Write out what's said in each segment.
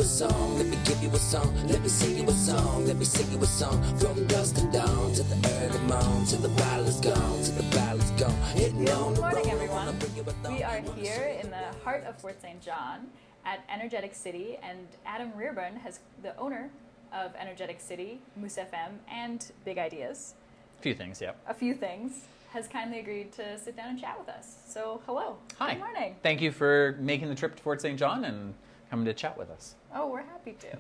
song, let me give you a song, let me sing you a song, let me sing you a song. From dusk and dawn to the early morn, till the battle's gone, till the battle's gone. Good morning, everyone. We are here in the heart of Fort St. John at Energetic City, and Adam Rearburn, the owner of Energetic City, Moose FM, and Big Ideas. A few things, yeah. A few things, has kindly agreed to sit down and chat with us. So, hello. Hi. Good morning. Thank you for making the trip to Fort St. John and coming to chat with us. Oh, we're happy to.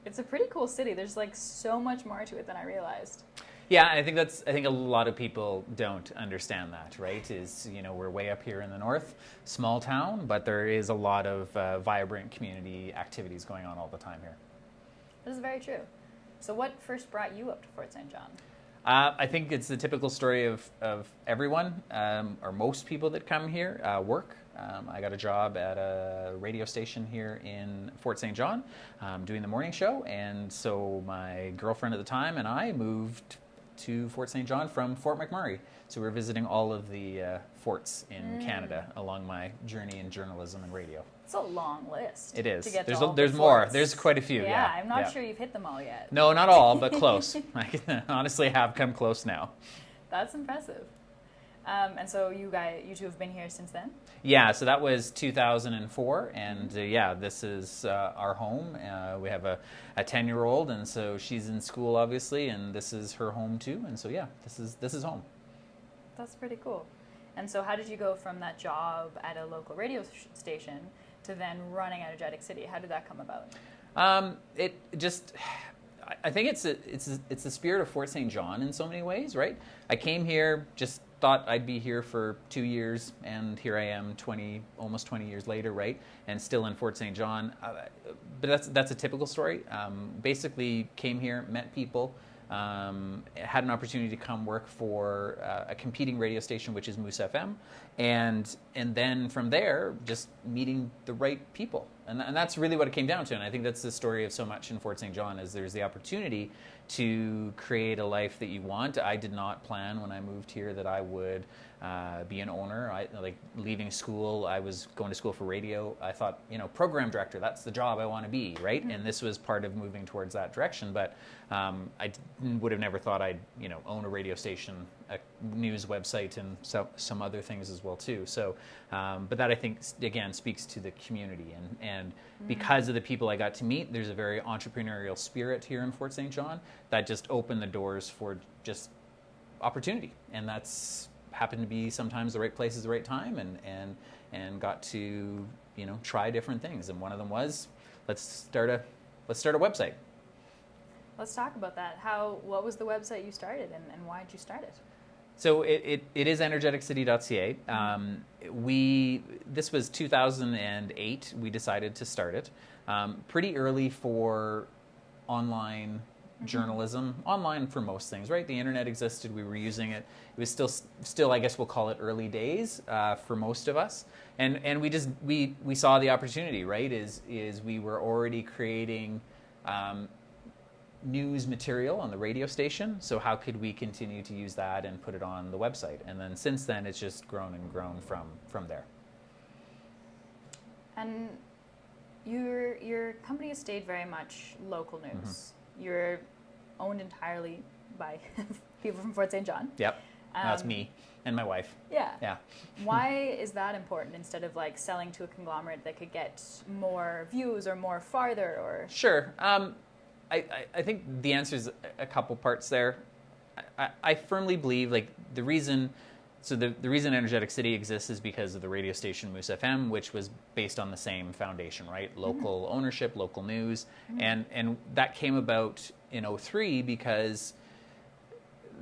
It's a pretty cool city. There's like so much more to it than I realized. Yeah, I think a lot of people don't understand that, right? We're way up here in the north, small town, but there is a lot of vibrant community activities going on all the time here. This is very true. So what first brought you up to Fort St. John? I think it's the typical story of everyone, or most people that come here, work. I got a job at a radio station here in Fort St. John, doing the morning show, and so my girlfriend at the time and I moved to Fort St. John from Fort McMurray. So we're visiting all of the forts in Canada along my journey in journalism and radio. It's a long list. It is. To get There's the more. forts. There's quite a few. Yeah, I'm not sure you've hit them all yet. No, not all, but close. I can honestly have come close now. That's impressive. And so you two have been here since then? Yeah, so that was 2004, and this is our home. We have a 10-year-old, and so she's in school, obviously, and this is her home too. And so this is home. That's pretty cool. And so how did you go from that job at a local radio station to then running Energetic City? How did that come about? I think it's the spirit of Fort St. John in so many ways, right? I came here, just thought I'd be here for 2 years, and here I am almost 20 years later, right? And still in Fort St. John. But that's a typical story. Basically came here, met people, had an opportunity to come work for a competing radio station, which is Moose FM, and then from there, just meeting the right people. And that's really what it came down to. And I think that's the story of so much in Fort St. John, is there's the opportunity to create a life that you want. I did not plan when I moved here that I would be an owner. Leaving school, I was going to school for radio. I thought, program director, that's the job I want to be, right? Mm-hmm. And this was part of moving towards that direction. But I would have never thought I'd, own a radio station, a news website, and some other things as well too. So, but that I think again speaks to the community, and because of the people I got to meet, there's a very entrepreneurial spirit here in Fort St. John that just opened the doors for just opportunity, and that's happened to be sometimes the right place at the right time, and got to try different things. And one of them was let's start a website. Let's talk about that. What was the website you started, and why did you start it? So it is energeticcity.ca. This was 2008. We decided to start it pretty early for online journalism, online for most things, right? The internet existed. We were using it. It was still I guess we'll call it early days for most of us. And we saw the opportunity, right? Is we were already creating news material on the radio station, so how could we continue to use that and put it on the website? And then since then, it's just grown and grown from there. And your company has stayed very much local news. Mm-hmm. You're owned entirely by people from Fort St. John. Yep, that's me and my wife. Yeah. Why is that important instead of selling to a conglomerate that could get more views or more farther? Or Sure. I think the answer is a couple parts there. I firmly believe the reason Energetic City exists is because of the radio station Moose FM, which was based on the same foundation, right? Local ownership, local news, and that came about in 2003 because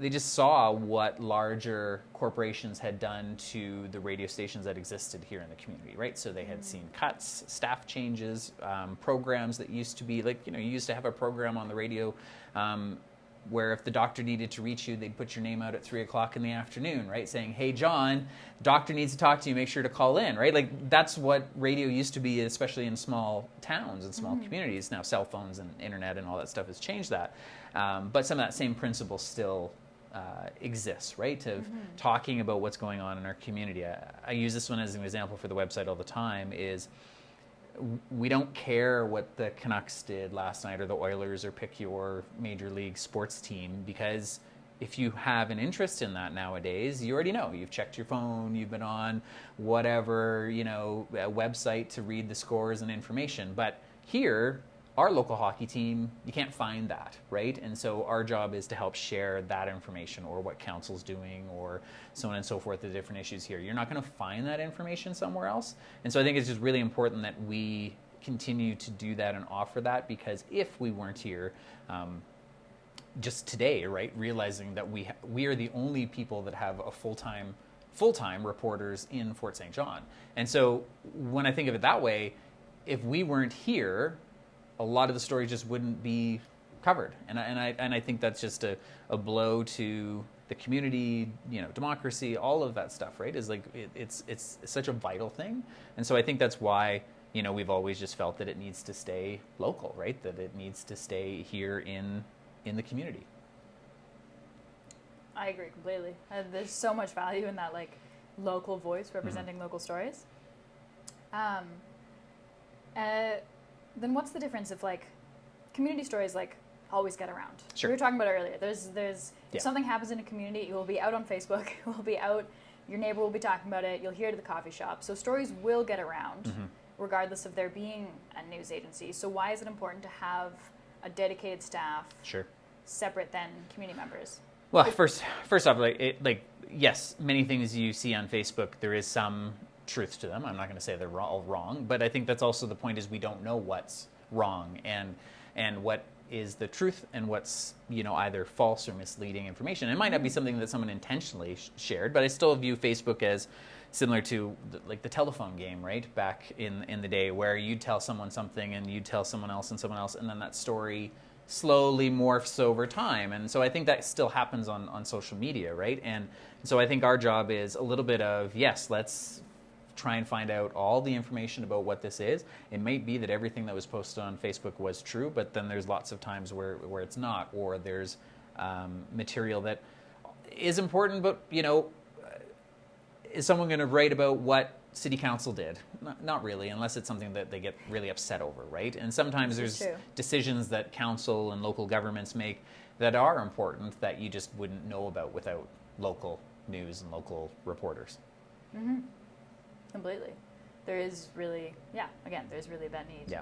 they just saw what larger corporations had done to the radio stations that existed here in the community, right? So they had seen cuts, staff changes, programs that used to be you used to have a program on the radio where if the doctor needed to reach you, they'd put your name out at 3:00 in the afternoon, right? Saying, hey, John, doctor needs to talk to you, make sure to call in, right? That's what radio used to be, especially in small towns and small communities. Now cell phones and internet and all that stuff has changed that. But some of that same principle still exists, right? Of talking about what's going on in our community. I use this one as an example for the website all the time, is we don't care what the Canucks did last night or the Oilers or pick your major league sports team, because if you have an interest in that nowadays, you already know. You've checked your phone, you've been on whatever, a website to read the scores and information. But here, our local hockey team, you can't find that, right? And so our job is to help share that information, or what council's doing, or so on and so forth, the different issues here. You're not going to find that information somewhere else. And so I think it's just really important that we continue to do that and offer that, because if we weren't here, just today, right, realizing that we are the only people that have a full-time reporters in Fort St. John. And so when I think of it that way, if we weren't here, a lot of the stories just wouldn't be covered. And I think that's just a blow to the community, democracy, all of that stuff, right? Is like it's such a vital thing. And so I think that's why, we've always just felt that it needs to stay local, right? That it needs to stay here in the community. I agree completely. There's so much value in that, like, local voice representing local stories. Then what's the difference if, like, community stories, like, always get around? Sure. We were talking about it earlier. If something happens in a community, it will be out on Facebook, it will be out, your neighbor will be talking about it, you'll hear it at the coffee shop. So stories will get around, regardless of there being a news agency. So why is it important to have a dedicated staff separate than community members? Well, first off, yes, many things you see on Facebook, there is some truth to them. I'm not going to say they're all wrong, but I think that's also the point, is we don't know what's wrong and what is the truth and what's either false or misleading information. It might not be something that someone intentionally shared, but I still view Facebook as similar to the telephone game, right? Back in the day, where you'd tell someone something and you'd tell someone else, and then that story slowly morphs over time. And so I think that still happens on social media, right? And so I think our job is a little bit of, yes, let's try and find out all the information about what this is. It might be that everything that was posted on Facebook was true, but then there's lots of times where it's not, or there's material that is important, but is someone going to write about what City Council did? Not really, unless it's something that they get really upset over, right? And sometimes there's decisions that council and local governments make that are important that you just wouldn't know about without local news and local reporters. Mm-hmm. Completely. There is really, there's really that need. Yeah.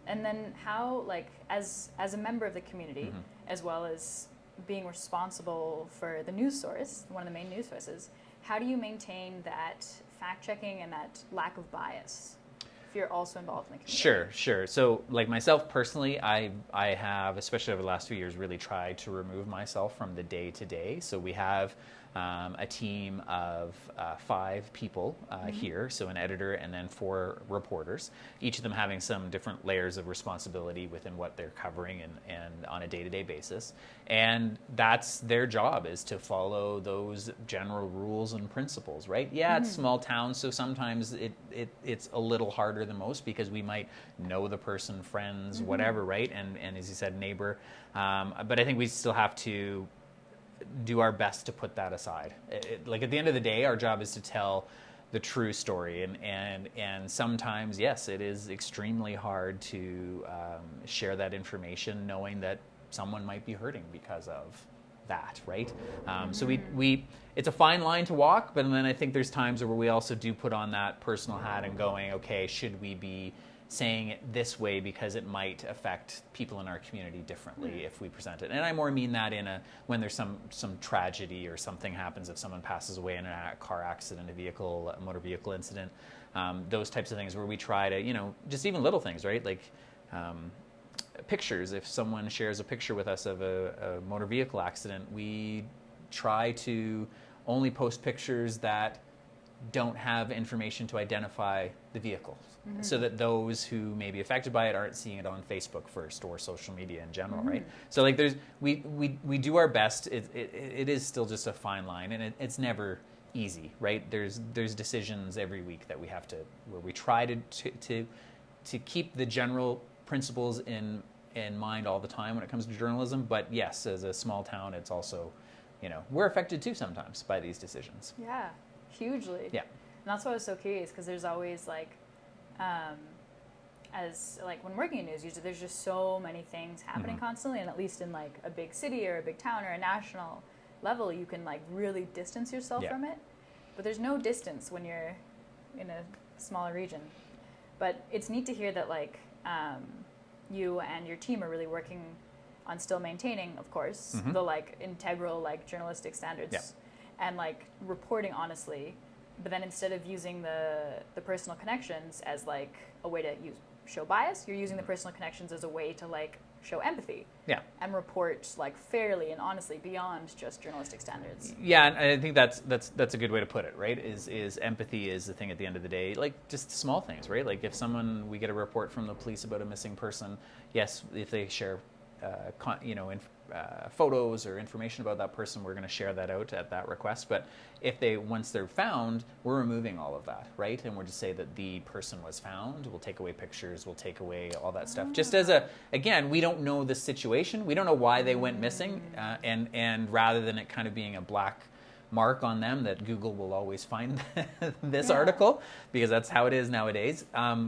And then how, like, as a member of the community, as well as being responsible for the news source, one of the main news sources, how do you maintain that fact-checking and that lack of bias if you're also involved in the community? Sure. So, like myself personally, I have, especially over the last few years, really tried to remove myself from the day-to-day. So we have a team of 5 people here, so an editor and then 4 reporters, each of them having some different layers of responsibility within what they're covering and on a day-to-day basis. And that's their job, is to follow those general rules and principles, right? Yeah, it's small town, so sometimes it's a little harder than most, because we might know the person, friends, whatever, right? And as you said, neighbor. But I think we still have to do our best to put that aside. Like, at the end of the day, our job is to tell the true story, and sometimes, yes, it is extremely hard to share that information, knowing that someone might be hurting because of that, right? So we it's a fine line to walk, but then I think there's times where we also do put on that personal hat and going, okay, should we be saying it this way because it might affect people in our community differently if we present it. And I more mean that when there's some tragedy or something happens, if someone passes away in a car accident, a motor vehicle incident, those types of things where we try to, just even little things, right? Like pictures. If someone shares a picture with us of a motor vehicle accident, we try to only post pictures that don't have information to identify the vehicles, so that those who may be affected by it aren't seeing it on Facebook first, or social media in general, right? So like we do our best. It is still just a fine line, and it's never easy, right? There's decisions every week that we have to, where we try to keep the general principles in mind all the time when it comes to journalism. But yes, as a small town, it's also, we're affected too sometimes by these decisions. Yeah, hugely. Yeah. And that's why I was so curious, because there's always like, as like when working in news, usually there's just so many things happening constantly, and at least in like a big city or a big town or a national level, you can like really distance yourself from it. But there's no distance when you're in a smaller region. But it's neat to hear that like you and your team are really working on still maintaining, of course, the like integral like journalistic standards and like reporting honestly. But then instead of using the personal connections as like a way to show bias, you're using the personal connections as a way to like show empathy and report like fairly and honestly beyond just journalistic standards. Yeah, and I think that's a good way to put it, right? Is empathy is the thing at the end of the day, like just small things, right? Like if we get a report from the police about a missing person, yes, if they share photos or information about that person, we're going to share that out at that request. But once they're found, we're removing all of that, right? And we'll just say that the person was found. We'll take away pictures. We'll take away all that stuff. Just as again, we don't know the situation. We don't know why they went missing. And rather than it kind of being a black mark on them that Google will always find this article, because that's how it is nowadays.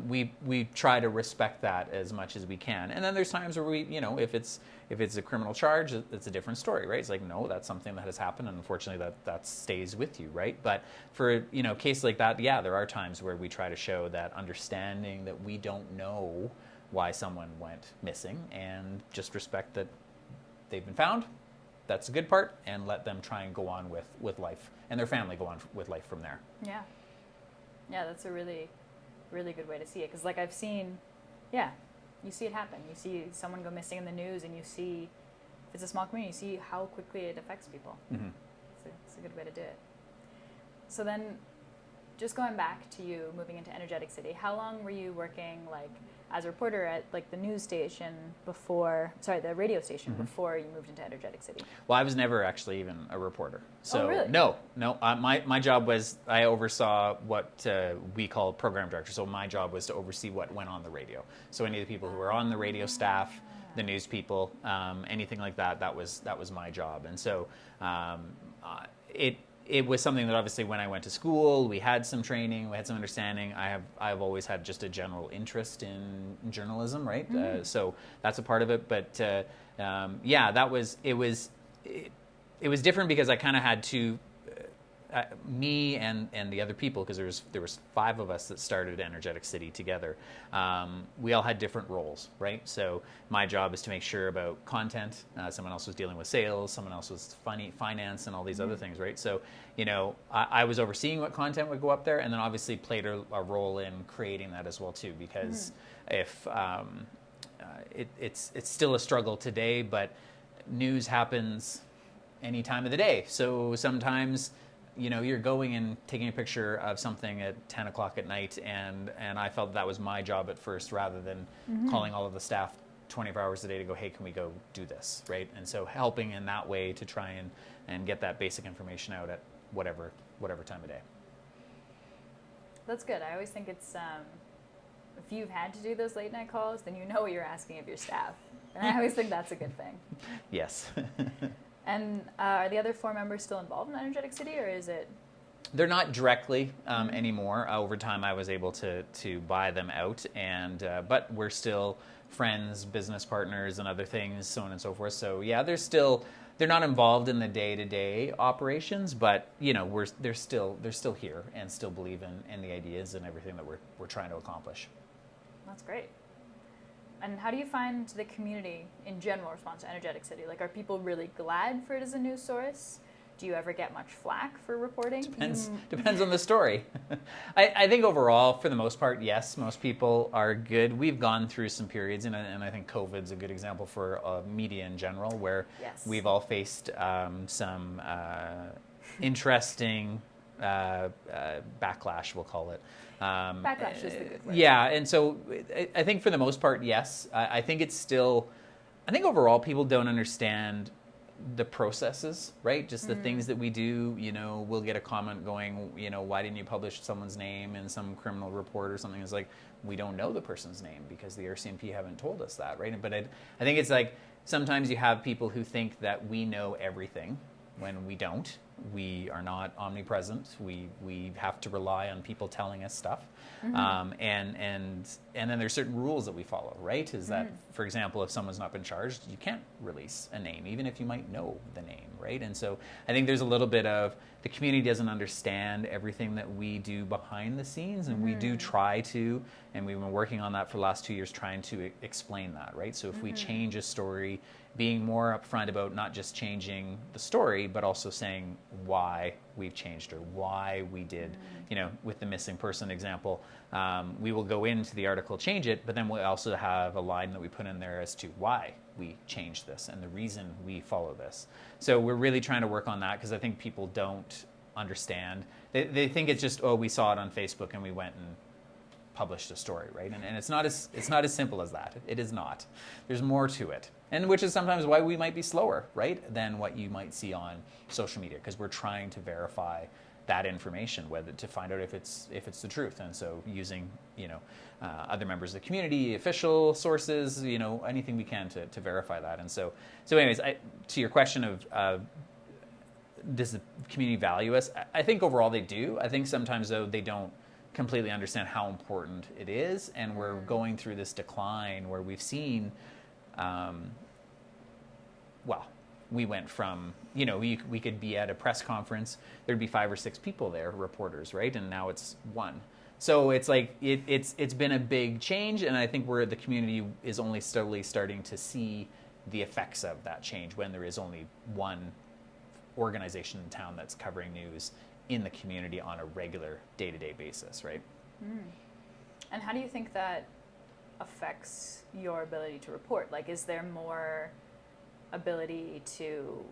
We try to respect that as much as we can. And then there's times where we, if it's a criminal charge, it's a different story, right? It's like, no, that's something that has happened, and unfortunately that stays with you, right? But for, cases like that, there are times where we try to show that understanding that we don't know why someone went missing, and just respect that they've been found. That's the good part, and let them try and go on with life, and their family go on with life from there. Yeah, that's a really, really good way to see it. Because like I've seen, you see it happen. You see someone go missing in the news, and you see, if it's a small community, you see how quickly it affects people. It's a good way to do it. So then, just going back to you moving into Energetic City, how long were you working like as a reporter at like the news station the radio station before you moved into Energetic City? Well, I was never actually even a reporter. So really? No. My job was, I oversaw what we call program director. So my job was to oversee what went on the radio. So any of the people who were on the radio staff, the news people, anything like that, that was my job. And so it was something that obviously when I went to school, we had some training, we had some understanding. I've always had just a general interest in journalism, right? So that's a part of it. But it was different because I kind of had to, me and the other people, because there was 5 of us that started Energetic City together. We all had different roles, right? So my job is to make sure about content. Someone else was dealing with sales. Someone else was finance and all these other things, right? So, I was overseeing what content would go up there, and then obviously played a role in creating that as well too. Because if it's still a struggle today, but news happens any time of the day. So sometimes, you're going and taking a picture of something at 10 o'clock at night, and I felt that was my job at first, rather than calling all of the staff 24 hours a day to go, hey, can we go do this, right? And so helping in that way to try and get that basic information out at whatever time of day. That's good. I always think it's, if you've had to do those late night calls, then you know what you're asking of your staff. And I always think that's a good thing. Yes. And are the other 4 members still involved in Energetic City, or is it? They're not directly anymore. Over time, I was able to buy them out, but we're still friends, business partners, and other things, so on and so forth. So they're not involved in the day-to-day operations, but they're still here and still believe in the ideas and everything that we're trying to accomplish. That's great. And how do you find the community in general respond to Energetic City? Like, are people really glad for it as a news source? Do you ever get much flack for reporting? Depends on the story. I think overall, for the most part, yes, most people are good. We've gone through some periods, and I think COVID's a good example for media in general, where we've all faced some interesting backlash, we'll call it. Backlash is the good word. Yeah, and so I think for the most part, yes. I think overall people don't understand the processes, right? Just the things that we do. We'll get a comment going, why didn't you publish someone's name in some criminal report or something? It's like, we don't know the person's name because the RCMP haven't told us that, right? But I think it's like, sometimes you have people who think that we know everything when we don't. we are not omnipresent. We have to rely on people telling us stuff. And then there's certain rules that we follow, right? Is that, for example, if someone's not been charged, you can't release a name, even if you might know the name, right? And so I think there's a little bit of the community doesn't understand everything that we do behind the scenes, and we do try to, and we've been working on that for the last 2 years, trying to explain that, right? So if we change a story, being more upfront about not just changing the story, but also saying why we've changed or why we did, you know, with the missing person example, we will go into the article, change it, but then we'll also have a line that we put in there as to why we changed this and the reason we follow this. So we're really trying to work on that because I think people don't understand. They think it's just, oh, we saw it on Facebook and we went and published a story, right? And it's not as simple as that. It is not. There's more to it, and which is sometimes why we might be slower, right, than what you might see on social media, because we're trying to verify that information, whether to find out if it's the truth, and so using other members of the community, official sources, anything we can to verify that. And so anyways, to your question of does the community value us? I think overall they do. I think sometimes though they don't completely understand how important it is, and we're going through this decline where we've seen, we went from, we could be at a press conference, there'd be 5 or 6 people there, reporters, right? And now it's 1. So it's like, it's been a big change, and I think the community is only slowly starting to see the effects of that change when there is only one organization in town that's covering news in the community on a regular day-to-day basis, right? And how do you think that affects your ability to report? Like, is there more ability to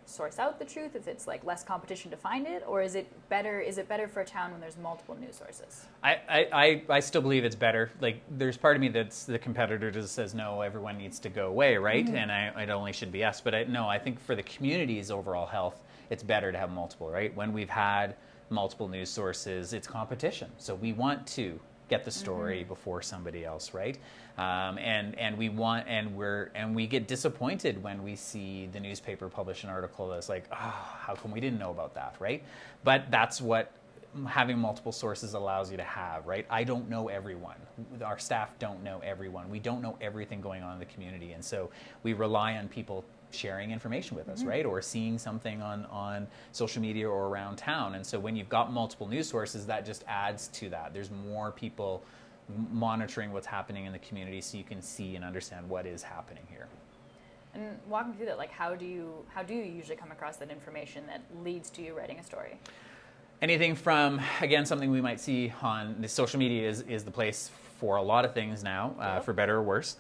source out the truth if it's like less competition to find it, or is it better for a town when there's multiple news sources? I still believe it's better. Like, there's part of me that's the competitor that says no, everyone needs to go away, right? And it only should be us. But I think for the community's overall health, it's better to have multiple, right? When we've had multiple news sources, it's competition. So we want to get the story before somebody else, right? And we get disappointed when we see the newspaper publish an article that's like, how come we didn't know about that, right? But that's what having multiple sources allows you to have, right? I don't know everyone. Our staff don't know everyone. We don't know everything going on in the community, and so we rely on people sharing information with us, right? Or seeing something on social media or around town. And so when you've got multiple news sources, that just adds to that. There's more people monitoring what's happening in the community, so you can see and understand what is happening here. And walk me through that, like how do you usually come across that information that leads to you writing a story? Anything from, again, something we might see on the social media is the place for a lot of things now, for better or worse.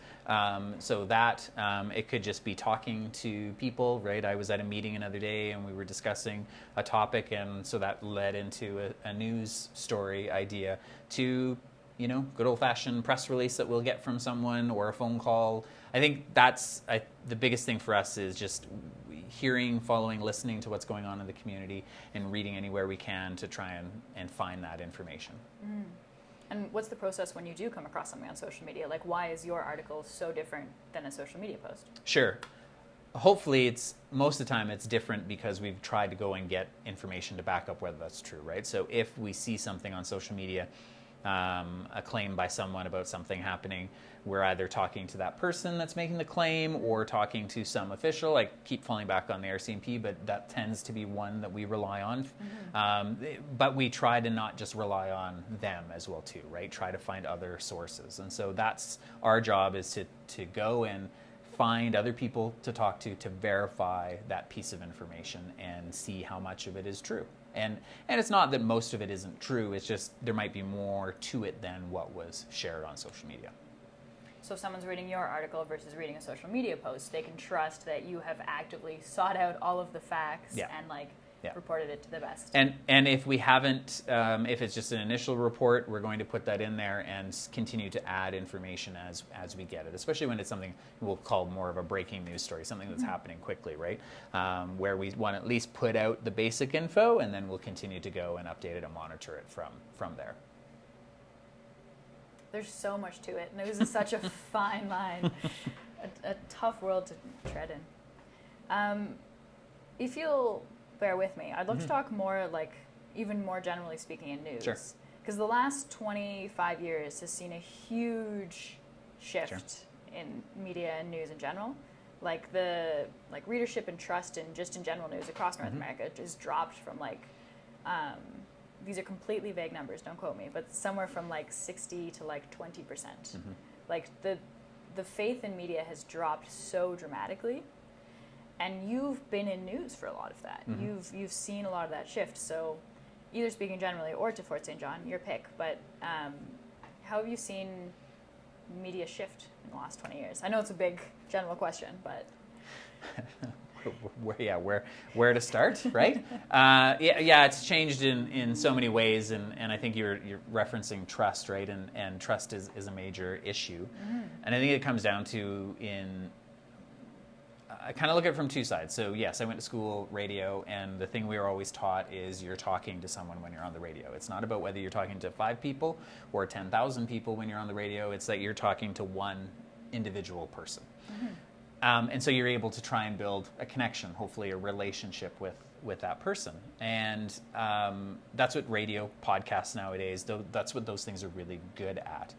So that it could just be talking to people, right? I was at a meeting another day and we were discussing a topic, and so that led into a news story idea to, good old-fashioned press release that we'll get from someone or a phone call. I think that's the biggest thing for us is just hearing, following, listening to what's going on in the community and reading anywhere we can to try and find that information. And what's the process when you do come across something on social media? Like, why is your article so different than a social media post? Sure. Hopefully most of the time it's different because we've tried to go and get information to back up whether that's true, right? So if we see something on social media, a claim by someone about something happening, we're either talking to that person that's making the claim or talking to some official. I keep falling back on the RCMP, but that tends to be one that we rely on. But we try to not just rely on them as well too, right? Try to find other sources. And so that's our job, is to go and find other people to talk to verify that piece of information and see how much of it is true. And it's not that most of it isn't true, it's just there might be more to it than what was shared on social media. So if someone's reading your article versus reading a social media post, they can trust that you have actively sought out all of the facts and reported it to the best. And if we haven't, if it's just an initial report, we're going to put that in there and continue to add information as we get it, especially when it's something we'll call more of a breaking news story, something that's happening quickly, right? Where we want to at least put out the basic info, and then we'll continue to go and update it and monitor it from there. There's so much to it. News is such a fine line, a tough world to tread in. If you'll bear with me. I'd love to talk more, like, even more generally speaking in news. Sure. Because the last 25 years has seen a huge shift in media and news in general. Like the readership and trust in just in general news across North America just dropped from like, these are completely vague numbers, don't quote me, but somewhere from like 60 to like 20%. Like the faith in media has dropped so dramatically, and you've been in news for a lot of that. You've seen a lot of that shift. So either speaking generally or to Fort St. John, your pick, but how have you seen media shift in the last 20 years? I know it's a big general question, but where to start, right? It's changed in so many ways, and I think you're referencing trust, right? And trust is a major issue, and I think it comes down to I kind of look at it from two sides. So yes, I went to school radio, and the thing we were always taught is you're talking to someone when you're on the radio. It's not about whether you're talking to 5 people or 10,000 people when you're on the radio. It's that you're talking to one individual person. And so you're able to try and build a connection, hopefully a relationship with that person. And that's what radio, podcasts nowadays, that's what those things are really good at.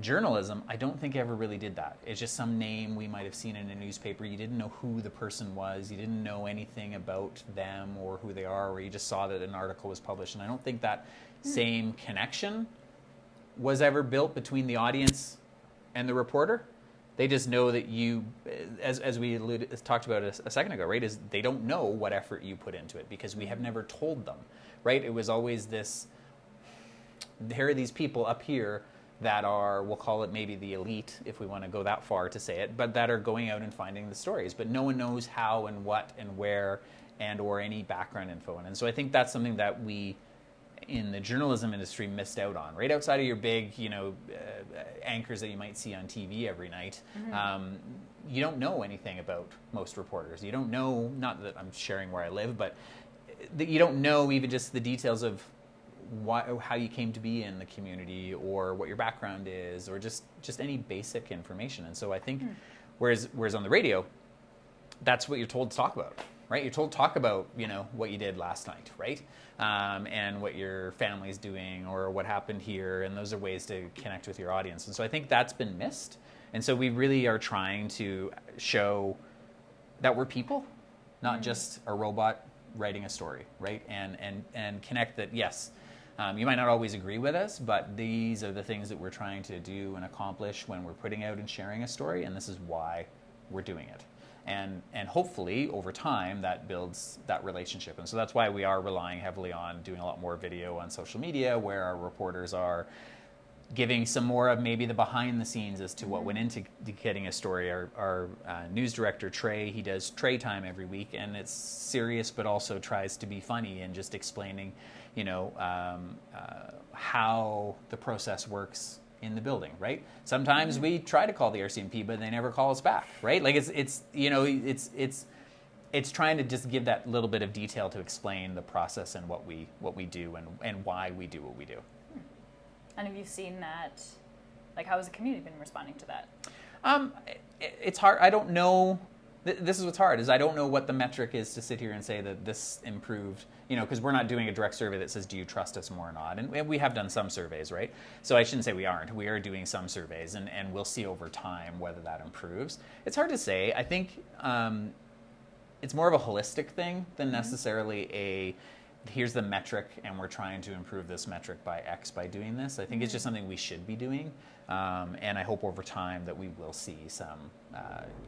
Journalism, I don't think ever really did that. It's just some name we might have seen in a newspaper. You didn't know who the person was. You didn't know anything about them or who they are, or you just saw that an article was published. And I don't think that same connection was ever built between the audience and the reporter. They just know that you, as we talked about a second ago, right, is they don't know what effort you put into it because we have never told them, right? It was always this, here are these people up here that are, we'll call it maybe the elite, if we want to go that far to say it, but that are going out and finding the stories. But no one knows how and what and where and or any background info. And so I think that's something that we, in the journalism industry, missed out on. Right outside of your big, anchors that you might see on TV every night, you don't know anything about most reporters. You don't know, not that I'm sharing where I live, but you don't know even just the details of how you came to be in the community or what your background is or just any basic information. And so I think whereas on the radio, that's what you're told to talk about, right? You're told to talk about, what you did last night, right? And what your family's doing or what happened here. And those are ways to connect with your audience. And so I think that's been missed. And so we really are trying to show that we're people, not just a robot writing a story, right? And connect that, yes, you might not always agree with us, but these are the things that we're trying to do and accomplish when we're putting out and sharing a story, and this is why we're doing it. And hopefully, over time, that builds that relationship. And so that's why we are relying heavily on doing a lot more video on social media, where our reporters are giving some more of maybe the behind the scenes as to what went into getting a story. Our news director, Trey, he does Trey Time every week, and it's serious but also tries to be funny and just explaining, how the process works in the building, right? Sometimes we try to call the RCMP, but they never call us back, right? Like it's trying to just give that little bit of detail to explain the process and what we do and why we do what we do. And have you seen that? Like, how has the community been responding to that? It's hard. I don't know. This is what's hard, is I don't know what the metric is to sit here and say that this improved, because we're not doing a direct survey that says, do you trust us more or not? And we have done some surveys, right? So I shouldn't say we aren't. We are doing some surveys, and we'll see over time whether that improves. It's hard to say. I think it's more of a holistic thing than necessarily here's the metric, and we're trying to improve this metric by X by doing this. I think it's just something we should be doing, and I hope over time that we will see some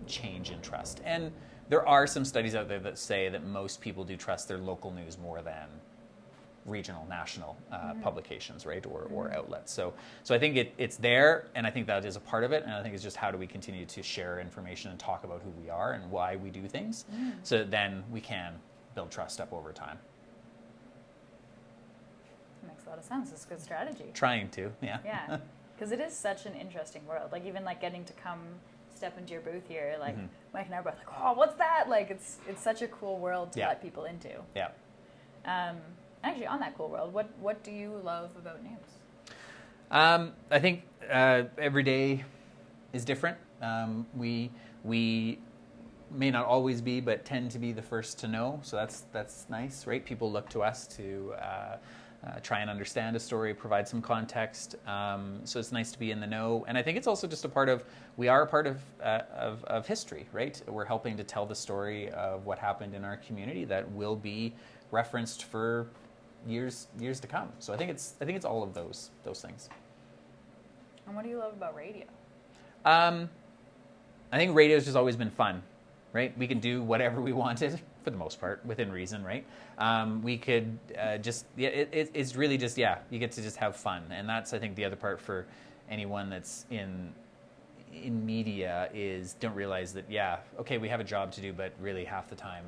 change in trust. And there are some studies out there that say that most people do trust their local news more than regional, national publications, right, or outlets. So I think it's there, and I think that is a part of it, and I think it's just how do we continue to share information and talk about who we are and why we do things, so that then we can build trust up over time. Makes a lot of sense. It's a good strategy. Trying to, yeah. Yeah, because it is such an interesting world. Like, even like getting to come step into your booth here, like Mike and I were both like, oh, what's that? Like, it's such a cool world to let people into. Yeah. Actually, on that cool world, what do you love about news? I think every day is different. We may not always be, but tend to be the first to know. So that's nice, right? People look to us to try and understand a story, provide some context. So it's nice to be in the know. And I think it's also just we are a part of history, right? We're helping to tell the story of what happened in our community that will be referenced for years to come. So I think it's all of those things. And what do you love about radio? I think radio's just always been fun, right? We can do whatever we wanted, for the most part, within reason, right? We could it's really just, you get to just have fun. And that's, I think, the other part for anyone that's in media is don't realize that, okay, we have a job to do, but really half the time,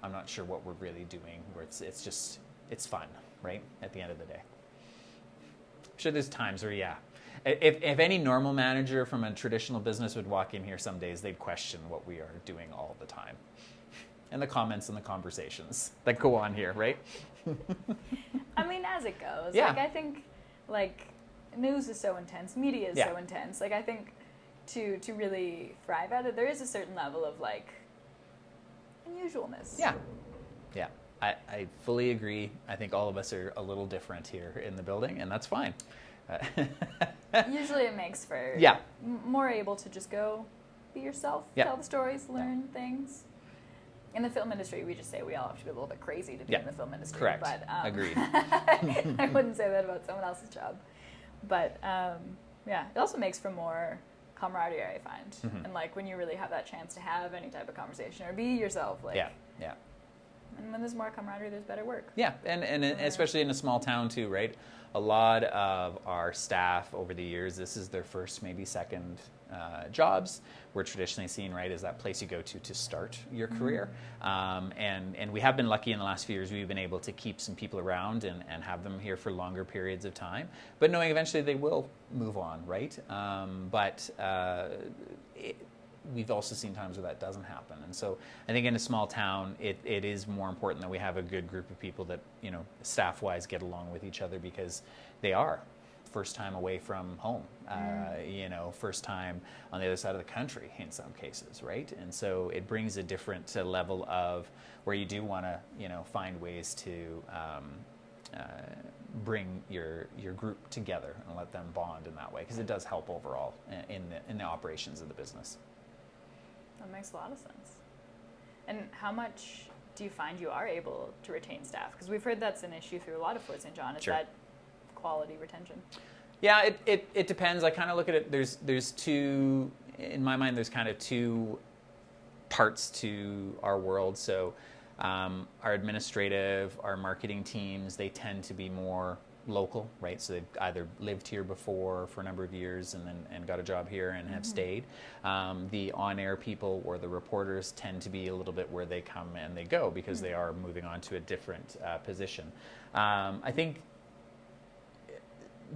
I'm not sure what we're really doing, where it's fun, right? At the end of the day. I'm sure there's times where, if any normal manager from a traditional business would walk in here some days, they'd question what we are doing all the time. And the comments and the conversations that go on here, right? I mean, as it goes. Yeah. Like, I think, news is so intense, media is so intense. Like, I think to really thrive at it, there is a certain level of, unusualness. Yeah. I fully agree. I think all of us are a little different here in the building, and that's fine. Usually it makes for more able to just go be yourself, tell the stories, learn things. In the film industry, we just say we all have to be a little bit crazy to be in the film industry. Correct. But, Agreed. I wouldn't say that about someone else's job. But it also makes for more camaraderie, I find. Mm-hmm. And when you really have that chance to have any type of conversation or be yourself. And when there's more camaraderie, there's better work. Yeah, and especially in a small town too, right? A lot of our staff over the years, this is their first, maybe second jobs. We're traditionally seen, right, as that place you go to start your career. And we have been lucky in the last few years. We've been able to keep some people around and have them here for longer periods of time, but knowing eventually they will move on, right? We've also seen times where that doesn't happen. And so I think in a small town, it is more important that we have a good group of people that, staff-wise get along with each other because they are first time away from home, first time on the other side of the country in some cases, right? And so it brings a different level of where you do want to, find ways to bring your group together and let them bond in that way, because it does help overall in the operations of the business. That makes a lot of sense. And how much do you find you are able to retain staff? Because we've heard that's an issue through a lot of Fort St. John. Is that quality retention? Yeah, it depends. I kind of look at it, there's two, in my mind, there's kind of two parts to our world. So our administrative, our marketing teams, they tend to be more local, right? So they've either lived here before for a number of years and got a job here and have stayed. The on-air people or the reporters tend to be a little bit where they come and they go because they are moving on to a different position. I think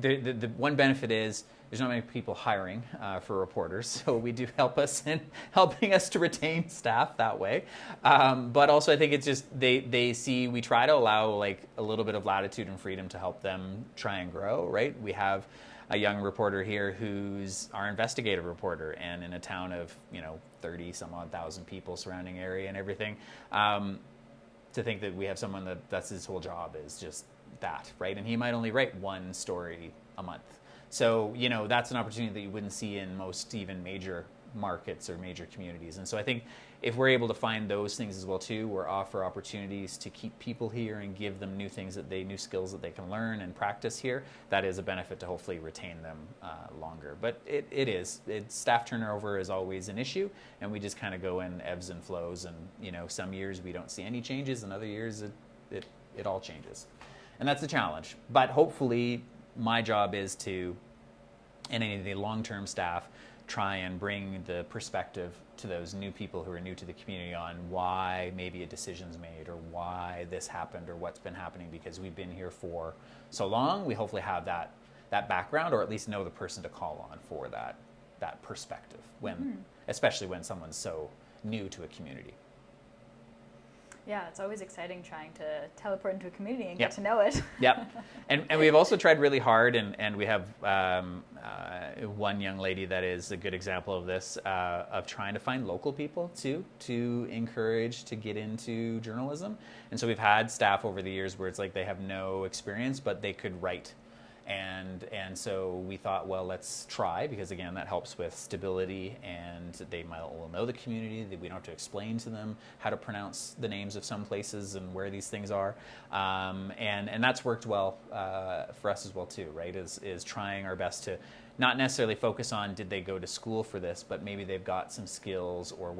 the one benefit is there's not many people hiring for reporters, so we do help us in helping us to retain staff that way. But also I think it's just they see we try to allow a little bit of latitude and freedom to help them try and grow, right? We have a young reporter here who's our investigative reporter, and in a town of 30 some odd thousand people, surrounding area and everything, to think that we have someone that's his whole job is just that, right? And he might only write one story a month. So, that's an opportunity that you wouldn't see in most even major markets or major communities. And so I think if we're able to find those things as well too, or offer opportunities to keep people here and give them new skills that they can learn and practice here, that is a benefit to hopefully retain them longer. But staff turnover is always an issue, and we just kind of go in ebbs and flows. And, some years we don't see any changes, and other years it all changes. And that's the challenge. But hopefully my job is to, and any of the long-term staff, try and bring the perspective to those new people who are new to the community on why maybe a decision's made or why this happened or what's been happening, because we've been here for so long. We hopefully have that background, or at least know the person to call on for that perspective, especially when someone's so new to a community. Yeah, it's always exciting trying to teleport into a community and get to know it. Yep. And we've also tried really hard, and we have one young lady that is a good example of this, of trying to find local people too, to encourage to get into journalism. And so we've had staff over the years where it's like they have no experience, but they could write. And so we thought, well, let's try, because again, that helps with stability, and they will know the community, that we don't have to explain to them how to pronounce the names of some places and where these things are. And that's worked well for us as well too, right? Is trying our best to not necessarily focus on did they go to school for this, but maybe they've got some skills or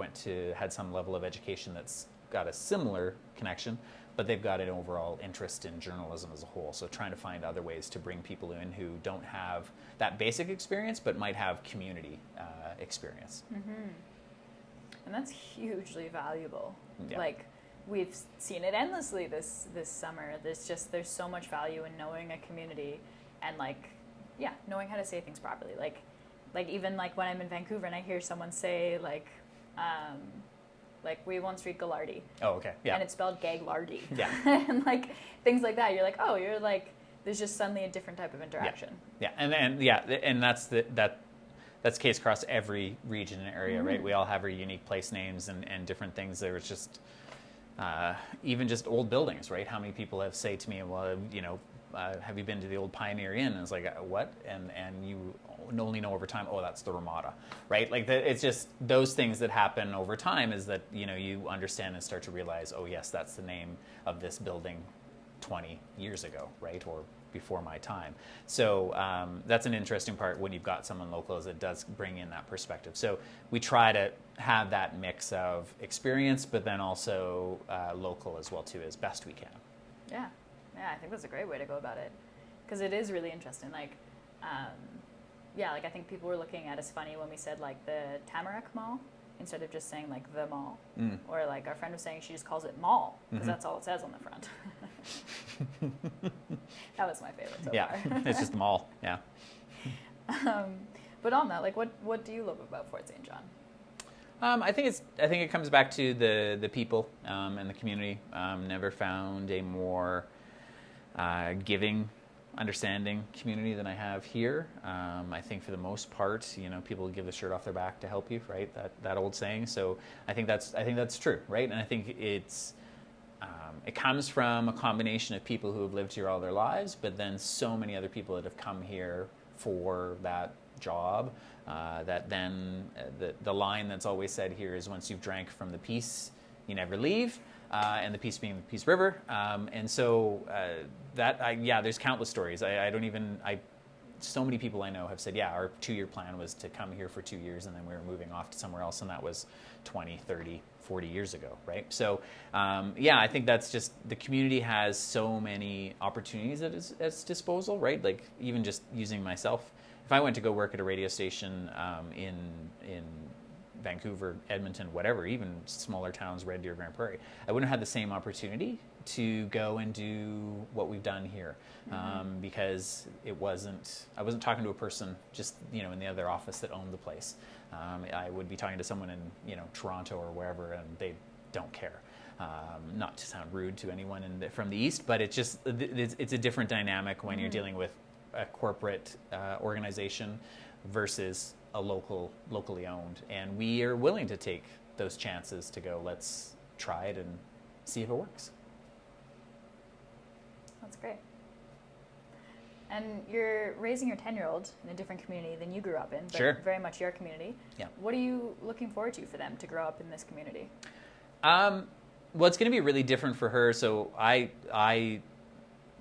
had some level of education that's got a similar connection, but they've got an overall interest in journalism as a whole. So trying to find other ways to bring people in who don't have that basic experience, but might have community experience. Mm-hmm. And that's hugely valuable. Yeah. Like, we've seen it endlessly this summer. There's so much value in knowing a community and knowing how to say things properly. Like even like when I'm in Vancouver and I hear someone say like Wavon Street Gallardi. Oh, okay. Yeah. And it's spelled Gaglardi. Yeah. And like things like that. You're like, oh, you're like, there's just suddenly a different type of interaction. Yeah. And that's that's the case across every region and area, mm-hmm. right? We all have our unique place names and different things. There was just even just old buildings, right? How many people have say to me, well, have you been to the old Pioneer Inn? And it's like, what? And you only know over time, oh, that's the Ramada, right? Like it's just those things that happen over time is that, you understand and start to realize, oh, yes, that's the name of this building 20 years ago, right? Or before my time. So that's an interesting part when you've got someone local, is it does bring in that perspective. So we try to have that mix of experience, but then also local as well too, as best we can. Yeah, I think that's a great way to go about it, because it is really interesting. I think people were looking at us funny when we said like the Tamarack Mall instead of just saying like the mall, or like our friend was saying she just calls it mall because that's all it says on the front. That was my favorite so far. It's just the mall. Yeah. But on that, like, what do you love about Fort St. John? I think it comes back to the people and the community. Never found a more giving, understanding community than I have here. I think for the most part, people give the shirt off their back to help you, right? That old saying. So I think that's true, right? And I think it comes from a combination of people who have lived here all their lives, but then so many other people that have come here for that job. That then the line that's always said here is, once you've drank from the Peace, you never leave. And the Peace being the Peace River. And so there's countless stories. So many people I know have said, our 2-year plan was to come here for 2 years and then we were moving off to somewhere else, and that was 20, 30, 40 years ago, right? So, I think that's just, the community has so many opportunities at its disposal, right? Like, even just using myself, if I went to go work at a radio station in Vancouver, Edmonton, whatever, even smaller towns, Red Deer, Grand Prairie, I wouldn't have had the same opportunity to go and do what we've done here, because I wasn't talking to a person just in the other office that owned the place. I would be talking to someone in Toronto or wherever, and they don't care. Not to sound rude to anyone from the East, but it's a different dynamic when you're dealing with a corporate organization versus a locally owned, and we are willing to take those chances to go, let's try it and see if it works. That's great. And you're raising your 10-year-old in a different community than you grew up in, but sure. Very much your community. Yeah. What are you looking forward to for them to grow up in this community? Well, it's going to be really different for her. So I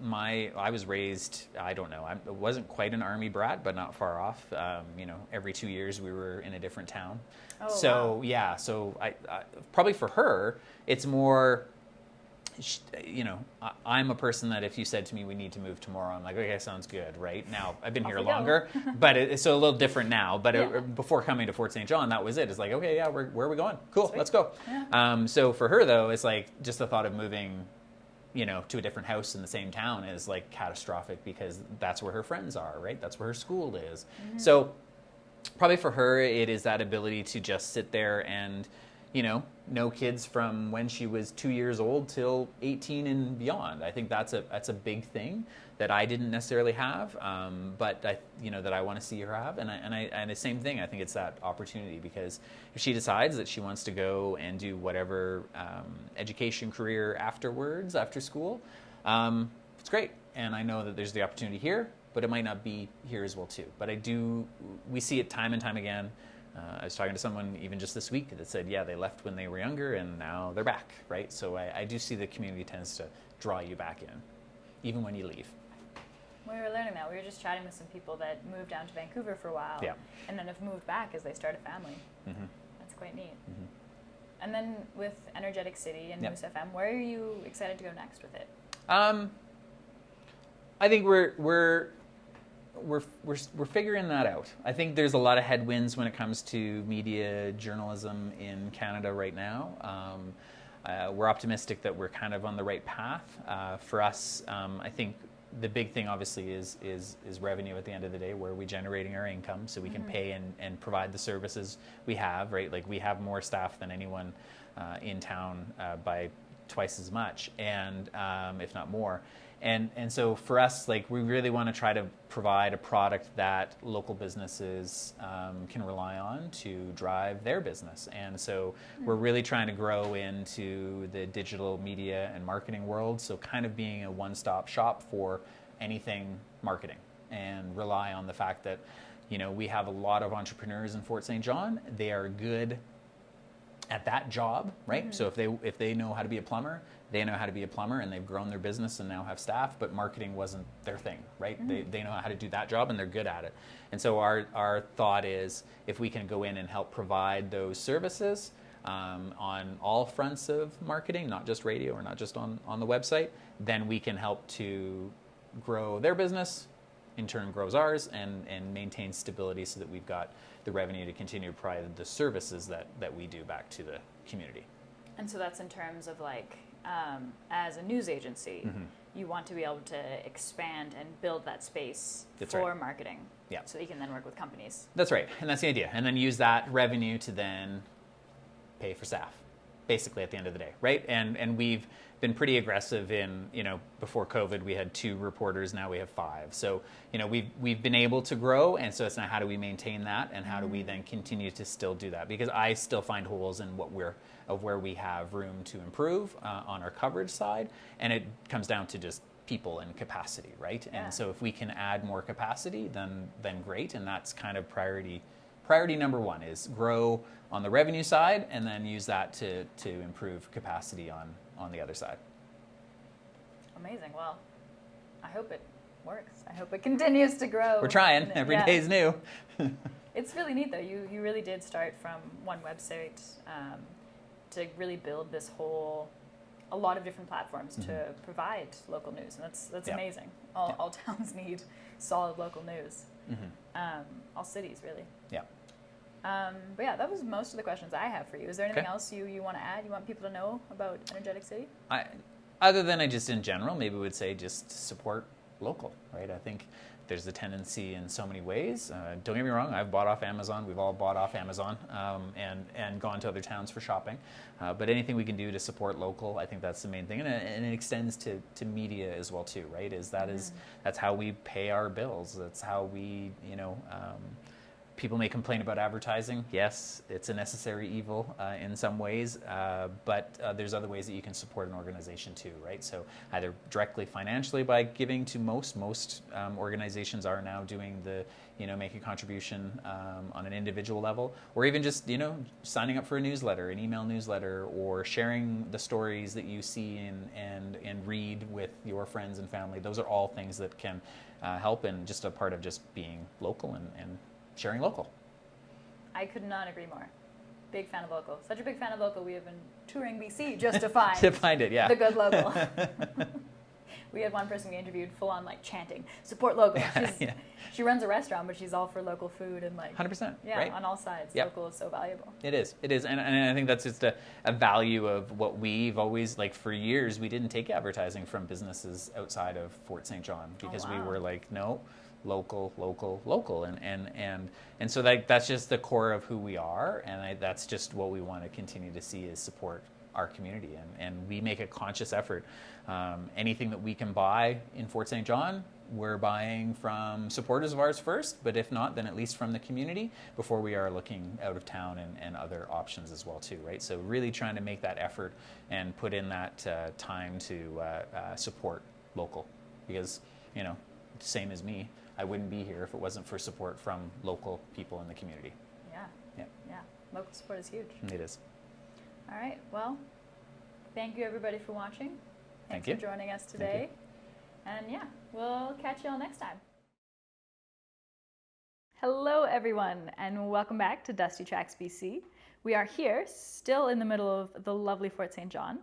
was raised, I don't know, I wasn't quite an Army brat, but not far off. Every 2 years we were in a different town. Oh, so, wow. yeah, so I probably for her, it's more, I'm a person that if you said to me, we need to move tomorrow, I'm like, okay, sounds good, right? Now, I've been here longer, but it's a little different now. But before coming to Fort St. John, that was it. It's like, okay, where are we going? Cool, Sweet. Let's go. Yeah. So for her, though, it's like just the thought of moving to a different house in the same town is like catastrophic, because that's where her friends are, right? That's where her school is. Mm-hmm. So probably for her, it is that ability to just sit there and, no kids from when she was 2 years old till 18 and beyond. I think that's a big thing that I didn't necessarily have, but that I want to see her have. And the same thing, I think it's that opportunity, because if she decides that she wants to go and do whatever education career afterwards, after school, it's great. And I know that there's the opportunity here, but it might not be here as well too. But we see it time and time again. I was talking to someone even just this week that said, yeah, they left when they were younger and now they're back, right? So I do see the community tends to draw you back in, even when you leave. We were learning that. We were just chatting with some people that moved down to Vancouver for a while, and then have moved back as they start a family. Mm-hmm. That's quite neat. Mm-hmm. And then with Energetic City and Moose FM, where are you excited to go next with it? I think we're figuring that out. I think there's a lot of headwinds when it comes to media journalism in Canada right now. We're optimistic that we're kind of on the right path. For us, I think the big thing obviously is revenue at the end of the day. Where are we generating our income so we can pay and provide the services we have, right? Like, we have more staff than anyone in town by twice as much, and if not more. And so for us, like, we really want to try to provide a product that local businesses can rely on to drive their business. And so we're really trying to grow into the digital media and marketing world. So kind of being a one-stop shop for anything marketing, and rely on the fact that, we have a lot of entrepreneurs in Fort St. John. They are good at that job, right? Mm-hmm. So if they know how to be a plumber, they know how to be a plumber, and they've grown their business and now have staff, but marketing wasn't their thing, right? Mm-hmm. They know how to do that job and they're good at it. And so our thought is, if we can go in and help provide those services on all fronts of marketing, not just radio or not just on the website, then we can help to grow their business, in turn grows ours, and maintain stability so that we've got the revenue to continue to provide the services that we do back to the community. And so that's in terms of, like, as a news agency, you want to be able to expand and build that space for marketing, so you can then work with companies. That's right, and that's the idea. And then use that revenue to then pay for staff, basically, at the end of the day, right? And we've been pretty aggressive in, before COVID we had 2 reporters, now we have 5. So, we've been able to grow, and so it's now how do we maintain that, and how do we then continue to still do that? Because I still find holes in where we have room to improve on our coverage side, and it comes down to just people and capacity, right? Yeah. And so if we can add more capacity, then great, and that's kind of priority number 1 is grow on the revenue side, and then use that to improve capacity on the other side. Amazing. Well, I hope it works. I hope it continues to grow. We're trying. Every day is new. It's really neat, though. You really did start from one website to really build this a lot of different platforms to provide local news, and that's amazing. All towns need solid local news. All cities, really. Yeah. But yeah, that was most of the questions I have for you. Is there anything else you want to add? You want people to know about Energetic City? Other than I just in general, maybe would say just support local, right? I think there's a tendency in so many ways. Don't get me wrong, I've bought off Amazon. We've all bought off Amazon and gone to other towns for shopping. But anything we can do to support local, I think that's the main thing. And it extends to media as well too, right? That's how we pay our bills. That's how we, people may complain about advertising. Yes, it's a necessary evil in some ways, but there's other ways that you can support an organization too, right? So either directly financially by giving to most organizations are now doing the, make a contribution on an individual level, or even just, signing up for a newsletter, an email newsletter, or sharing the stories that you see and read with your friends and family. Those are all things that can help, and just a part of just being local and sharing local. I could not agree more. Big fan of local. Such a big fan of local, we have been touring BC just to find the good local. We had one person we interviewed full on chanting, support local. She runs a restaurant, but she's all for local food and 100%. Yeah, right? On all sides. Yep. Local is so valuable. It is. And I think that's just a value of what we've always, for years, we didn't take advertising from businesses outside of Fort St. John because we were no, local, local, local, and so that's just the core of who we are, and that's just what we want to continue to see is support our community, and we make a conscious effort. Anything that we can buy in Fort St. John, we're buying from supporters of ours first, but if not, then at least from the community before we are looking out of town and other options as well too, right? So really trying to make that effort and put in that time to support local, because, you know, same as me, I wouldn't be here if it wasn't for support from local people in the community. Yeah. Local support is huge. It is. All right. Well, thank you everybody for watching. Thanks Thank you. for joining us today. And yeah, we'll catch you all next time. Hello everyone, and welcome back to Dusty Tracks BC. We are here, still in the middle of the lovely Fort St. John,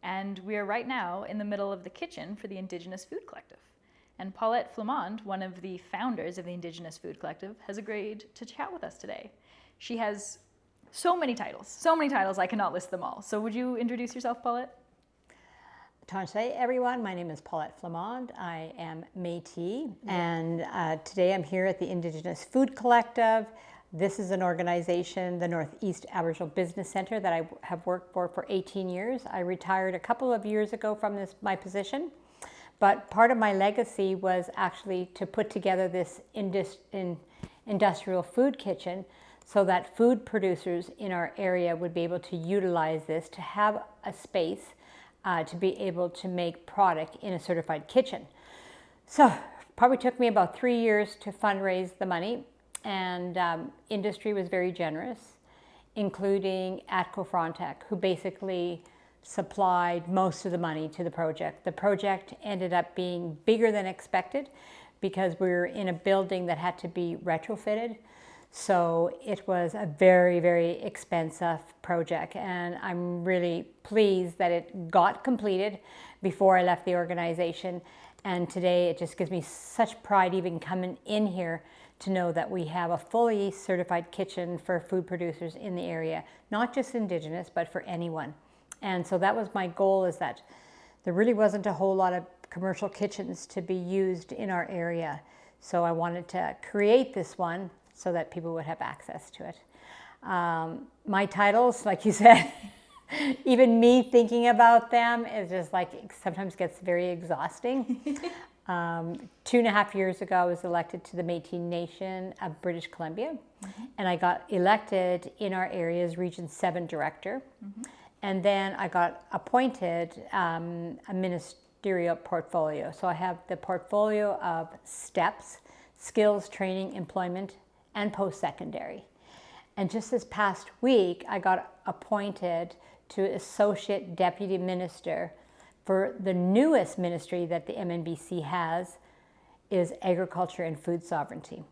and we are right now in the middle of the kitchen for the Indigenous Food Collective. And Paulette Flamond, one of the founders of the Indigenous Food Collective, has agreed to chat with us today. She has so many titles I cannot list them all. So would you introduce yourself, Paulette? Tanshe, everyone. My name is Paulette Flamond. I am Métis, and today I'm here at the Indigenous Food Collective. This is an organization, the Northeast Aboriginal Business Center, that I have worked for 18 years. I retired a couple of years ago from my position, but part of my legacy was actually to put together this industrial food kitchen so that food producers in our area would be able to utilize this to have a space to be able to make product in a certified kitchen. So probably took me about 3 years to fundraise the money, and industry was very generous, including ATCO Frontec, who basically supplied most of the money to the project. The project ended up being bigger than expected because we were in a building that had to be retrofitted. So it was a very, very expensive project, and I'm really pleased that it got completed before I left the organization. And today it just gives me such pride even coming in here to know that we have a fully certified kitchen for food producers in the area, not just Indigenous, but for anyone. And so that was my goal, is that there really wasn't a whole lot of commercial kitchens to be used in our area. So I wanted to create this one so that people would have access to it. My titles, like you said, even me thinking about them is just like, sometimes gets very exhausting. 2.5 years ago, I was elected to the Métis Nation of British Columbia, and I got elected in our area's Region 7 director. And then I got appointed a ministerial portfolio. So I have the portfolio of STEPS, skills, training, employment, and post-secondary. And just this past week, I got appointed to Associate Deputy Minister for the newest ministry that the MNBC has, is Agriculture and Food Sovereignty.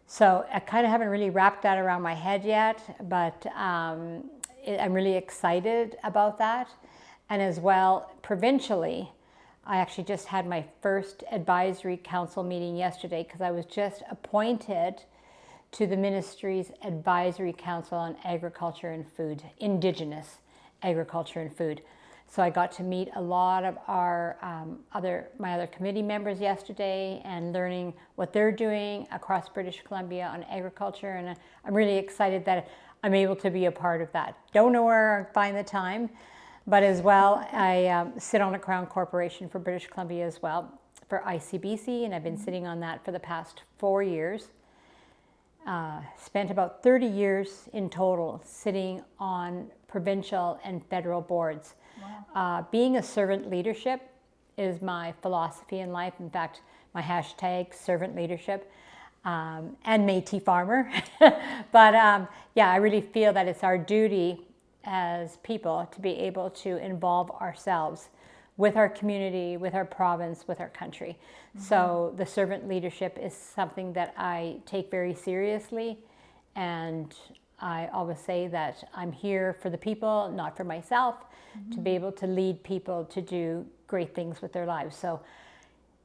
So I kind of haven't really wrapped that around my head yet, but I'm really excited about that. And as well, provincially, I actually just had my first advisory council meeting yesterday, because I was just appointed to the ministry's Advisory Council on Agriculture and Food, Indigenous Agriculture and Food. So I got to meet a lot of our my other committee members yesterday, and learning what they're doing across British Columbia on agriculture, and I'm really excited that I'm able to be a part of that. Don't know where I find the time, but as well, I sit on a Crown Corporation for British Columbia as well, for ICBC, and I've been sitting on that for the past 4 years. Spent about 30 years in total sitting on provincial and federal boards. Wow. Being a servant leadership is my philosophy in life. In fact, my hashtag, servant leadership, and Métis farmer. But yeah, I really feel that it's our duty as people to be able to involve ourselves with our community, with our province, with our country. So the servant leadership is something that I take very seriously, and I always say that I'm here for the people, not for myself, to be able to lead people to do great things with their lives. So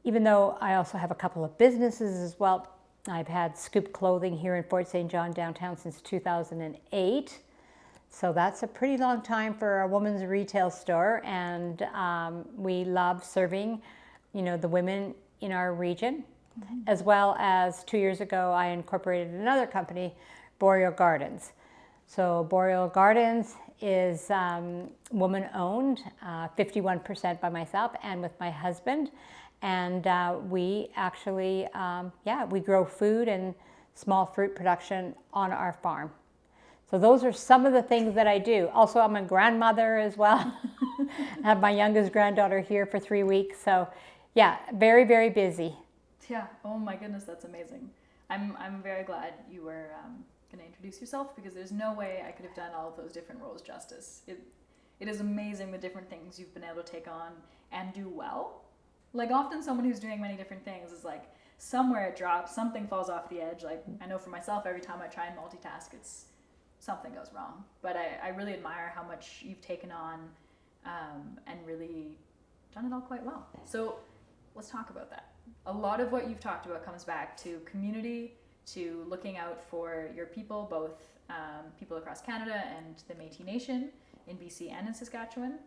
even though I also have a couple of businesses as well, I've had Scoop Clothing here in Fort St. John downtown since 2008. So that's a pretty long time for a woman's retail store, and we love serving, the women in our region. as well as 2 years ago, I incorporated another company, Boreal Gardens. So Boreal Gardens is woman-owned, 51% by myself and with my husband. And we actually, we grow food and small fruit production on our farm. So those are some of the things that I do. Also, I'm a grandmother as well. I have my youngest granddaughter here for 3 weeks. So yeah, very, very busy. Yeah. Oh my goodness, that's amazing. I'm very glad you were going to introduce yourself, because there's no way I could have done all of those different roles justice. It is amazing the different things you've been able to take on and do well. Like, often someone who's doing many different things is like, somewhere it drops, something falls off the edge. Like, I know for myself, every time I try and multitask, something goes wrong. But I really admire how much you've taken on and really done it all quite well. So let's talk about that. A lot of what you've talked about comes back to community, to looking out for your people, both people across Canada and the Métis Nation in BC and in Saskatchewan,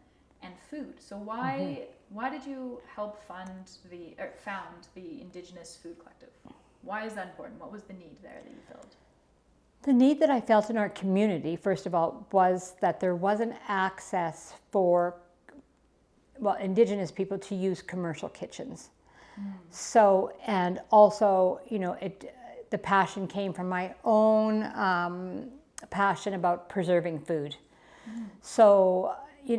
and food. So why did you help found the Indigenous Food Collective? Why is that important? What was the need there that you filled? The need that I felt in our community, first of all, was that there wasn't access for Indigenous people to use commercial kitchens. So, and also, the passion came from my own passion about preserving food. So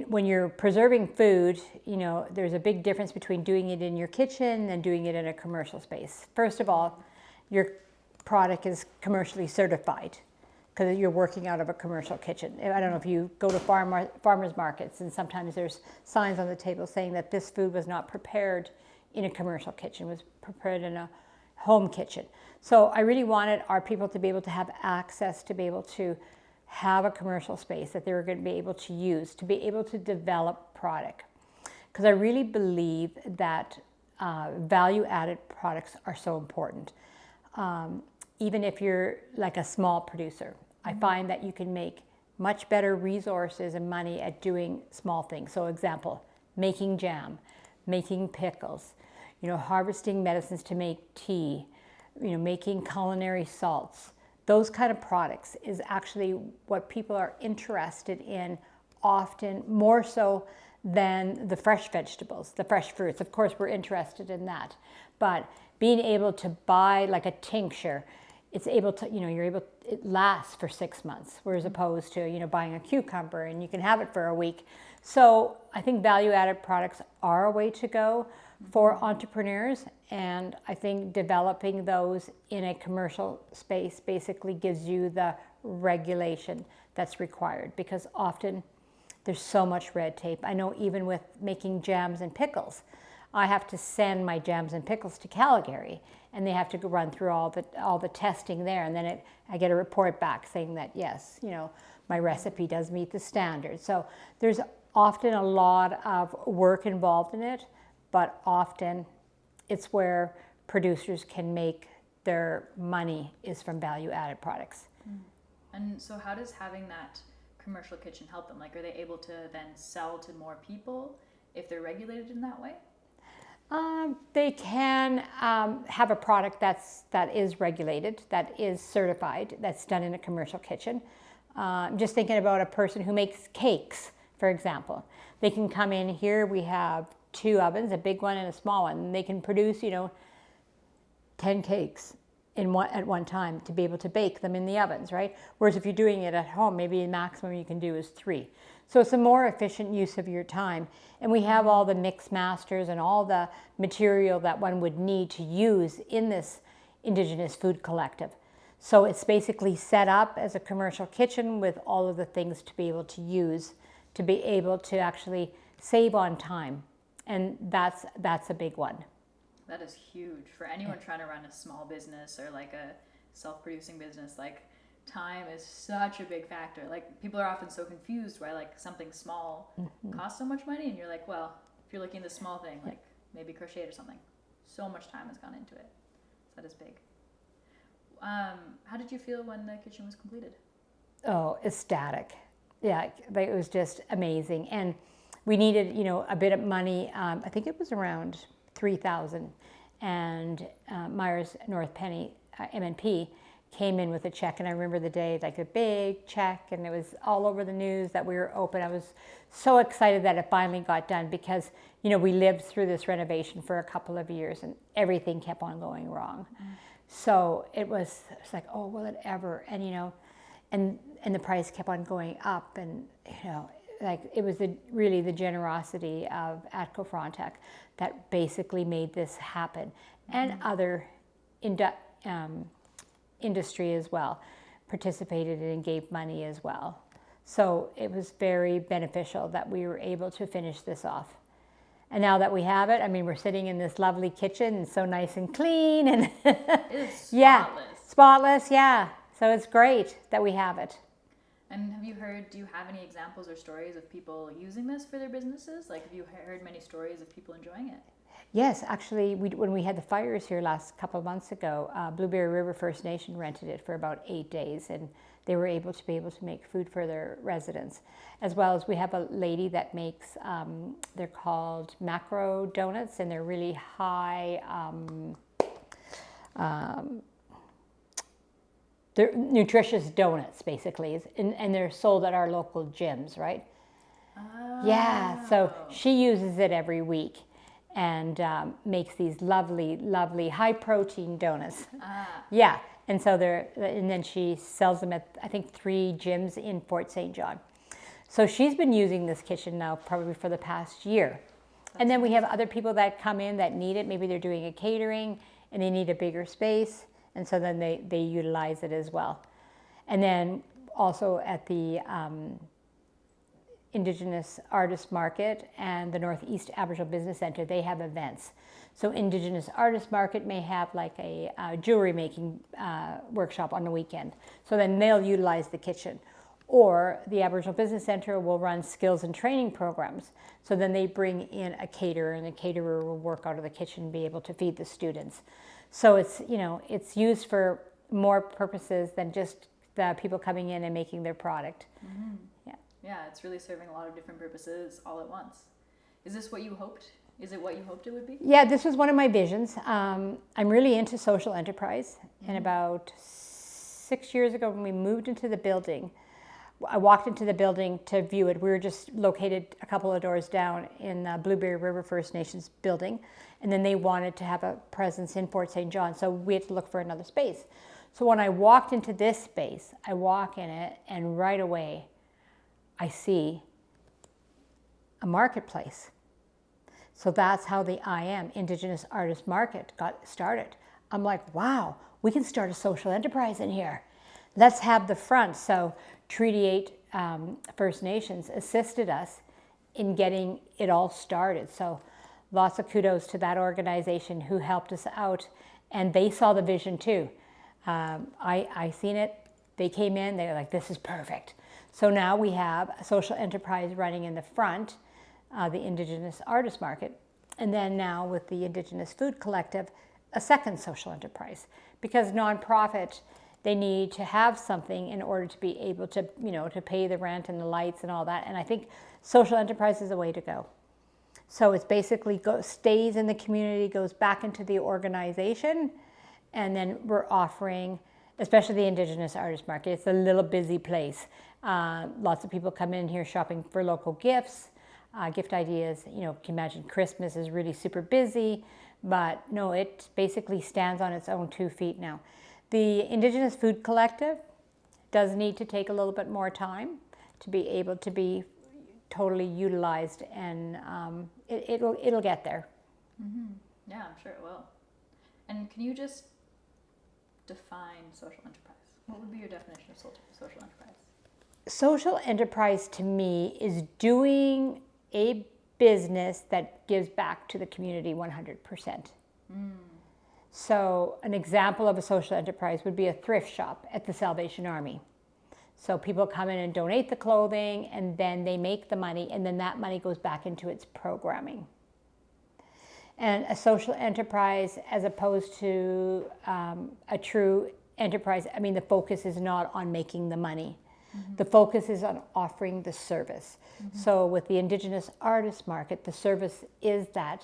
when you're preserving food, there's a big difference between doing it in your kitchen and doing it in a commercial space. First of all, your product is commercially certified because you're working out of a commercial kitchen. I don't know if you go to farmers markets, and sometimes there's signs on the table saying that this food was not prepared in a commercial kitchen, was prepared in a home kitchen. So I really wanted our people to be able to have access, to be able to have a commercial space that they were going to be able to use, to be able to develop product. Because I really believe that value-added products are so important. Even if you're like a small producer, I find that you can make much better resources and money at doing small things. So example, making jam, making pickles, harvesting medicines to make tea, making culinary salts. Those kind of products is actually what people are interested in, often more so than the fresh vegetables, the fresh fruits. Of course, we're interested in that. But being able to buy like a tincture, it's able to, it lasts for 6 months, whereas opposed to, buying a cucumber and you can have it for a week. So I think value-added products are a way to go for entrepreneurs, and I think developing those in a commercial space basically gives you the regulation that's required, because often there's so much red tape. I know even with making jams and pickles, I have to send my jams and pickles to Calgary, and they have to go run through all the testing there, and then I get a report back saying that yes, my recipe does meet the standards. So there's often a lot of work involved in it, but often it's where producers can make their money is from value-added products. And so how does having that commercial kitchen help them? Like, are they able to then sell to more people if they're regulated in that way? They can have a product that is regulated, that is certified, that's done in a commercial kitchen. I'm just thinking about a person who makes cakes, for example. They can come in here. We have 2 ovens, a big one and a small one. And they can produce, 10 cakes at one time to be able to bake them in the ovens, right? Whereas if you're doing it at home, maybe the maximum you can do is 3. So it's a more efficient use of your time. And we have all the mix masters and all the material that one would need to use in this Indigenous Food Collective. So it's basically set up as a commercial kitchen with all of the things to be able to use, to be able to actually save on time. And that's a big one. That is huge for anyone trying to run a small business or like a self-producing business. Like, time is such a big factor. Like, people are often so confused why like something small costs so much money, and you're like, well, if you're looking at the small thing, like maybe crochet or something, so much time has gone into it. So that is big. How did you feel when the kitchen was completed? Oh, ecstatic. Yeah, it was just amazing. And we needed, a bit of money. I think it was around $3,000. and Myers North Penny, MNP, came in with a check. And I remember the day, like a big check, and it was all over the news that we were open. I was so excited that it finally got done because, you know, we lived through this renovation for a couple of years and everything kept on going wrong. So it's like, oh, will it ever? And, you know, and the price kept on going up, and, you know, like it was really the generosity of Atco Frontec that basically made this happen, and other industry as well participated and gave money as well. So it was very beneficial that we were able to finish this off. And now that we have it, I mean, we're sitting in this lovely kitchen, and so nice and clean, and It's yeah, spotless. spotless, yeah. So it's great that we have it. And do you have any examples or stories of people using this for their businesses? Like, have you heard many stories of people enjoying it? Yes, actually, when we had the fires here last couple of months ago, Blueberry River First Nation rented it for about 8 days, and they were able to make food for their residents. As well as we have a lady that makes, they're called macro donuts, and they're really high, they're nutritious donuts, basically, and they're sold at our local gyms, right? Oh. Yeah, so she uses it every week and makes these lovely, lovely high protein donuts. Yeah, and so and then she sells them at, I think, 3 gyms in Fort St. John. So she's been using this kitchen now probably for the past year. And then we have other people that come in that need it. Maybe they're doing a catering and they need a bigger space, and so then they utilize it as well. And then also at the Indigenous Artist Market and the Northeast Aboriginal Business Center, they have events. So Indigenous Artist Market may have like a jewelry making workshop on the weekend. So then they'll utilize the kitchen. Or the Aboriginal Business Center will run skills and training programs. So then they bring in a caterer, and the caterer will work out of the kitchen and be able to feed the students. So it's, you know, it's used for more purposes than just the people coming in and making their product. Mm-hmm. Yeah. Yeah, it's really serving a lot of different purposes all at once. Is this what you hoped? Is it what you hoped it would be? Yeah, this was one of my visions. I'm really into social enterprise. And about 6 years ago, when we moved into the building, I walked into the building to view it. We were just located a couple of doors down in Blueberry River First Nations building. And then they wanted to have a presence in Fort St. John, so we had to look for another space. So when I walked into this space, I walk in it, and right away, I see a marketplace. So that's how the IM, Indigenous Artist Market, got started. I'm like, wow, we can start a social enterprise in here. Let's have the front. So Treaty 8 First Nations assisted us in getting it all started. So lots of kudos to that organization who helped us out, and they saw the vision too. I seen it. They came in, they were like, this is perfect. So now we have a social enterprise running in the front, the Indigenous Artist Market, and then now with the Indigenous Food Collective, a second social enterprise. Because nonprofit, they need to have something in order to be able to, you know, to pay the rent and the lights and all that. And I think social enterprise is the way to go. So it's basically stays in the community, goes back into the organization, and then we're offering, especially the Indigenous Artist Market, it's a little busy place. Lots of people come in here shopping for local gifts, gift ideas. You know, can you imagine Christmas is really super busy, but no, it basically stands on its own 2 feet now. The Indigenous Food Collective does need to take a little bit more time to be able to be totally utilized, and it'll get there. Mm-hmm. Yeah, I'm sure it will. And can you just define social enterprise? What would be your definition of social enterprise? Social enterprise to me is doing a business that gives back to the community 100%. So an example of a social enterprise would be a thrift shop at the Salvation Army. So people come in and donate the clothing, and then they make the money, and then that money goes back into its programming. And a social enterprise, as opposed to a true enterprise, I mean, the focus is not on making the money. Mm-hmm. The focus is on offering the service. Mm-hmm. So with the Indigenous Artist Market, the service is that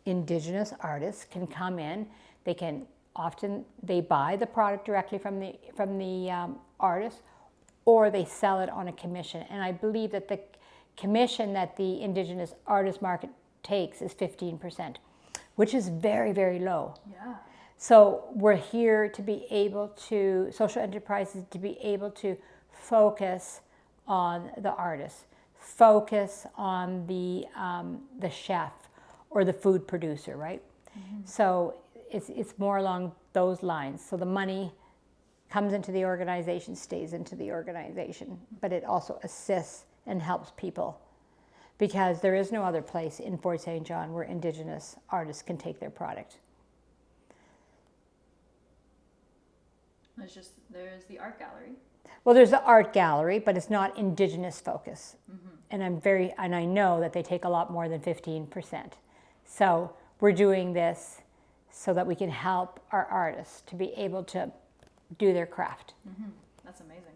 Indigenous artists can come in. They can often they buy the product directly from the artist, or they sell it on a commission. And I believe that the commission that the Indigenous artist market takes is 15%, which is very, very low. Yeah. So we're here to be able to, social enterprises, to be able to focus on the artist, focus on the chef or the food producer, right? Mm-hmm. So it's more along those lines. So the money comes into the organization, stays into the organization, but it also assists and helps people, because there is no other place in Fort St. John where Indigenous artists can take their product. There's the art gallery. Well, there's the art gallery, but it's not Indigenous focus. Mm-hmm. And I know that they take a lot more than 15%. So we're doing this so that we can help our artists to be able to do their craft. Mm-hmm. That's amazing.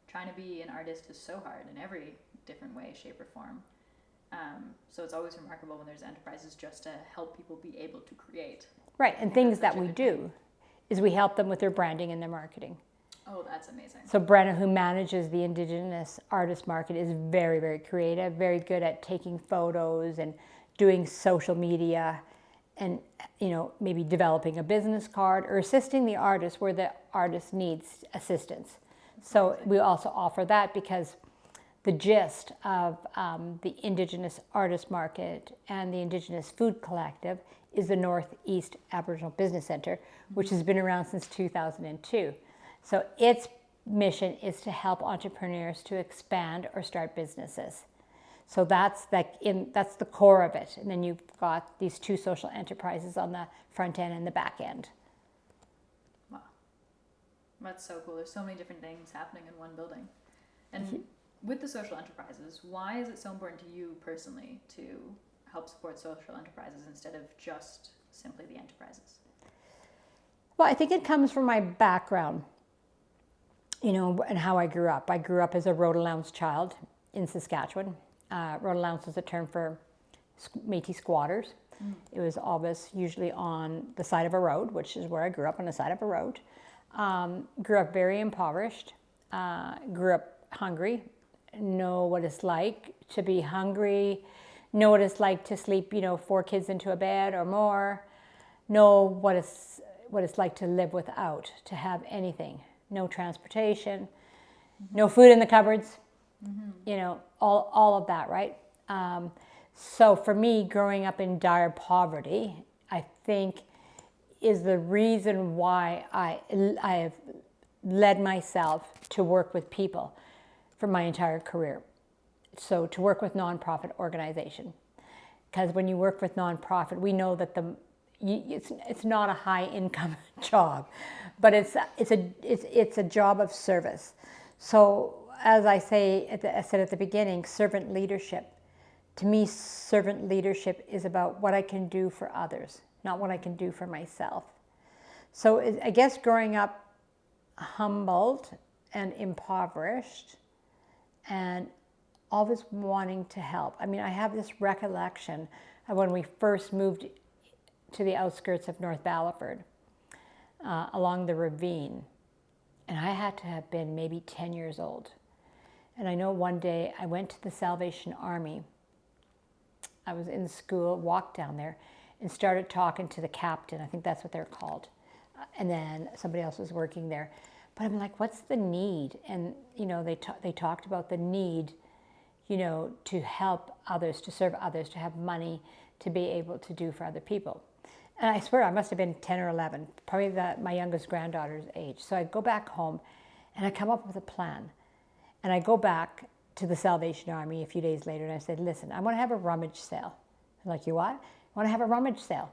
Trying to be an artist is so hard in every different way, shape, or form. So it's always remarkable when there's enterprises just to help people be able to create. Right, and things that we do is we help them with their branding and their marketing. Oh, that's amazing. So Brenna, who manages the Indigenous artist market, is very, very creative, very good at taking photos and doing social media, and maybe developing a business card or assisting the artist where the artist needs assistance. So we also offer that, because the gist of the Indigenous artist market and the Indigenous Food Collective is the Northeast Aboriginal Business Center, which has been around since 2002. So its mission is to help entrepreneurs to expand or start businesses. So that's the core of it. And then you've got these two social enterprises on the front end and the back end. Wow. That's so cool. There's so many different things happening in one building. And with the social enterprises, why is it so important to you personally to help support social enterprises instead of just simply the enterprises? Well, I think it comes from my background, and how I grew up. I grew up as a road allowance child in Saskatchewan. Road allowance is a term for Métis squatters. Mm. It was always usually on the side of a road, which is where I grew up, on the side of a road. Grew up very impoverished. Grew up hungry. Know what it's like to be hungry. Know what it's like to sleep, 4 kids into a bed or more. Know what it's like to live without, to have anything. No transportation, mm-hmm. No food in the cupboards, mm-hmm. All of that, right? So for me, growing up in dire poverty, I think is the reason why I have led myself to work with people for my entire career. So to work with nonprofit organization, because when you work with nonprofit, we know that it's not a high income job, but it's a job of service. So as I said at the beginning, servant leadership. To me, servant leadership is about what I can do for others, not what I can do for myself. So I guess growing up humbled and impoverished and always wanting to help. I mean, I have this recollection of when we first moved to the outskirts of North Battleford, along the ravine. And I had to have been maybe 10 years old. And I know one day I went to the Salvation Army. I was in school, walked down there, and started talking to the captain. I think that's what they're called. And then somebody else was working there. But I'm like, what's the need? And, they talked about the need, to help others, to serve others, to have money to be able to do for other people. And I swear I must have been 10 or 11, probably my youngest granddaughter's age. So I go back home and I come up with a plan. And I go back to the Salvation Army a few days later and I said, listen, I want to have a rummage sale. They're like, you what? I want to have a rummage sale.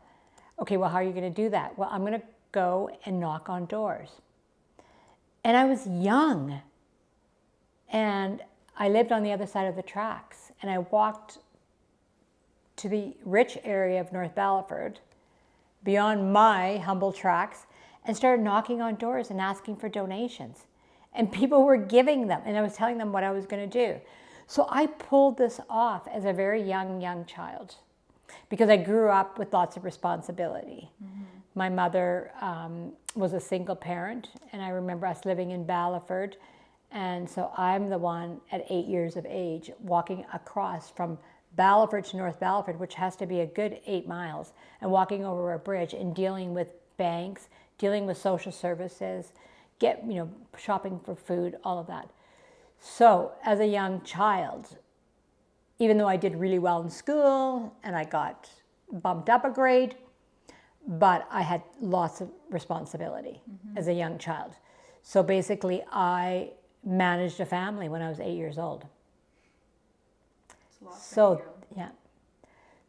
Okay, well, how are you going to do that? Well, I'm going to go and knock on doors. And I was young. And I lived on the other side of the tracks. And I walked to the rich area of North Battleford, beyond my humble tracks, and started knocking on doors and asking for donations. And people were giving them, and I was telling them what I was going to do. So I pulled this off as a very young child. because I grew up with lots of responsibility. My mother was a single parent, and I remember us living in Ballaford. And so I'm the one at 8 years of age walking across from Ballaford to North Ballaford, which has to be a good 8 miles, and walking over a bridge and dealing with banks, dealing with social services, shopping for food, all of that. So as a young child, even though I did really well in school and I got bumped up a grade, but I had lots of responsibility as a young child. So basically I managed a family when I was 8 years old. So yeah,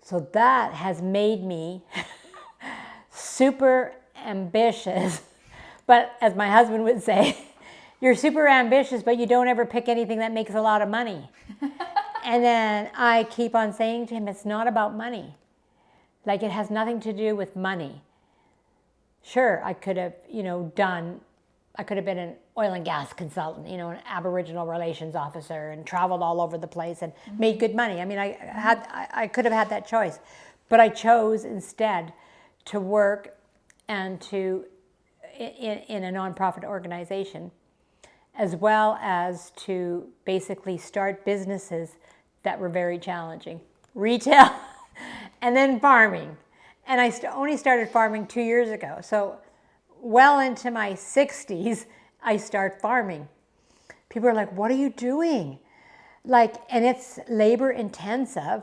so that has made me super ambitious. But as my husband would say, you're super ambitious, but you don't ever pick anything that makes a lot of money. And then I keep on saying to him, it's not about money. Like, it has nothing to do with money. Sure, I could have, I could have been an oil and gas consultant, an Aboriginal relations officer, and traveled all over the place and made good money. I mean, I could have had that choice, but I chose instead to work and to in a nonprofit organization, as well as to basically start businesses that were very challenging, retail, and then farming. And I only started farming 2 years ago, so well into my 60s, I start farming. People are like, what are you doing? And it's labor intensive,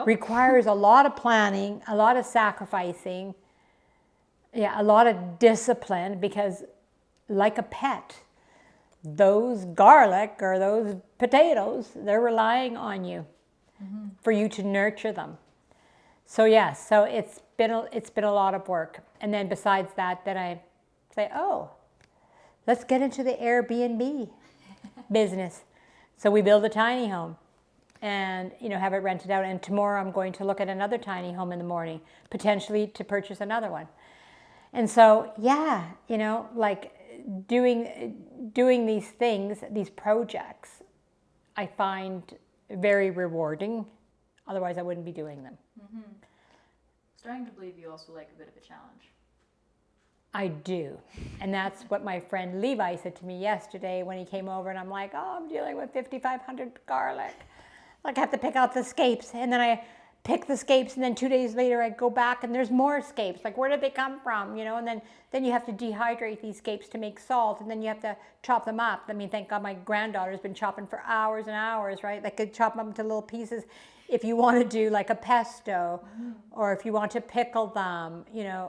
requires a lot of planning, a lot of sacrificing, a lot of discipline, because like a pet, those garlic or those potatoes, they're relying on you for you to nurture them. So so it's been a lot of work. And then besides that, then I say, let's get into the Airbnb business. So we build a tiny home and have it rented out. And tomorrow I'm going to look at another tiny home in the morning, potentially to purchase another one. And so doing these things, these projects, I find very rewarding. Otherwise, I wouldn't be doing them. Starting to believe you also like a bit of a challenge. I do. And that's what my friend Levi said to me yesterday when he came over, and I'm like, I'm dealing with 5,500 garlic. I have to pick out the scapes, and then I pick the scapes, and then 2 days later I go back and there's more scapes. Where did they come from? And then you have to dehydrate these scapes to make salt, and then you have to chop them up. I mean, thank God my granddaughter's been chopping for hours and hours, right? Could chop them into little pieces if you want to do a pesto, or if you want to pickle them,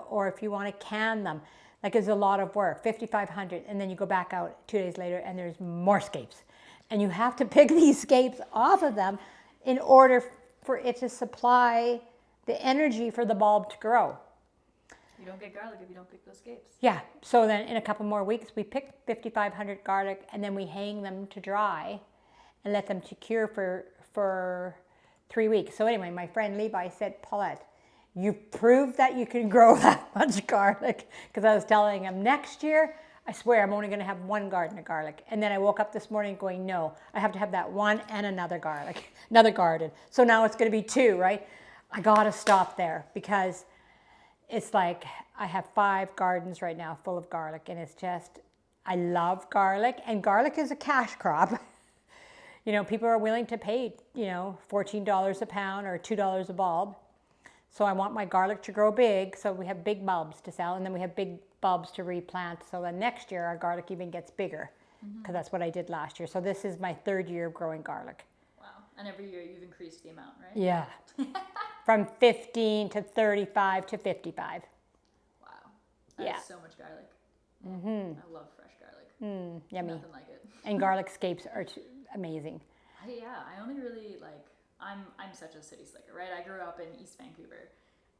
or if you want to can them. It's a lot of work, 5,500, and then you go back out 2 days later and there's more scapes. And you have to pick these scapes off of them in order for it to supply the energy for the bulb to grow. You don't get garlic if you don't pick those scapes. Yeah, so then in a couple more weeks, we pick 5,500 garlic, and then we hang them to dry and let them to cure for 3 weeks. So anyway, my friend Levi said, Paulette, you proved that you can grow that much garlic. Because I was telling him, next year, I swear I'm only going to have one garden of garlic. And then I woke up this morning going, no, I have to have that one and another garden. So now it's going to be 2, right? I got to stop there, because it's I have 5 gardens right now full of garlic, and it's just, I love garlic, and garlic is a cash crop. People are willing to pay, $14 a pound or $2 a bulb. So I want my garlic to grow big, so we have big bulbs to sell, and then we have big bulbs to replant, so then next year our garlic even gets bigger, because that's what I did last year. So this is my 3rd year of growing garlic. Wow. And every year you've increased the amount, right? Yeah. From 15 to 35 to 55. Wow. That's so much garlic. I love fresh garlic. Yummy. Nothing like it. And garlic scapes are amazing. I only really I'm such a city slicker, right? I grew up in East Vancouver,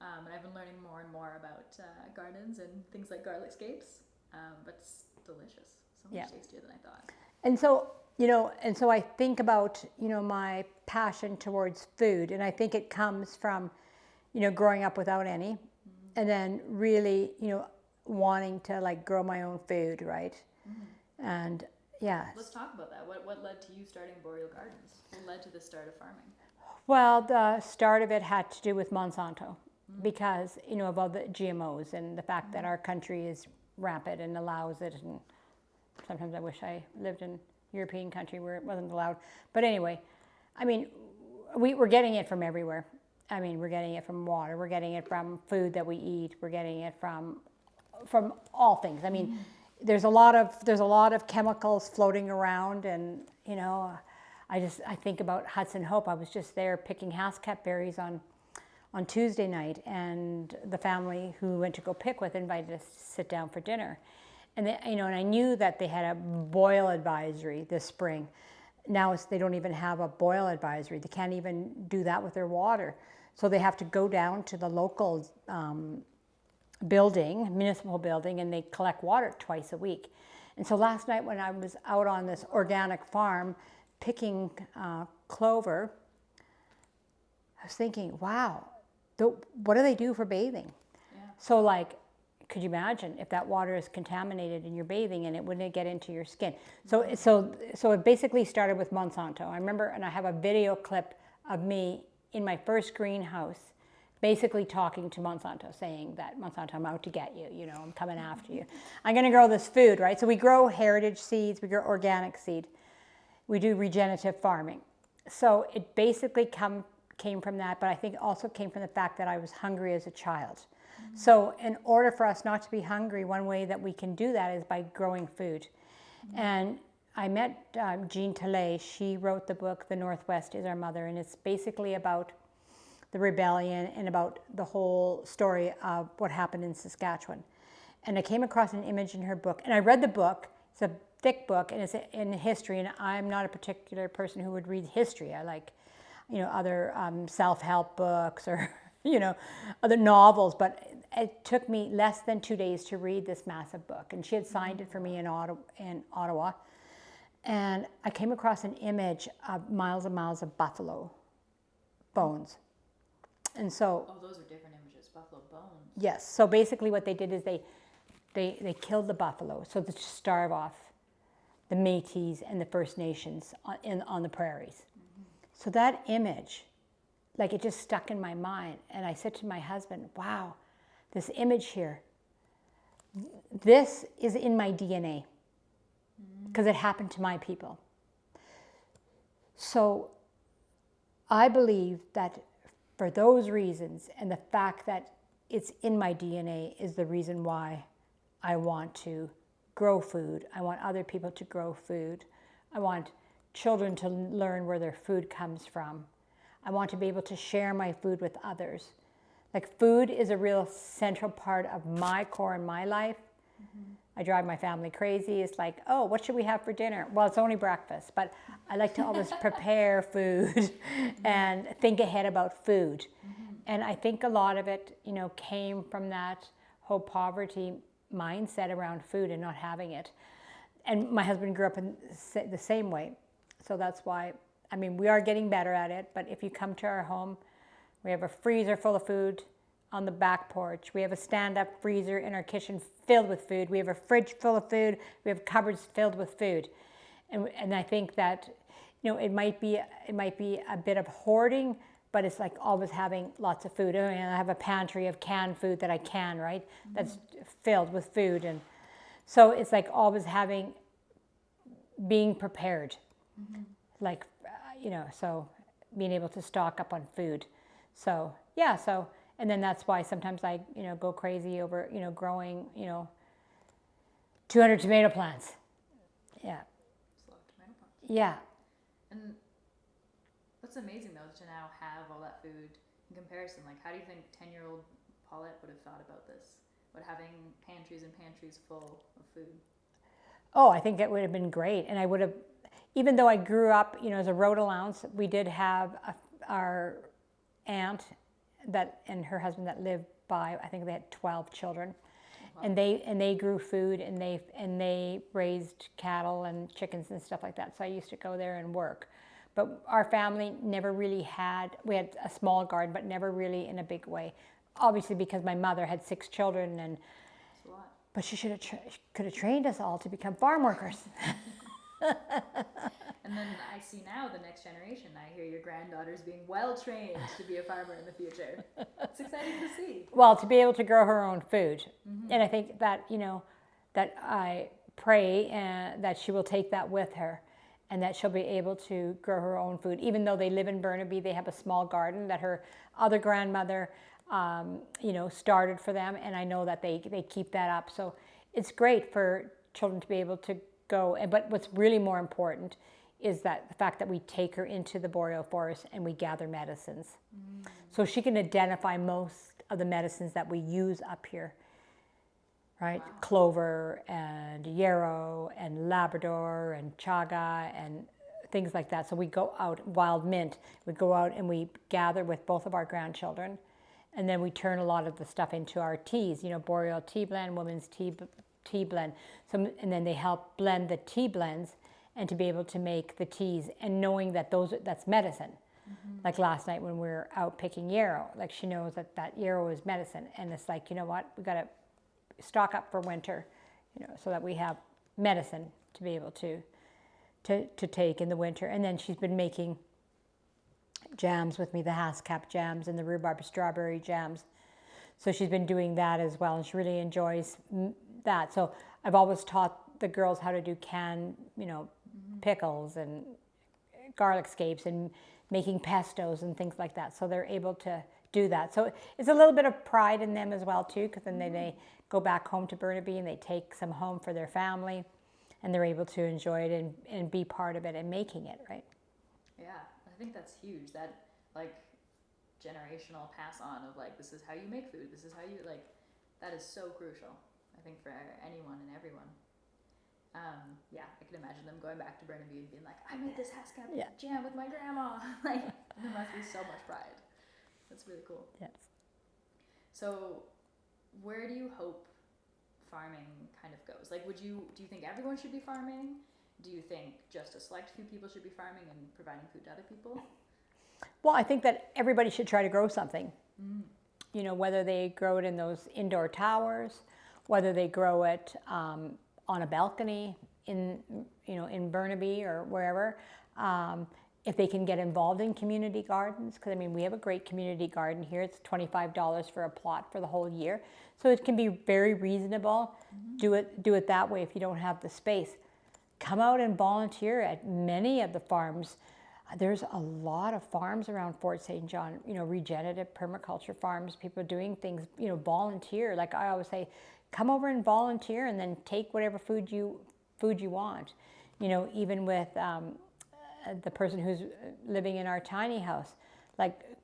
and I've been learning more and more about gardens and things like garlic scapes, but it's delicious. So much tastier than I thought. And so I think about, my passion towards food, and I think it comes from, growing up without any, and then really, wanting to grow my own food, right? And Let's talk about that. What led to you starting Boreal Gardens? What led to the start of farming? Well, the start of it had to do with Monsanto because, of all the GMOs and the fact that our country is rampant and allows it. And sometimes I wish I lived in a European country where it wasn't allowed. But anyway, I mean, we're getting it from everywhere. I mean, we're getting it from water. We're getting it from food that we eat. We're getting it from all things. I mean, there's a lot of chemicals floating around, and I think about Hudson Hope. I was just there picking Haskap berries on Tuesday night, and the family who went to go pick with invited us to sit down for dinner, and and I knew that they had a boil advisory this spring. Now they don't even have a boil advisory. They can't even do that with their water, so they have to go down to the local municipal building, and they collect water twice a week. And so last night when I was out on this organic farm picking clover, I was thinking, wow, what do they do for bathing? Yeah. So could you imagine if that water is contaminated and you're bathing and it wouldn't get into your skin? So it basically started with Monsanto. I remember, and I have a video clip of me in my first greenhouse basically talking to Monsanto, saying that, Monsanto, I'm out to get you, I'm coming after you. I'm gonna grow this food, right? So we grow heritage seeds, we grow organic seed. We do regenerative farming. So it basically came from that, but I think it also came from the fact that I was hungry as a child. Mm-hmm. So in order for us not to be hungry, one way that we can do that is by growing food. Mm-hmm. And I met Jean Tallet. She wrote the book, The Northwest is Our Mother, and it's basically about the rebellion and about the whole story of what happened in Saskatchewan. And I came across an image in her book, and I read the book. It's a thick book, and it's in history, and I'm not a particular person who would read history. I like, other self-help books or, other novels, but it took me less than 2 days to read this massive book, and she had signed it for me in Ottawa, and I came across an image of miles and miles of buffalo bones. And so, those are different images, buffalo bones. Yes. So basically what they did is they killed the buffalo so to starve off the Métis and the First Nations on the prairies. Mm-hmm. So that image, it just stuck in my mind. And I said to my husband, wow, this image here, this is in my DNA because it happened to my people. So I believe that for those reasons, and the fact that it's in my DNA is the reason why I want to grow food. I want other people to grow food. I want children to learn where their food comes from. I want to be able to share my food with others. Food is a real central part of my core in my life. Mm-hmm. I drive my family crazy. It's oh, what should we have for dinner? Well, it's only breakfast, but I like to always prepare food and think ahead about food. Mm-hmm. And I think a lot of it, came from that whole poverty mindset around food and not having it. And my husband grew up in the same way. So that's why, we are getting better at it, but if you come to our home, we have a freezer full of food on the back porch. We have a stand-up freezer in our kitchen filled with food. We have a fridge full of food. We have cupboards filled with food. And I think that, it might be a bit of hoarding, but it's always having lots of food. And I have a pantry of canned food that I can, right? Mm-hmm. That's filled with food. And so it's always being prepared. Mm-hmm. So being able to stock up on food. So, yeah, and then that's why sometimes I, go crazy over, growing, 200 tomato plants. Yeah. Just love tomato plants. Yeah. And what's amazing though to now have all that food in comparison. How do you think 10-year-old Paulette would have thought about this? About having pantries and pantries full of food? Oh, I think it would have been great. And I would have, even though I grew up, as a road allowance, we did have our aunt and her husband that lived by, I think they had 12 children. Wow. And they grew food and they raised cattle and chickens and stuff like that. So I used to go there and work. But our family never really we had a small garden, but never really in a big way. Obviously because my mother had 6 children, and that's a lot. But she could have trained us all to become farm workers. And And then I see now the next generation. I hear your granddaughter's being well trained to be a farmer in the future. It's exciting to see. Well, to be able to grow her own food. And I think that, that I pray that she will take that with her and that she'll be able to grow her own food. Even though they live in Burnaby, they have a small garden that her other grandmother, started for them. And I know that they keep that up. So it's great for children to be able to go. But what's really more important is that the fact that we take her into the boreal forest and we gather medicines. So she can identify most of the medicines that we use up here, right? Wow. Clover and yarrow and Labrador and chaga and things like that. So we go out, wild mint, we go out and we gather with both of our grandchildren, and then we turn a lot of the stuff into our teas, boreal tea blend, women's tea blend. So, and then they help blend the tea blends and to be able to make the teas, and knowing that that's medicine. Like last night when we were out picking yarrow, like she knows that yarrow is medicine, and it's like, you know what, we got to stock up for winter, so that we have medicine to be able to take in the winter. And then she's been making jams with me, the Haskap jams and the rhubarb strawberry jams. So she's been doing that as well, and she really enjoys that. So I've always taught the girls how to do canned, pickles and garlic scapes and making pestos and things like that. So they're able to do that. So it's a little bit of pride in them as well too, because then they go back home to Burnaby and they take some home for their family, and they're able to enjoy it and be part of it and making it, right? Yeah, I think that's huge. That generational pass on of this is how you make food, this is how you that is so crucial, I think, for anyone and everyone. I can imagine them going back to Burnaby and being like, I made this Haskap jam with my grandma. There must be so much pride. That's really cool. Yes. So where do you hope farming kind of goes? Do you think everyone should be farming? Do you think just a select few people should be farming and providing food to other people? Well, I think that everybody should try to grow something. Whether they grow it in those indoor towers, whether they grow it on a balcony in Burnaby or wherever. If they can get involved in community gardens, because we have a great community garden here. It's $25 for a plot for the whole year. So it can be very reasonable. Do it that way if you don't have the space. Come out and volunteer at many of the farms. There's a lot of farms around Fort St. John, regenerative permaculture farms, people doing things, volunteer. Like I always say, come over and volunteer and then take whatever food you want. Even with the person who's living in our tiny house,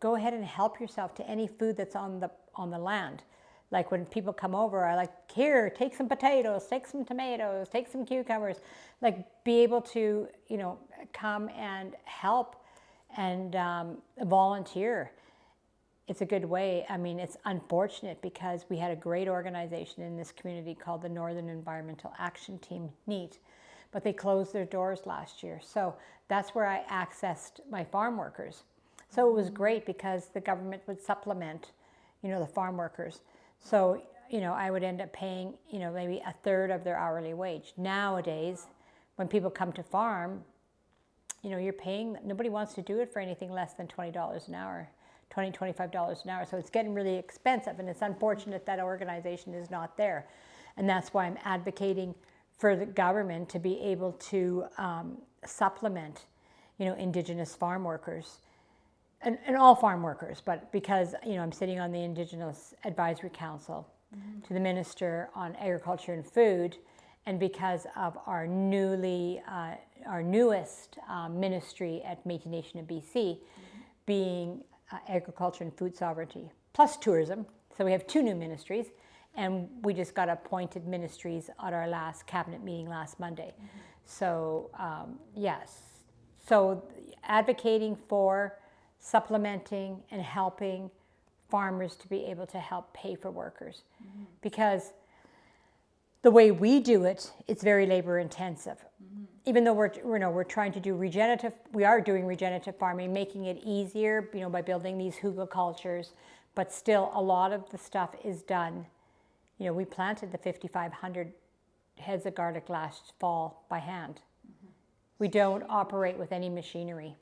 go ahead and help yourself to any food that's on the land. Like when people come over, I here, take some potatoes, take some tomatoes, take some cucumbers. Be able to, come and help and volunteer. It's a good way. It's unfortunate because we had a great organization in this community called the Northern Environmental Action Team, NEAT, but they closed their doors last year. So that's where I accessed my farm workers. So it was great because the government would supplement, the farm workers. So, I would end up paying, maybe a third of their hourly wage. Nowadays, when people come to farm, you're paying, nobody wants to do it for anything less than $20 an hour. $20, $25 an hour. So it's getting really expensive, and it's unfortunate that organization is not there. And that's why I'm advocating for the government to be able to supplement, Indigenous farm workers and all farm workers. But because, I'm sitting on the Indigenous Advisory Council to the Minister on Agriculture and Food, and because of our newest ministry at Métis Nation of BC being agriculture and food sovereignty, plus tourism. So we have 2 new ministries, and we just got appointed ministries at our last cabinet meeting last Monday. So yes, so advocating for supplementing and helping farmers to be able to help pay for workers, because the way we do it, it's very labor intensive. Even though we're trying to do regenerative, we are doing regenerative farming, making it easier, by building these hugelcultures, but still a lot of the stuff is done. We planted the 5,500 heads of garlic last fall by hand. We don't operate with any machinery.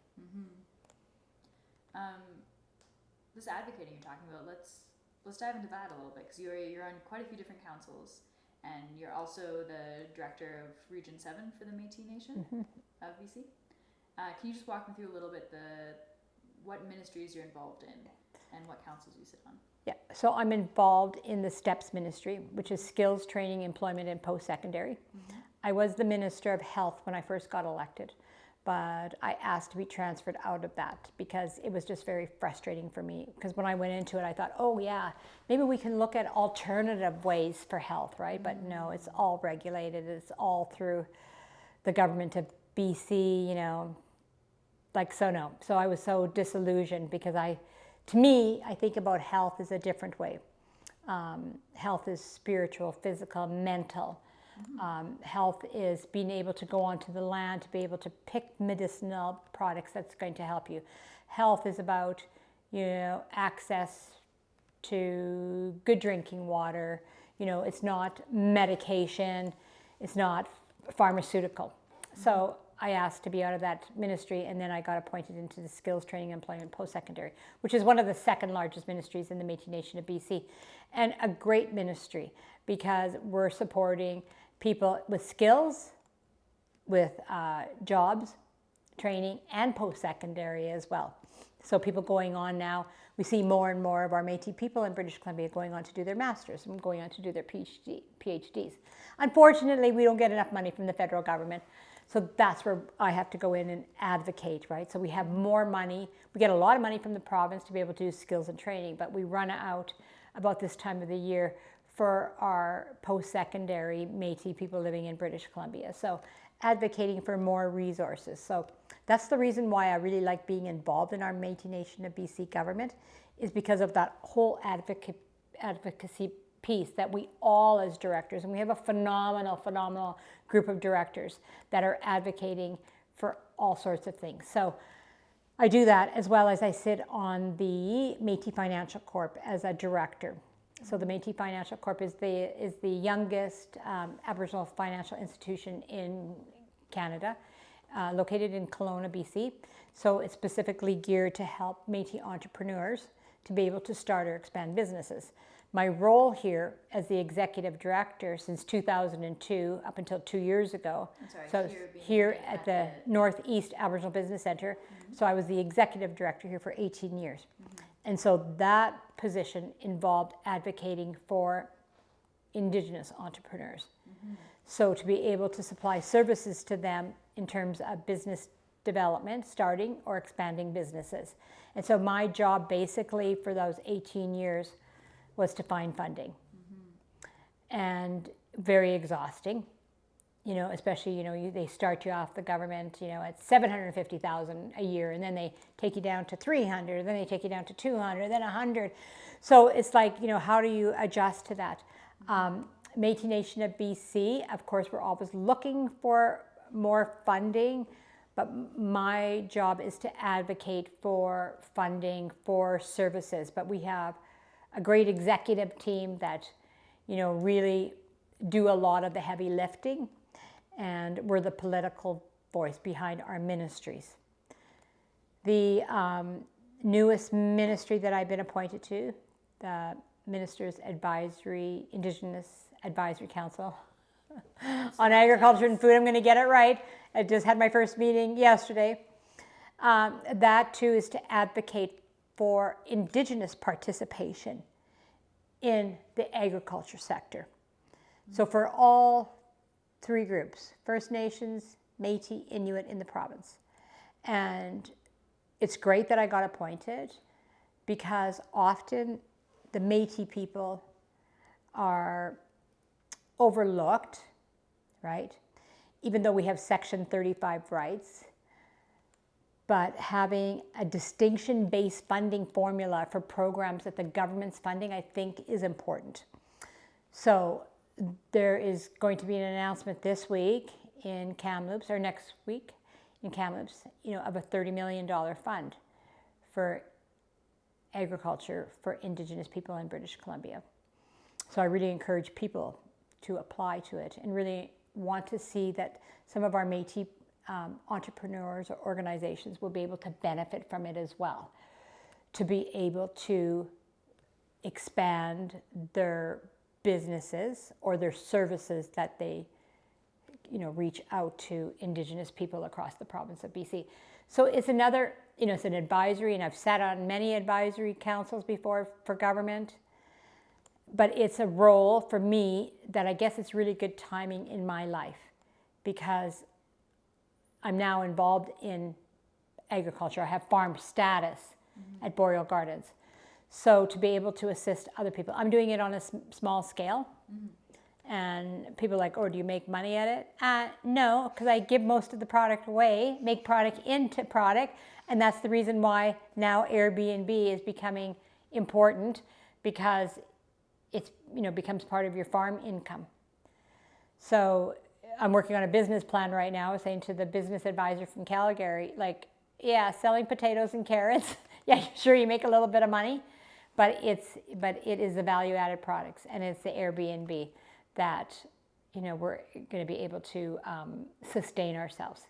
This advocating you're talking about, let's dive into that a little bit, because you're on quite a few different councils, and you're also the director of Region 7 for the Métis Nation of BC. Can you just walk me through a little bit what ministries you're involved in and what councils you sit on? Yeah, so I'm involved in the STEPS ministry, which is skills, training, employment, and post-secondary. I was the Minister of Health when I first got elected, but I asked to be transferred out of that because it was just very frustrating for me. Because when I went into it, I thought, oh yeah, maybe we can look at alternative ways for health, right? But no, it's all regulated. It's all through the government of BC, no. So I was so disillusioned because to me, I think about health as a different way. Health is spiritual, physical, mental. Health is being able to go onto the land, to be able to pick medicinal products that's going to help you. Health is about, access to good drinking water. It's not medication. It's not pharmaceutical. So I asked to be out of that ministry, and then I got appointed into the Skills Training Employment Post-Secondary, which is one of the second largest ministries in the Métis Nation of BC, and a great ministry because we're supporting people with skills, with jobs, training, and post-secondary as well. So people going on now, we see more and more of our Métis people in British Columbia going on to do their masters and going on to do their PhDs. Unfortunately, we don't get enough money from the federal government. So that's where I have to go in and advocate, right? So we have more money. We get a lot of money from the province to be able to do skills and training, but we run out about this time of the year for our post-secondary Métis people living in British Columbia. So advocating for more resources. So that's the reason why I really like being involved in our Métis Nation of BC government, is because of that whole advocacy piece that we all as directors, and we have a phenomenal group of directors that are advocating for all sorts of things. So I do that, as well as I sit on the Métis Financial Corp as a director. So the Métis Financial Corp is the youngest Aboriginal financial institution in Canada, located in Kelowna, BC. So it's specifically geared to help Métis entrepreneurs to be able to start or expand businesses. My role here as the executive director since 2002 up until 2 years ago. Here at the Northeast Aboriginal Business Center. So I was the executive director here for 18 years. And so that position involved advocating for Indigenous entrepreneurs. So to be able to supply services to them in terms of business development, starting or expanding businesses. And so my job basically for those 18 years was to find funding. And very exhausting, especially, they start you off, the government, at $750,000 a year, and then they take you down to 300, then they take you down to 200, then 100. So it's like, how do you adjust to that? Métis Nation of BC, of course, we're always looking for more funding, but my job is to advocate for funding for services. But we have a great executive team that, really do a lot of the heavy lifting, and we're the political voice behind our ministries. The newest ministry that I've been appointed to, the Ministers Indigenous Advisory Council on Agriculture and Food, I'm going to get it right. I just had my first meeting yesterday. That too is to advocate for Indigenous participation in the agriculture sector. So for all three groups, First Nations, Métis, Inuit in the province. And it's great that I got appointed because often the Métis people are overlooked, right? Even though we have Section 35 rights, but having a distinction-based funding formula for programs that the government's funding, I think, is important. So there is going to be an announcement this week in Kamloops, or next week in Kamloops, of a $30 million fund for agriculture for Indigenous people in British Columbia. So I really encourage people to apply to it and really want to see that some of our Métis entrepreneurs or organizations will be able to benefit from it as well, to be able to expand their businesses or their services that they reach out to Indigenous people across the province of BC. So it's another, it's an advisory, and I've sat on many advisory councils before for government, but it's a role for me that I guess it's really good timing in my life, because I'm now involved in agriculture. I have farm status at Boreal Gardens. So to be able to assist other people, I'm doing it on a small scale. And people are like, oh, do you make money at it? No, because I give most of the product away, make product into product. And that's the reason why now Airbnb is becoming important, because it's, becomes part of your farm income. So I'm working on a business plan right now, saying to the business advisor from Calgary, like, yeah, selling potatoes and carrots. Yeah, sure, you make a little bit of money, but it is the value-added products, and it's the Airbnb that we're going to be able to sustain ourselves.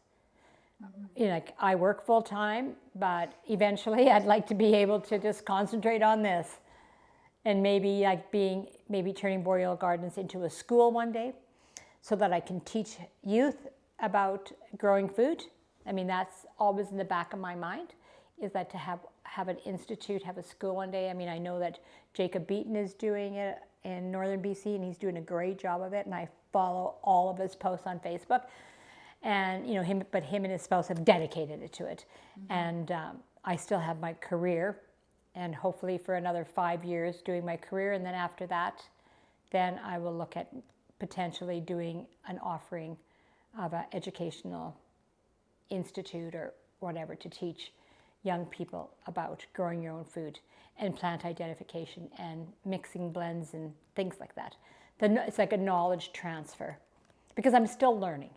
Like I work full time, but eventually I'd like to be able to just concentrate on this, and maybe turning Boreal Gardens into a school one day, so that I can teach youth about growing food. I mean, that's always in the back of my mind, is that to have an institute, have a school one day. I mean, I know that Jacob Beaton is doing it in northern BC, and he's doing a great job of it, and I follow all of his posts on Facebook. And him and his spouse have dedicated it to it. And I still have my career, and hopefully for another 5 years doing my career, and then after that, then I will look at potentially doing an offering of an educational institute or whatever to teach young people about growing your own food and plant identification and mixing blends and things like that. It's like a knowledge transfer, because I'm still learning.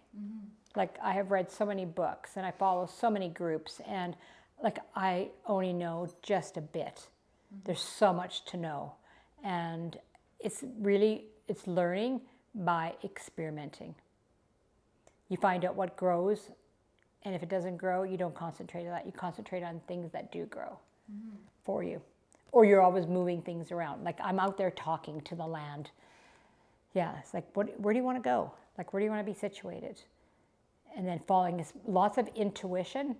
Like I have read so many books and I follow so many groups, and like I only know just a bit. There's so much to know, and it's learning by experimenting. You find out what grows, and if it doesn't grow, you don't concentrate on that. You concentrate on things that do grow for you. Or you're always moving things around. Like I'm out there talking to the land. Yeah, it's like, where do you want to go? Like, where do you want to be situated? And then following lots of intuition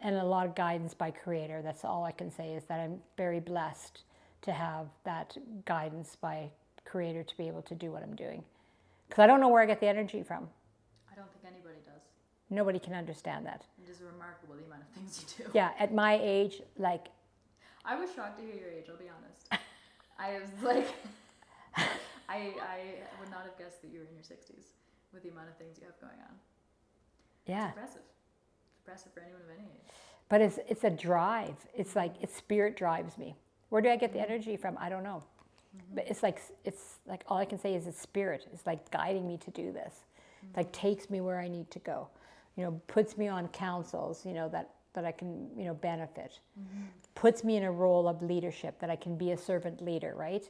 and a lot of guidance by Creator. That's all I can say, is that I'm very blessed to have that guidance by Creator to be able to do what I'm doing. Because I don't know where I get the energy from. I don't think anybody does. Nobody can understand that. It is remarkable the amount of things you do. Yeah, at my age, like... I was shocked to hear your age, I'll be honest. I was like... I would not have guessed that you were in your 60s with the amount of things you have going on. Yeah. It's impressive. It's impressive for anyone of any age. But it's a drive. It's like, spirit drives me. Where do I get the energy from? I don't know. But it's like all I can say is it's spirit. It's like guiding me to do this. Like takes me where I need to go. Puts me on councils, that I can, benefit. Puts me in a role of leadership, that I can be a servant leader, right?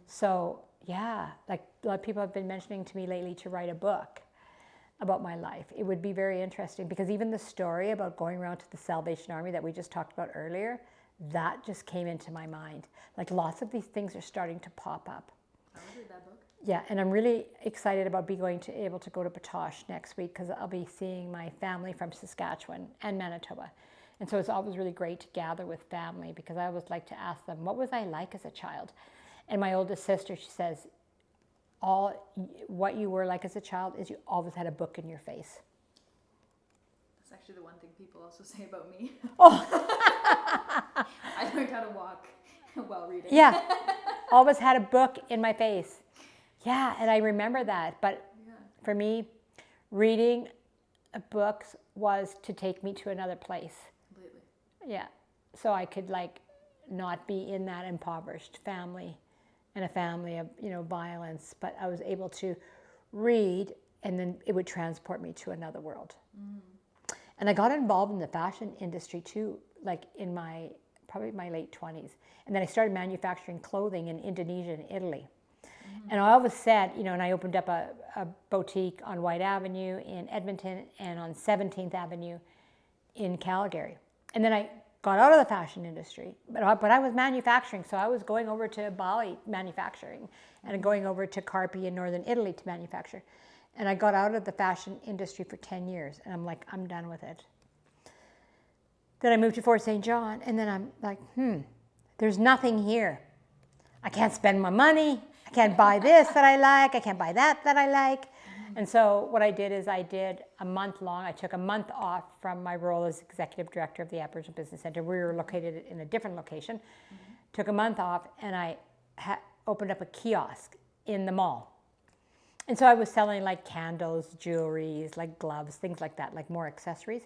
So, yeah, like a lot of people have been mentioning to me lately to write a book about my life. It would be very interesting, because even the story about going around to the Salvation Army that we just talked about earlier, that just came into my mind. Like lots of these things are starting to pop up. I would read that book. Yeah, and I'm really excited about able to go to Batoche next week, because I'll be seeing my family from Saskatchewan and Manitoba. And so it's always really great to gather with family, because I always like to ask them, what was I like as a child? And my oldest sister, she says, what you were like as a child is you always had a book in your face. That's actually the one thing people also say about me. Oh. I learned how to walk while reading. Yeah, always had a book in my face. Yeah, and I remember that. But for me, reading books was to take me to another place. Completely. Yeah, so I could not be in that impoverished family and a family of violence, but I was able to read, and then it would transport me to another world. And I got involved in the fashion industry too, like in probably my late 20s. And then I started manufacturing clothing in Indonesia and Italy. And I always said, you know, and I opened up a boutique on White Avenue in Edmonton and on 17th Avenue in Calgary. And then I got out of the fashion industry, but I was manufacturing, so I was going over to Bali manufacturing and going over to Carpi in northern Italy to manufacture. And I got out of the fashion industry for 10 years, and I'm like, I'm done with it. Then I moved to Fort St. John, and then I'm like, there's nothing here. I can't spend my money. I can't buy this that I like. I can't buy that I like. And so what I did is I did a month long. I took a month off from my role as executive director of the Aboriginal Business Center. We were located in a different location. Took a month off, and I opened up a kiosk in the mall. And so I was selling like candles, jewelries, like gloves, things like that, like more accessories.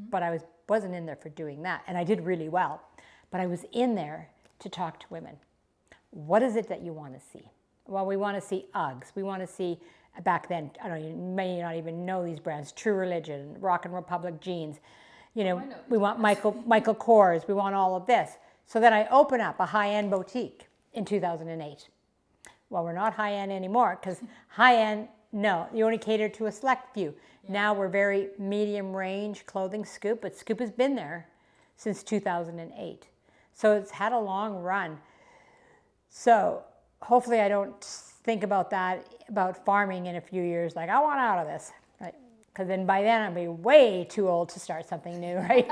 But I wasn't in there for doing that. And I did really well. But I was in there to talk to women. What is it that you want to see? Well, we want to see Uggs. We want to see, back then, I don't know, you may not even know these brands, True Religion, Rock and Republic jeans. You know, we want Michael Kors. We want all of this. So then I open up a high-end boutique in 2008. Well, we're not high-end anymore because high-end, no, you only cater to a select few. Yeah. Now we're very medium-range clothing, Scoop, but Scoop has been there since 2008. So it's had a long run. So hopefully I don't think about that, about farming in a few years, like I want out of this, right? Because then by then I'll be way too old to start something new, right?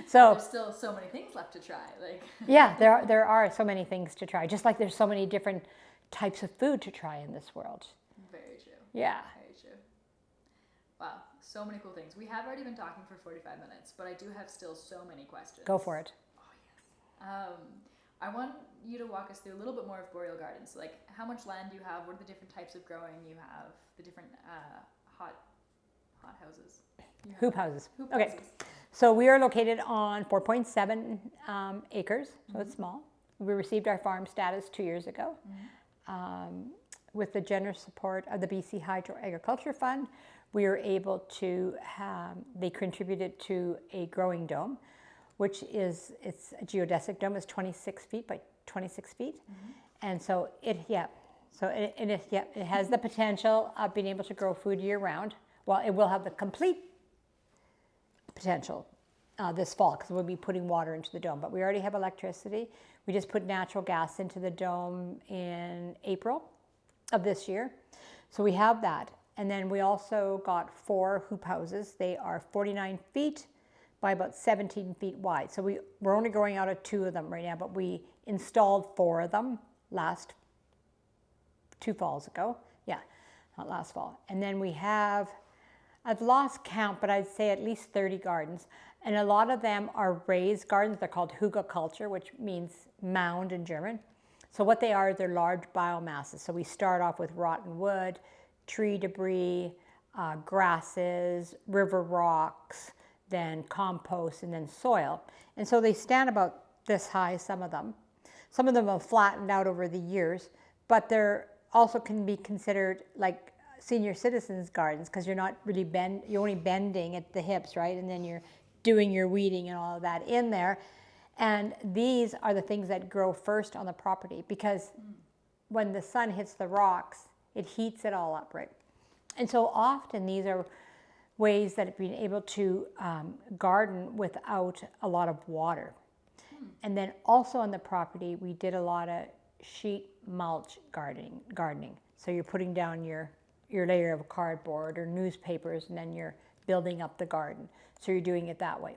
So there's still so many things left to try. Like yeah, there are so many things to try, just like there's so many different types of food to try in this world. Very true. Yeah. Very true. Wow, so many cool things. We have already been talking for 45 minutes, but I do have still so many questions. Go for it. Oh, yes. I want you to walk us through a little bit more of Boreal Gardens. Like, how much land do you have? What are the different types of growing you have? The different hot houses. Hoop houses. Hoop Okay. houses. So we are located on 4.7 acres, so it's small. We received our farm status 2 years ago. With the generous support of the BC Hydro Agriculture Fund, we were able to they contributed to a growing dome, which is, it's a geodesic dome. It's 26 feet by 26 feet. And so it has the potential of being able to grow food year round. Well, it will have the complete potential this fall because we'll be putting water into the dome. But we already have electricity. We just put natural gas into the dome in April of this year. So we have that. And then we also got 4 hoop houses. They are 49 feet by about 17 feet wide. So we're only growing out of 2 of them right now, but we installed 4 of them last 2 falls ago. Yeah, not last fall. And then we have, I've lost count, but I'd say at least 30 gardens. And a lot of them are raised gardens. They're called Hugelkultur, which means mound in German. So what they are, they're large biomasses. So we start off with rotten wood, tree debris, grasses, river rocks, then compost, and then soil. And so they stand about this high, some of them. Some of them have flattened out over the years, but they're also can be considered like senior citizens gardens because you're not really you're only bending at the hips, right? And then you're doing your weeding and all of that in there. And these are the things that grow first on the property because when the sun hits the rocks, it heats it all up, right? And so often these are ways that have been able to garden without a lot of water. And then also on the property, we did a lot of sheet mulch gardening. So you're putting down your layer of cardboard or newspapers, and then you're building up the garden. So you're doing it that way.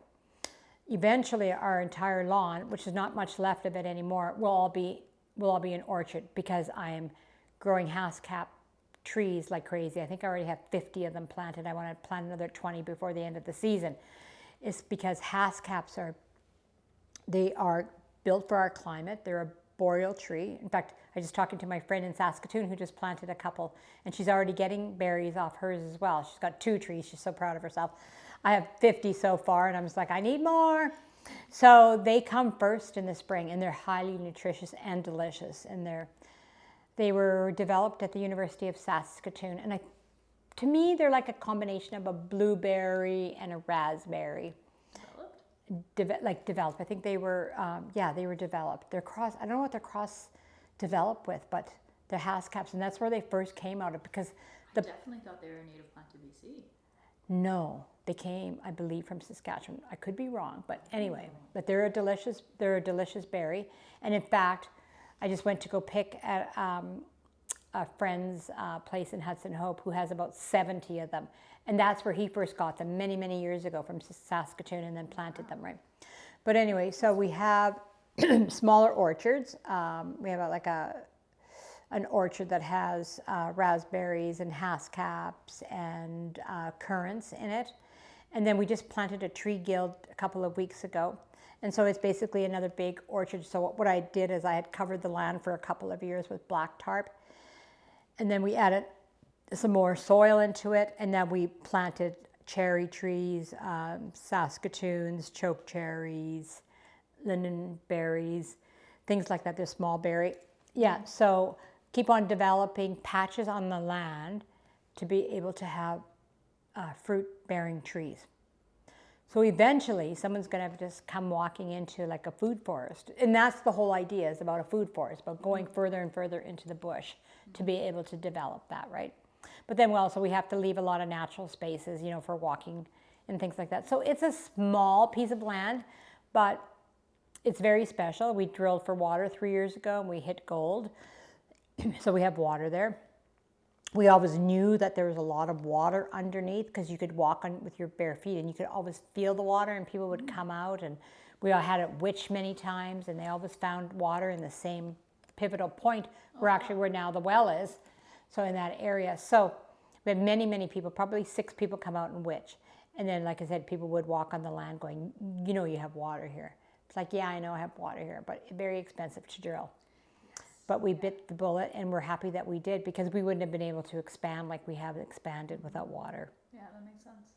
Eventually, our entire lawn, which is not much left of it anymore, will all be an orchard because I am growing hascap trees like crazy. I think I already have 50 of them planted. I want to plant another 20 before the end of the season. It's because hascaps they are built for our climate. They're a boreal tree. In fact, I was just talking to my friend in Saskatoon who just planted a couple, and she's already getting berries off hers as well. She's got 2 trees. She's so proud of herself. I have 50 so far, and I'm just like, I need more. So they come first in the spring, and they're highly nutritious and delicious. And they were developed at the University of Saskatoon, and to me, they're like a combination of a blueberry and a raspberry. Developed. I think they were, they were developed. They're cross. I don't know what they're cross developed with, but They're Haskaps, and that's where they first came out of, because I definitely thought they were a native plant to BC. no, they came, I believe, from Saskatchewan. I could be wrong, but anyway, but they're a delicious berry. And in fact, I just went to go pick at a friend's place in Hudson Hope who has about 70 of them. And that's where he first got them many, many years ago from Saskatoon, and then planted them, right? But anyway, so we have smaller orchards. We have an orchard that has raspberries and Haskaps and currants in it. And then we just planted a tree guild a couple of weeks ago. And so it's basically another big orchard. So what I did is I had covered the land for a couple of years with black tarp. And then we added some more soil into it. And then we planted cherry trees, Saskatoons, choke cherries, lingonberries, things like that. They're small berry. Yeah, so keep on developing patches on the land to be able to have fruit-bearing trees. So eventually, someone's going to just come walking into like a food forest. And that's the whole idea, is about a food forest, about going further and further into the bush to be able to develop that, right? But then we have to leave a lot of natural spaces, for walking and things like that. So it's a small piece of land, but it's very special. We drilled for water 3 years ago, and we hit gold. So we have water there. We always knew that there was a lot of water underneath, because you could walk on with your bare feet and you could always feel the water, and people would come out, and we all had it witched many times, and they always found water in the same pivotal point where now the well is. So in that area. So we had many, many people, probably 6 people come out and witch. And then, like I said, people would walk on the land going, you have water here. It's like, yeah, I know I have water here, but very expensive to drill. But we bit the bullet, and we're happy that we did, because we wouldn't have been able to expand like we have expanded without water. Yeah, that makes sense.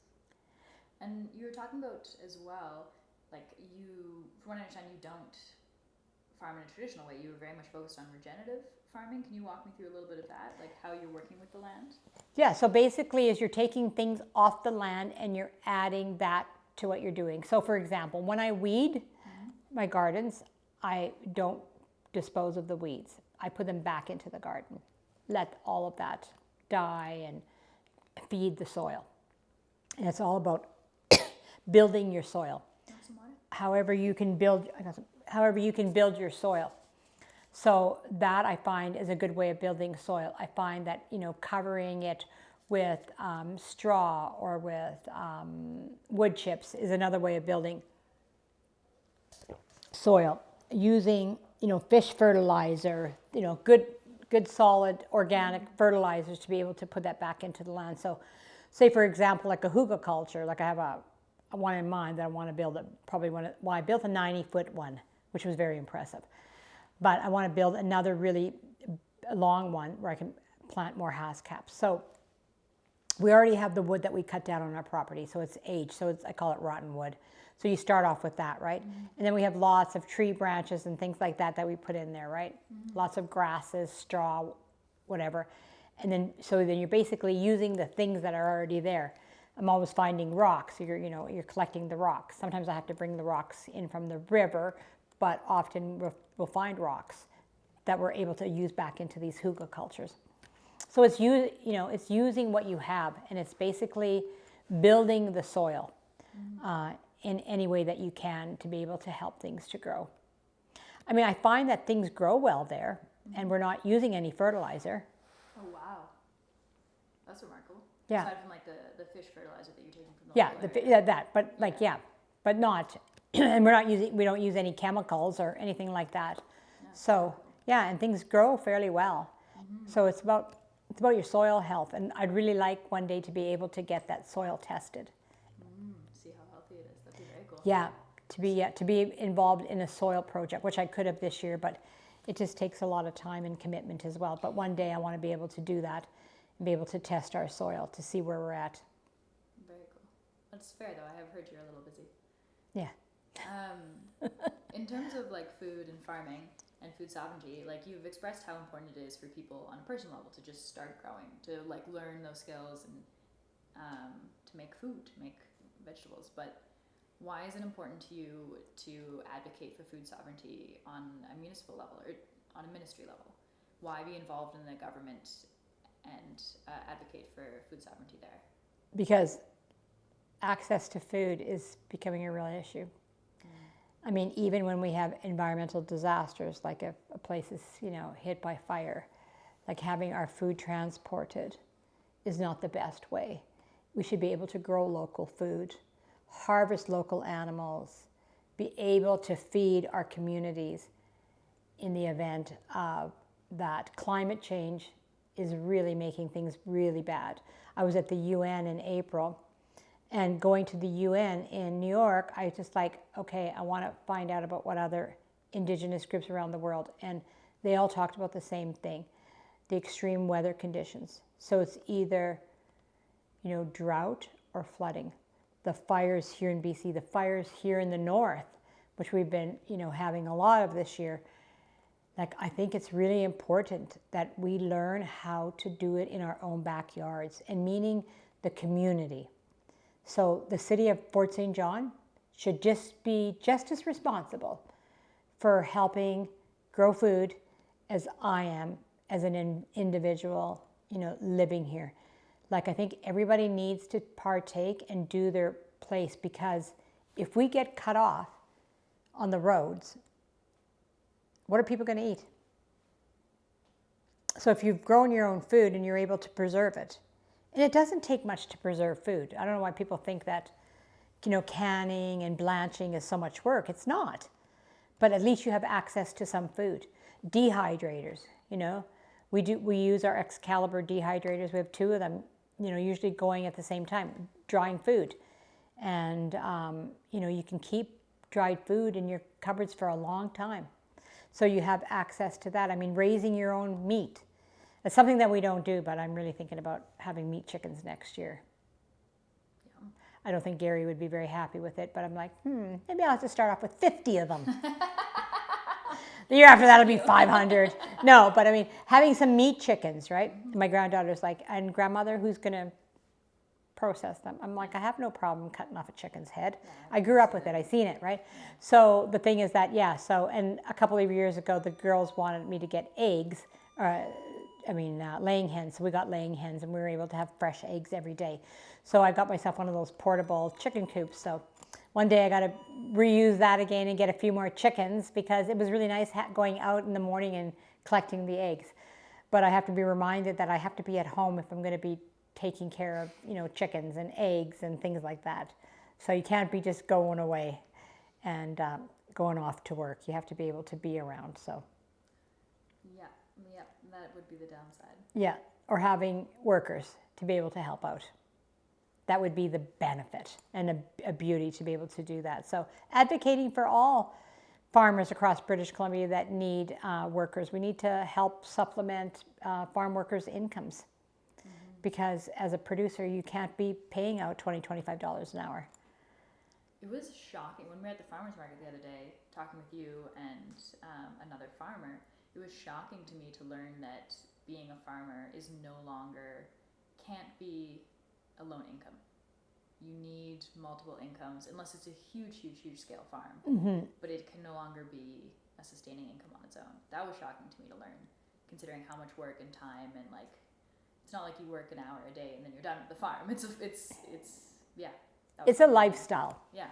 And you were talking about as well, like from what I understand, you don't farm in a traditional way. You were very much focused on regenerative farming. Can you walk me through a little bit of that, like how you're working with the land? Yeah, so basically is you're taking things off the land and you're adding that to what you're doing. So for example, when I weed my gardens, I don't dispose of the weeds. I put them back into the garden. Let all of that die and feed the soil. And it's all about building your soil. However you can build your soil. So that I find is a good way of building soil. I find that, covering it with straw or with wood chips is another way of building soil. Using, fish fertilizer, good solid organic fertilizers to be able to put that back into the land. So say, for example, like a hugelkultur, like I have a one in mind that I want to build. I built a 90-foot one, which was very impressive. But I want to build another really long one where I can plant more Haskaps. So we already have the wood that we cut down on our property, so it's aged. So I call it rotten wood. So you start off with that, right? And then we have lots of tree branches and things like that we put in there, right? Lots of grasses, straw, whatever. And then you're basically using the things that are already there. I'm always finding rocks. So you're collecting the rocks. Sometimes I have to bring the rocks in from the river, but often we'll find rocks that we're able to use back into these hugelkulturs. So it's using what you have, and it's basically building the soil in any way that you can to be able to help things to grow. I mean, I find that things grow well there, and we're not using any fertilizer. Oh wow, that's remarkable. Yeah. Aside from like the fish fertilizer that you're taking from the but not. And we don't use any chemicals or anything like that. Yeah. So yeah, and things grow fairly well. So it's about your soil health, and I'd really like one day to be able to get that soil tested. See how healthy it is. That'd be very cool. Yeah, to be involved in a soil project, which I could have this year, but it just takes a lot of time and commitment as well. But one day I want to be able to do that and be able to test our soil to see where we're at. Very cool. That's fair though. I have heard you're a little busy. Yeah. In terms of like food and farming and food sovereignty, like you've expressed how important it is for people on a personal level to just start growing, to like learn those skills and to make food, to make vegetables. But why is it important to you to advocate for food sovereignty on a municipal level or on a ministry level? why be involved in the government and advocate for food sovereignty there? Because access to food is becoming a real issue. I mean, even when we have environmental disasters, like if a place is, hit by fire, like having our food transported is not the best way. We should be able to grow local food, harvest local animals, be able to feed our communities in the event of that climate change is really making things really bad. I was at the UN in April, and going to the UN in New York, I was just like, okay, I want to find out about what other indigenous groups around the world, and they all talked about the same thing, the extreme weather conditions. So it's either, drought or flooding. The fires here in BC, the fires here in the north, which we've been, having a lot of this year. Like, I think it's really important that we learn how to do it in our own backyards, and meaning the community. So the city of Fort St. John should just be just as responsible for helping grow food as I am as an individual, living here. Like, I think everybody needs to partake and do their place, because if we get cut off on the roads, what are people going to eat? So if you've grown your own food and you're able to preserve it, and it doesn't take much to preserve food. I don't know why people think that, canning and blanching is so much work. It's not. But at least you have access to some food. Dehydrators, we use our Excalibur dehydrators. We have 2 of them, usually going at the same time, drying food. And, you can keep dried food in your cupboards for a long time. So you have access to that. I mean, raising your own meat. It's something that we don't do, but I'm really thinking about having meat chickens next year. Yeah. I don't think Gary would be very happy with it, but I'm like, maybe I'll have to start off with 50 of them. The year after that, it'll be 500. No, but I mean, having some meat chickens, right? Mm-hmm. My granddaughter's like, and grandmother, who's going to process them? I'm like, I have no problem cutting off a chicken's head. Yeah, I grew up with it. I seen it, right? Yeah. So the thing is that, and a couple of years ago, the girls wanted me to get eggs, laying hens. So we got laying hens, and we were able to have fresh eggs every day. So I got myself one of those portable chicken coops. So one day I got to reuse that again and get a few more chickens, because it was really nice going out in the morning and collecting the eggs. But I have to be reminded that I have to be at home if I'm going to be taking care of, chickens and eggs and things like that. So you can't be just going away and going off to work. You have to be able to be around. So. Yeah, that would be the downside. Yeah, or having workers to be able to help out. That would be the benefit and a beauty to be able to do that. So advocating for all farmers across British Columbia that need workers. We need to help supplement farm workers' incomes. Mm-hmm. Because as a producer, you can't be paying out $20, $25 an hour. It was shocking. When we were at the farmer's market the other day, talking with you and another farmer, it was shocking to me to learn that being a farmer can't be a lone income. You need multiple incomes, unless it's a huge scale farm. Mm-hmm. But it can no longer be a sustaining income on its own. That was shocking to me to learn, considering how much work and time, and it's not like you work an hour a day and then you're done with the farm. It's a lifestyle. Yeah.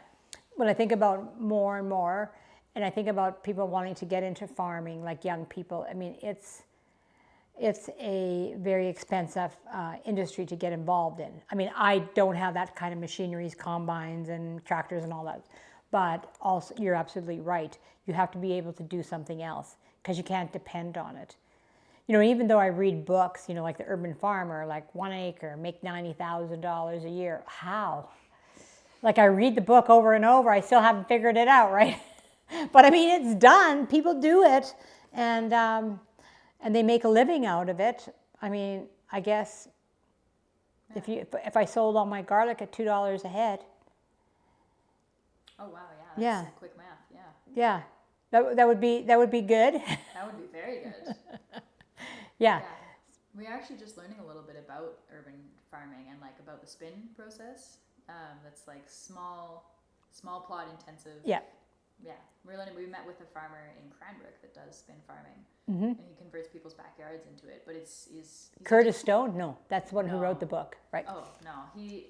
When I think about more and more, and I think about people wanting to get into farming, like young people, I mean, it's a very expensive industry to get involved in. I mean, I don't have that kind of machineries, combines and tractors and all that. But also, you're absolutely right. You have to be able to do something else, because you can't depend on it. Even though I read books, like The Urban Farmer, like 1 acre, make $90,000 a year. How? Like, I read the book over and over. I still haven't figured it out, right? But I mean, it's done. People do it, and they make a living out of it. I mean, I guess if I sold all my garlic at $2 a head. Oh wow, yeah. That's quick math. Yeah. Yeah, that would be good. That would be very good. Yeah. We're actually just learning a little bit about urban farming and about the spin process. That's small plot intensive. Yeah. we met with a farmer in Cranbrook that does spin farming, Mm-hmm. and he converts people's backyards into it. But he's Curtis Stone? No, that's the one who No. wrote the book, right? Oh no, he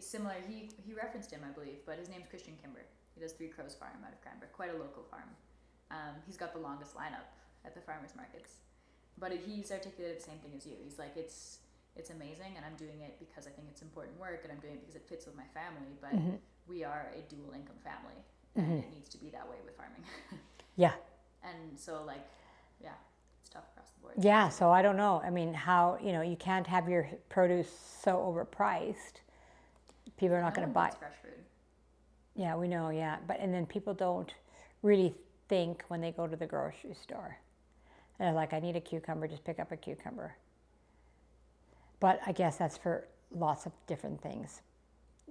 referenced him, I believe, but his name's Christian Kimber. He does Three Crows Farm out of Cranbrook, quite a local farm. He's got the longest lineup at the farmers markets, but he's articulated the same thing as you. He's like, it's amazing, and I'm doing it because I think it's important work, and I'm doing it because it fits with my family. But Mm-hmm. we are a dual income family, and it needs to be that way with farming. Yeah. And so, like, yeah, it's tough across the board. Yeah, so I don't know. I mean, how, you can't have your produce so overpriced. People are not going to buy. It's fresh food. Yeah, we know, yeah. And then people don't really think when they go to the grocery store. They're like, I need a cucumber, just pick up a cucumber. But I guess that's for lots of different things.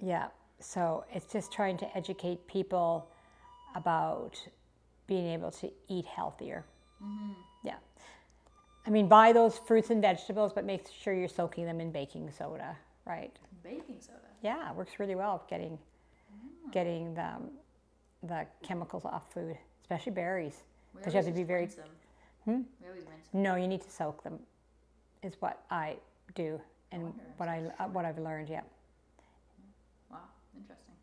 Yeah, so it's just trying to educate people about being able to eat healthier. Mm-hmm. Yeah. I mean, buy those fruits and vegetables, but make sure you're soaking them in baking soda, right? Baking soda. Yeah, it works really well getting the chemicals off food, especially berries. Because you have to be very. We always rinse them. No, you need to soak them. Is what I do, and what I've learned. Yeah, Wow, interesting.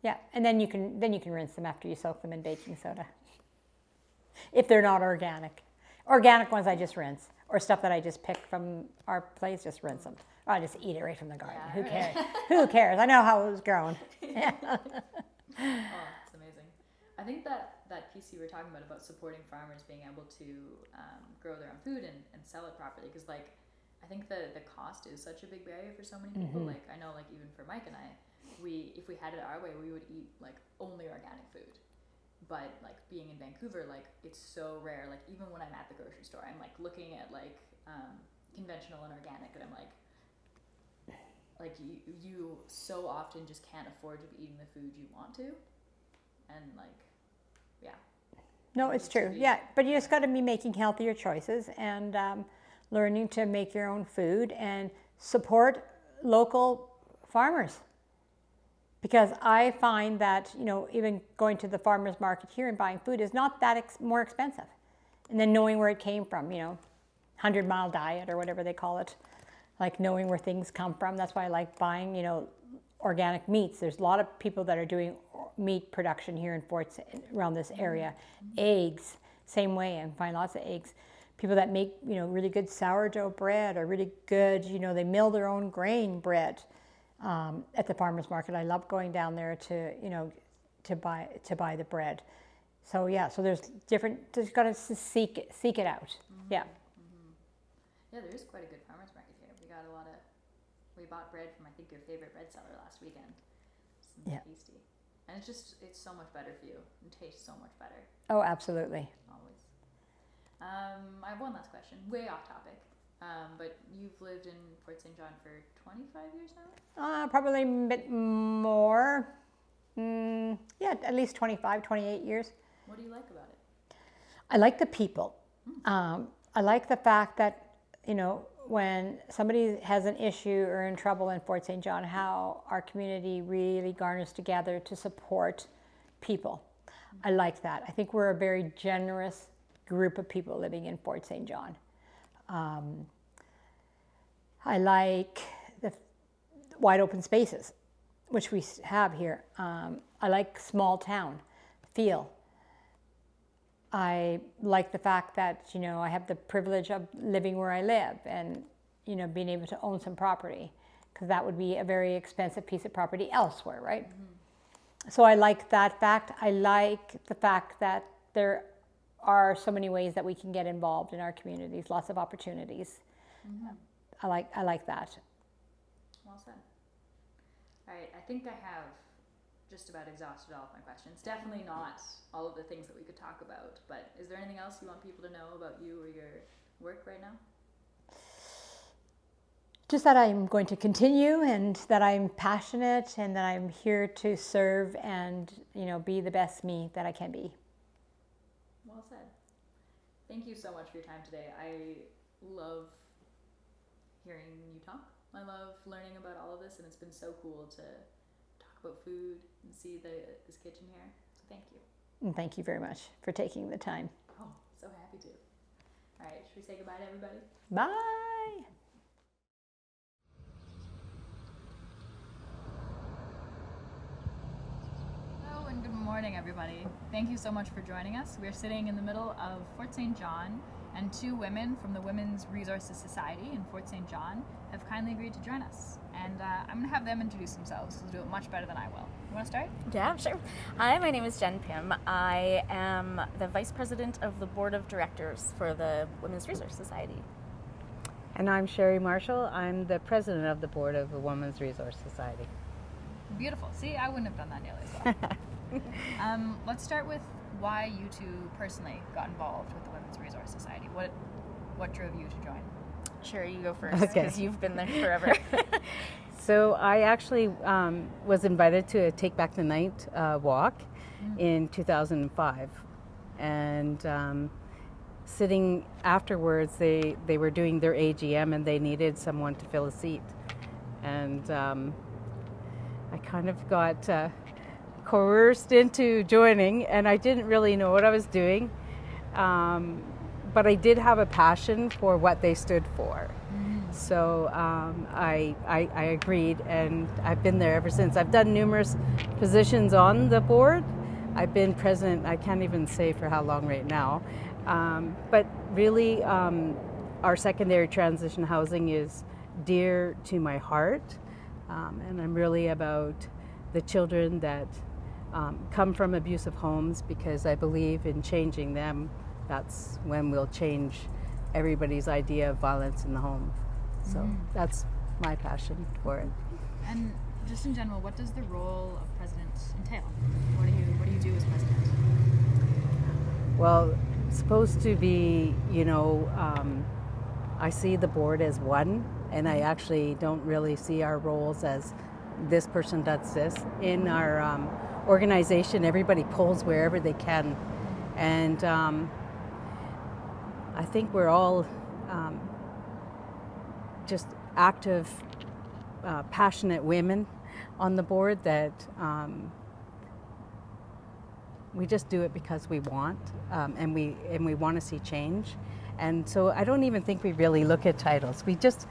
yeah, and then you can rinse them after you soak them in baking soda. If they're not organic, organic ones I just rinse, or stuff that I just pick from our place, just rinse them. Or I just eat it right from the garden. Yeah, Who right. cares? Who cares? I know how it was grown. Yeah. Oh, it's amazing. I think that piece you were talking about supporting farmers being able to grow their own food and sell it properly, because like I think the cost is such a big barrier for so many people. Mm-hmm. Like I know, like even for Mike and I, if we had it our way, we would eat like only organic food. But like being in Vancouver, like it's so rare. Like even when I'm at the grocery store, I'm like looking at like conventional and organic, and I'm like you so often just can't afford to be eating the food you want to, and like yeah. No, it's true. Yeah, but you just got to be making healthier choices and learning to make your own food and support local farmers. Because I find that, even going to the farmer's market here and buying food is not that more expensive. And then knowing where it came from, 100-mile diet or whatever they call it, like knowing where things come from. That's why I like buying, organic meats. There's a lot of people that are doing meat production here in around this area. Eggs, same way, and find lots of eggs. People that make, really good sourdough bread or really good, they mill their own grain bread. At the farmers market, I love going down there to buy the bread. So yeah, so there's just got to seek it out. Mm-hmm. Yeah. Mm-hmm. Yeah, there is quite a good farmers market here. We bought bread from I think your favorite bread seller last weekend. It's Yeah. tasty, and it's so much better for you. It tastes so much better Oh, absolutely. always. I have one last question, way off topic. But you've lived in Fort St. John for 25 years now? Probably a bit more. Yeah, at least 25, 28 years. What do you like about it? I like the people. I like the fact that, when somebody has an issue or in trouble in Fort St. John, how our community really garners together to support people. I like that. I think we're a very generous group of people living in Fort St. John. I like the wide open spaces, which we have here. I like small town feel. I like the fact that, I have the privilege of living where I live and, being able to own some property, because that would be a very expensive piece of property elsewhere, right? Mm-hmm. So I like that fact. I like the fact that there are so many ways that we can get involved in our communities, lots of opportunities. Mm-hmm. I like that. Well said. All right, I think I have just about exhausted all of my questions. Definitely not all of the things that we could talk about, but is there anything else you want people to know about you or your work right now? Just that I'm going to continue, and that I'm passionate, and that I'm here to serve and, be the best me that I can be. Well said. Thank you so much for your time today. I love hearing you talk. I love learning about all of this, and it's been so cool to talk about food and see this kitchen here. So thank you. And thank you very much for taking the time. Oh, so happy to. All right, should we say goodbye to everybody? Bye. Hello and good morning, everybody. Thank you so much for joining us. We're sitting in the middle of Fort St. John, and two women from the Women's Resources Society in Fort St. John have kindly agreed to join us. And I'm going to have them introduce themselves. They'll do it much better than I will. You want to start? Yeah, sure. Hi, my name is Jen Pym. I am the Vice President of the Board of Directors for the Women's Resource Society. And I'm Sherry Marshall. I'm the president of the board of the Women's Resource Society. Beautiful. See, I wouldn't have done that nearly as well. Let's start with why you two personally got involved with the Women's Resource Society. What drove you to join? Sure, you go first, Okay. because you've been there forever. So I actually was invited to a Take Back the Night walk in 2005. And sitting afterwards, they were doing their AGM and they needed someone to fill a seat. And I kind of got coerced into joining, and I didn't really know what I was doing. But I did have a passion for what they stood for. So I agreed, and I've been there ever since. I've done numerous positions on the board. I've been president, I can't even say for how long right now. But really, our secondary transition housing is dear to my heart. And I'm really about the children that come from abusive homes, because I believe in changing them. That's when we'll change everybody's idea of violence in the home. So that's my passion for it. And just in general, what does the role of president entail? What do you do as president? Well, it's supposed to be, I see the board as one, and I actually don't really see our roles as this person does this. In our organization, everybody pulls wherever they can. And I think we're all just active, passionate women on the board that we just do it because we want, and we want to see change. And so I don't even think we really look at titles. We just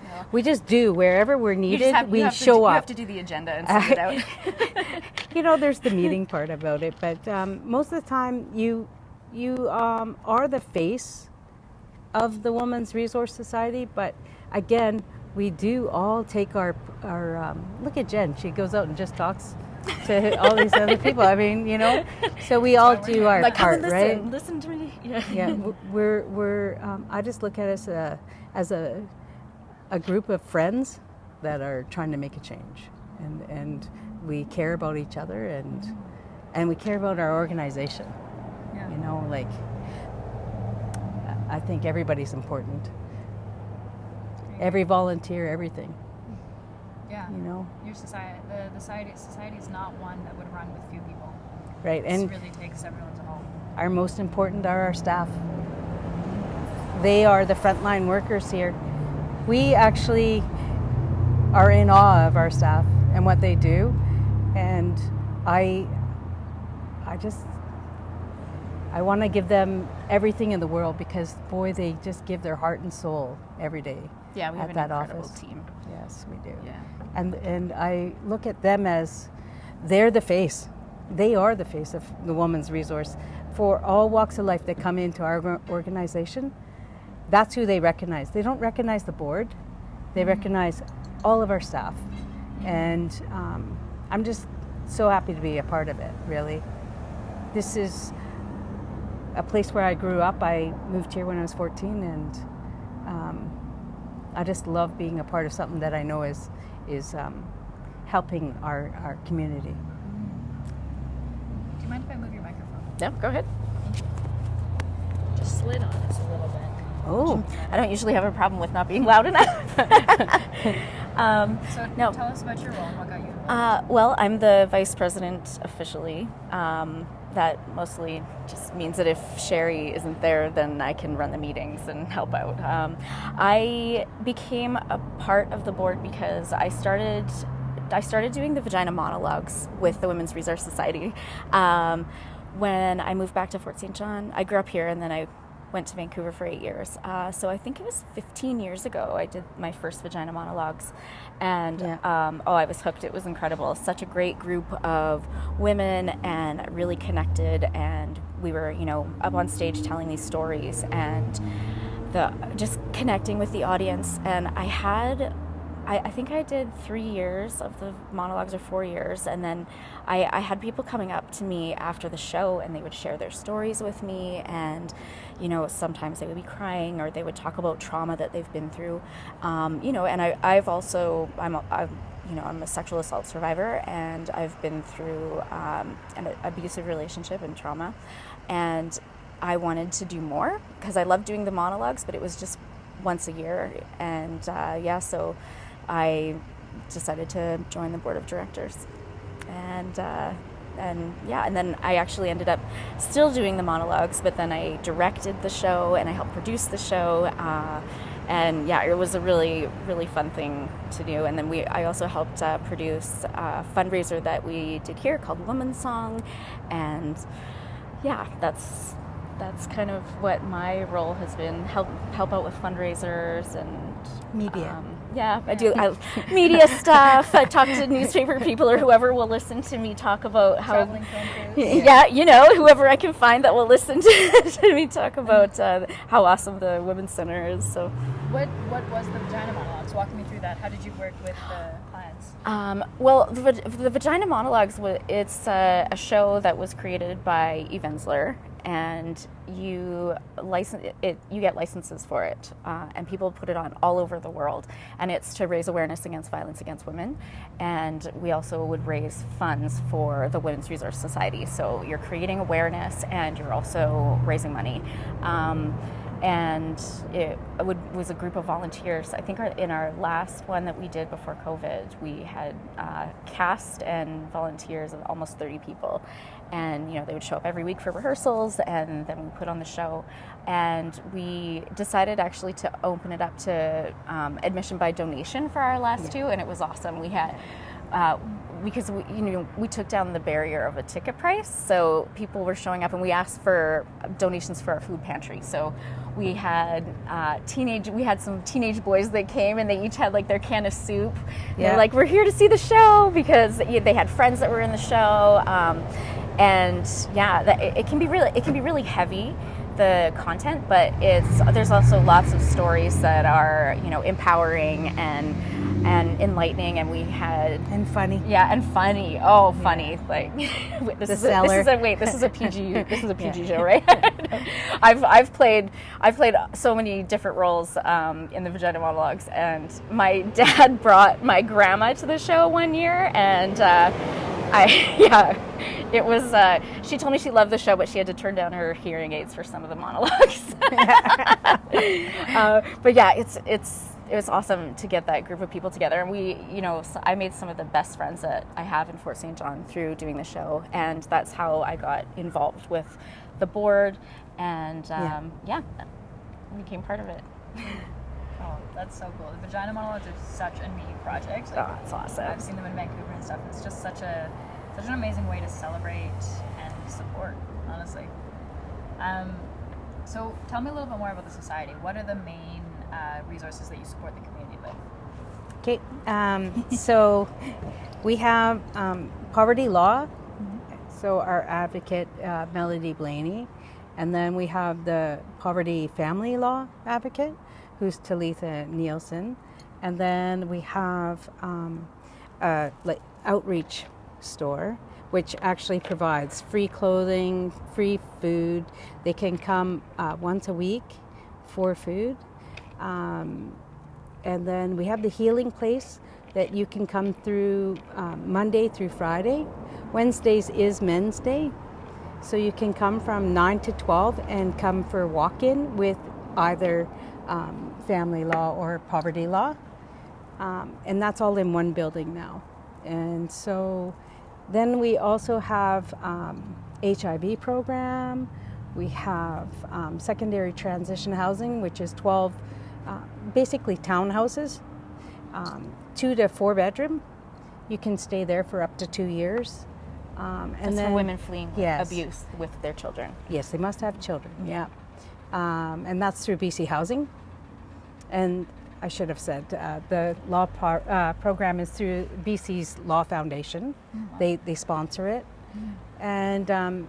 do wherever we're needed. We show up. You have to do the agenda and send it out. There's the meeting part about it, but most of the time you are the face of the Women's Resource Society. But again, we do all take our look at Jen. She goes out and just talks to all these other people. I mean, so we all do our part, right? Listen to me. Yeah, we're. I just look at us as a group of friends that are trying to make a change, and we care about each other, and we care about our organization. Yeah. I think everybody's important. Every volunteer, everything. Yeah. Your society, the society is not one that would run with few people. Right, This and really takes everyone to home. our most important are our staff. They are the frontline workers here. We actually are in awe of our staff and what they do, and I want to give them everything in the world, because boy, they just give their heart and soul every day. Yeah, we have at an that incredible office. team. Yes, we do. Yeah. And I look at them as they're the face. They are the face of the Women's Resource. For all walks of life that come into our organization, that's who they recognize. They don't recognize the board. They recognize all of our staff. And I'm just so happy to be a part of it, really. This is a place where I grew up. I moved here when I was 14, and I just love being a part of something that I know is helping our community. Do you mind if I move your microphone? No, go ahead. Just slid on us a little bit. Oh, I don't usually have a problem with not being loud enough. So No. tell us about your role and what got you involved. Well, I'm the vice president officially. That mostly just means that if Sherry isn't there, then I can run the meetings and help out. I became a part of the board because I started doing the vagina monologues with the Women's Resource Society. when I moved back to Fort St. John, I grew up here and then I went to Vancouver for 8 years. So I think it was 15 years ago I did my first Vagina Monologues. And I was hooked. It was incredible. Such a great group of women and really connected. And we were, up on stage telling these stories and just connecting with the audience. And I think I did 3 years of the monologues or 4 years, and then I had people coming up to me after the show and they would share their stories with me, and sometimes they would be crying or they would talk about trauma that they've been through, and I'm a sexual assault survivor, and I've been through an abusive relationship and trauma, and I wanted to do more because I loved doing the monologues, but it was just once a year, and so I decided to join the board of directors, and then I actually ended up still doing the monologues, but then I directed the show and I helped produce the show, and it was a really, really fun thing to do. And then I also helped produce a fundraiser that we did here called Woman's Song, and that's kind of what my role has been, help out with fundraisers and Media. I do media stuff. I talk to newspaper people or whoever will listen to me talk about how Traveling film crews. Whoever I can find that will listen to me talk about how awesome the Women's Center is. So What was the Vagina Monologues? Walk me through that. How did you work with the clients? The Vagina Monologues, it's a show that was created by Eve Ensler, and you get licenses for it, and people put it on all over the world, and it's to raise awareness against violence against women, and we also would raise funds for the Women's Resource Society. So you're creating awareness and you're also raising money. And it was a group of volunteers. I think in our last one that we did before COVID, we had cast and volunteers of almost 30 people. And they would show up every week for rehearsals, and then we put on the show. And we decided actually to open it up to admission by donation for our last two, and it was awesome. We had because we took down the barrier of a ticket price, so people were showing up, and we asked for donations for our food pantry. So we had some teenage boys that came, and they each had like their can of soup. Yeah. They're like, we're here to see the show, because they had friends that were in the show, it can be really heavy, the content, but there's also lots of stories that are empowering and enlightening, and we had funny. Funny. Like this is a PG show, right? I've played so many different roles in the Vagina Monologues, and my dad brought my grandma to the show one year, and it was. She told me she loved the show, but she had to turn down her hearing aids for some of the monologues. It was awesome to get that group of people together, and I made some of the best friends that I have in Fort St. John through doing the show, and that's how I got involved with the board, and became part of it. Oh, that's so cool. The Vagina Monologues are such a neat project. It's awesome. I've seen them in Vancouver and stuff. It's just such an amazing way to celebrate and support, honestly. So tell me a little bit more about the society. What are the main resources that you support the community with? Okay, so we have Poverty Law, so our advocate, Melody Blaney, and then we have the Poverty Family Law advocate, who's Talitha Nielsen, and then we have outreach store, which actually provides free clothing, free food. They can come once a week for food. And then we have the Healing Place that you can come through Monday through Friday. Wednesdays is Men's Day. So you can come from 9 to 12 and come for a walk-in with either family law or poverty law. And that's all in one building now. And so then we also have HIV program. We have secondary transition housing, which is 12 basically townhouses, 2 to 4 bedroom. You can stay there for up to 2 years. That's for women fleeing yes. abuse with their children. Yes, they must have children, yeah. And that's through BC Housing. And I should have said, the law program is through BC's Law Foundation. They sponsor it. And,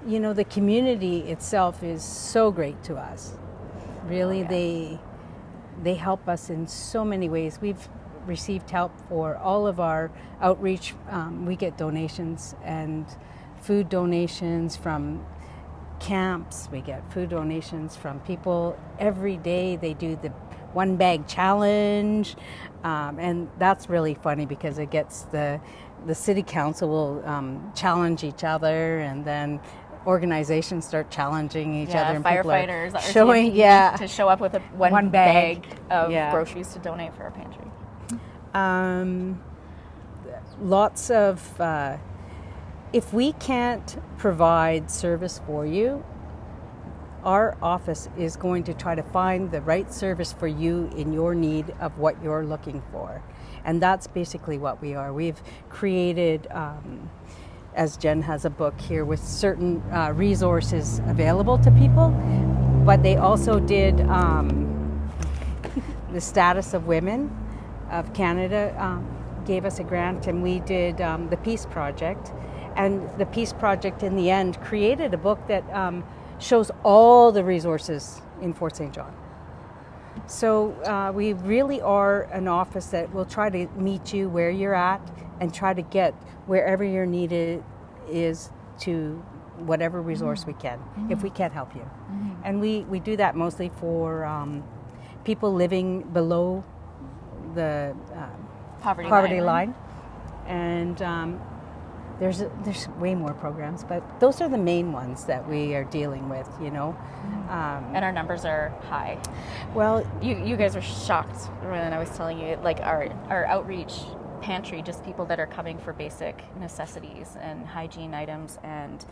you know, the community itself is so great to us. Really, they help us in so many ways. We've received help for all of our outreach. We get donations and food donations from camps. We get food donations from people every day. They do the one bag challenge, and that's really funny because it gets the city council will challenge each other, and then organizations start challenging each other, and firefighters people are showing to show up with a one bag of groceries to donate for our pantry. Lots of if we can't provide service for you, our office is going to try to find the right service for you in your need of what you're looking for. And that's basically what we are. We've created, as Jen has a book here, with certain resources available to people, but they also did the Status of Women of Canada gave us a grant, and we did the Peace Project. And the Peace Project, in the end, created a book that shows all the resources in Fort St. John. So we really are an office that will try to meet you where you're at and try to get wherever your need is to whatever resource we can, if we can help you. And we do that mostly for people living below the poverty line. And there's way more programs, but those are the main ones that we are dealing with, you know. And our numbers are high. Well, you guys are shocked when I was telling you, like our outreach pantry, just people that are coming for basic necessities and hygiene items and,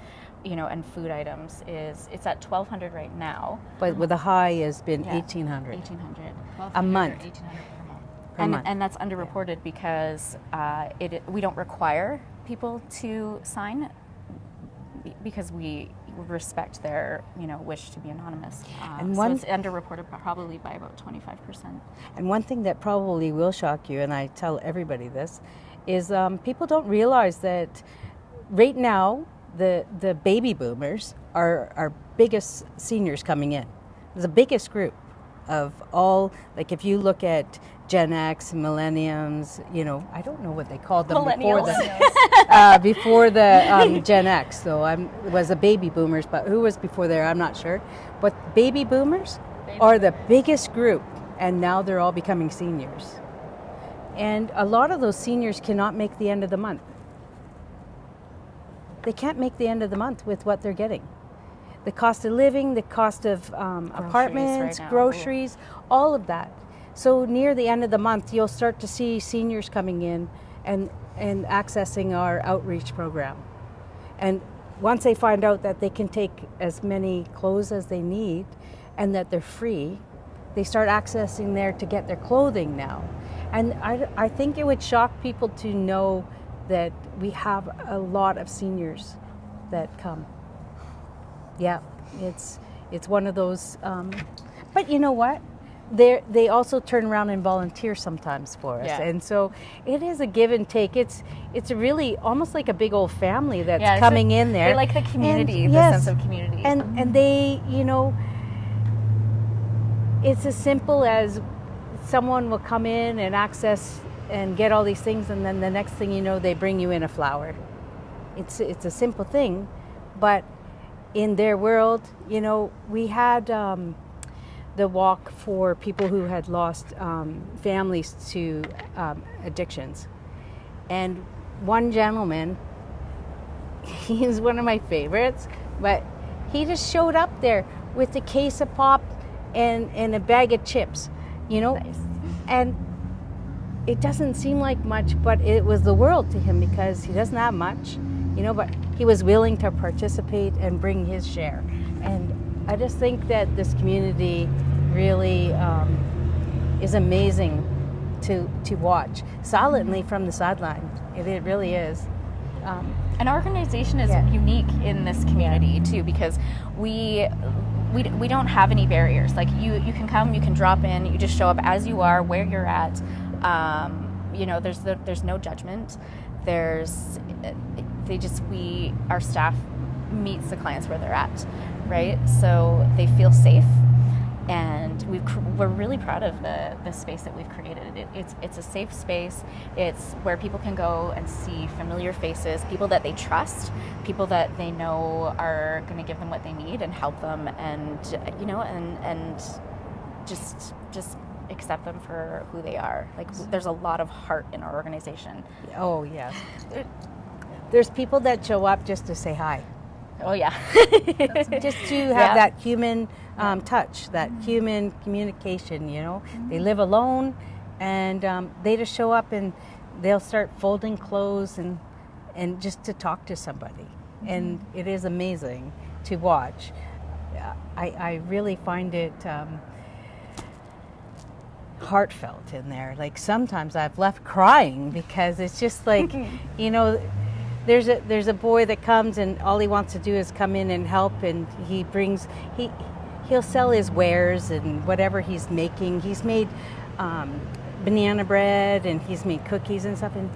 you know, and food items it's at 1,200 right now. But with the high has been 1,800. 1,800 a month. 1,800 per month. And that's underreported because we don't require people to sign because we respect their, you know, wish to be anonymous. And so it's underreported probably by about 25%. And one thing that probably will shock you, and I tell everybody this, is people don't realize that right now the baby boomers are our biggest seniors coming in. The biggest group of all, like if you look at Gen X, Millenniums, you know, I don't know what they called them before the Gen X. So it was the baby boomers, but who was before there, I'm not sure. But baby boomers are the biggest group, and now they're all becoming seniors. And a lot of those seniors cannot make the end of the month. They can't make the end of the month with what they're getting. The cost of living, the cost of apartments, right now. groceries, all of that. So near the end of the month, you'll start to see seniors coming in and accessing our outreach program. And once they find out that they can take as many clothes as they need and that they're free, they start accessing there to get their clothing now. And I think it would shock people to know that we have a lot of seniors that come. Yeah, it's one of those, but you know what? They also turn around and volunteer sometimes for us, and so it is a give and take. It's really almost like a big old family that's coming in there. They like the community, and, the sense of community, and they, you know, it's as simple as someone will come in and access and get all these things, and then the next thing you know, they bring you in a flower. It's a simple thing, but in their world, you know, we had the walk for people who had lost families to addictions. And one gentleman, he's one of my favorites, but he just showed up there with a case of pop and a bag of chips, you know. Nice. And it doesn't seem like much, but it was the world to him because he doesn't have much, you know, but he was willing to participate and bring his share. And I just think that this community really is amazing to watch silently from the sideline. It really is. An organization is Yeah. unique in this community too, because we don't have any barriers. Like you can come, you can drop in, you just show up as you are, where you're at. There's no judgment. Our staff meets the clients where they're at, right? So they feel safe, and we're really proud of the space that we've created. It's a safe space. It's where people can go and see familiar faces, people that they trust, people that they know are going to give them what they need and help them, and and just accept them for who they are. Like, there's a lot of heart in our organization. Oh, yes. There's people that show up just to say hi. Oh yeah. Just to have that human touch, that human communication, They live alone, and they just show up and they'll start folding clothes and just to talk to somebody. And it is amazing to watch. I really find it heartfelt in there. Like, sometimes I've left crying because it's just like, there's a boy that comes and all he wants to do is come in and help, and he'll sell his wares and whatever he's making. He's made banana bread, and he's made cookies and stuff, and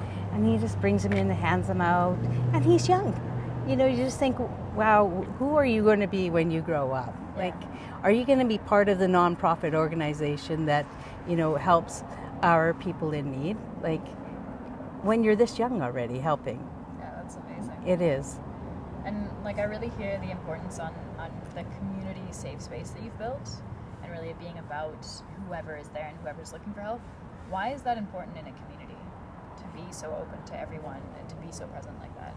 he just brings them in and hands them out, and he's young. You just think, wow, who are you going to be when you grow up? Like, are you going to be part of the nonprofit organization that helps our people in need? Like, when you're this young already helping. That's amazing. It is. And I really hear the importance on the community safe space that you've built, and really it being about whoever is there and whoever's looking for help. Why is that important in a community, to be so open to everyone and to be so present like that?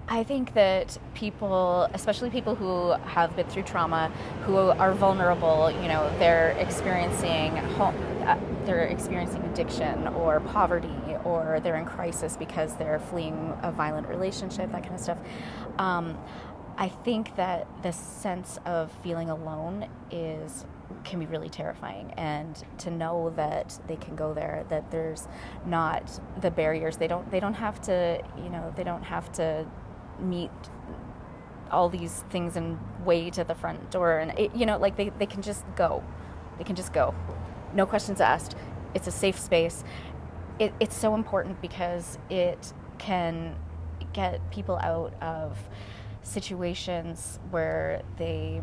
I think that people, especially people who have been through trauma, who are vulnerable, they're experiencing addiction or poverty, or they're in crisis because they're fleeing a violent relationship, that kind of stuff. I think that the sense of feeling alone can be really terrifying, and to know that they can go there, that there's not the barriers. They don't have to meet all these things and way to the front door, and they can just go. They can just go. No questions asked. It's a safe space. It's so important because it can get people out of situations where they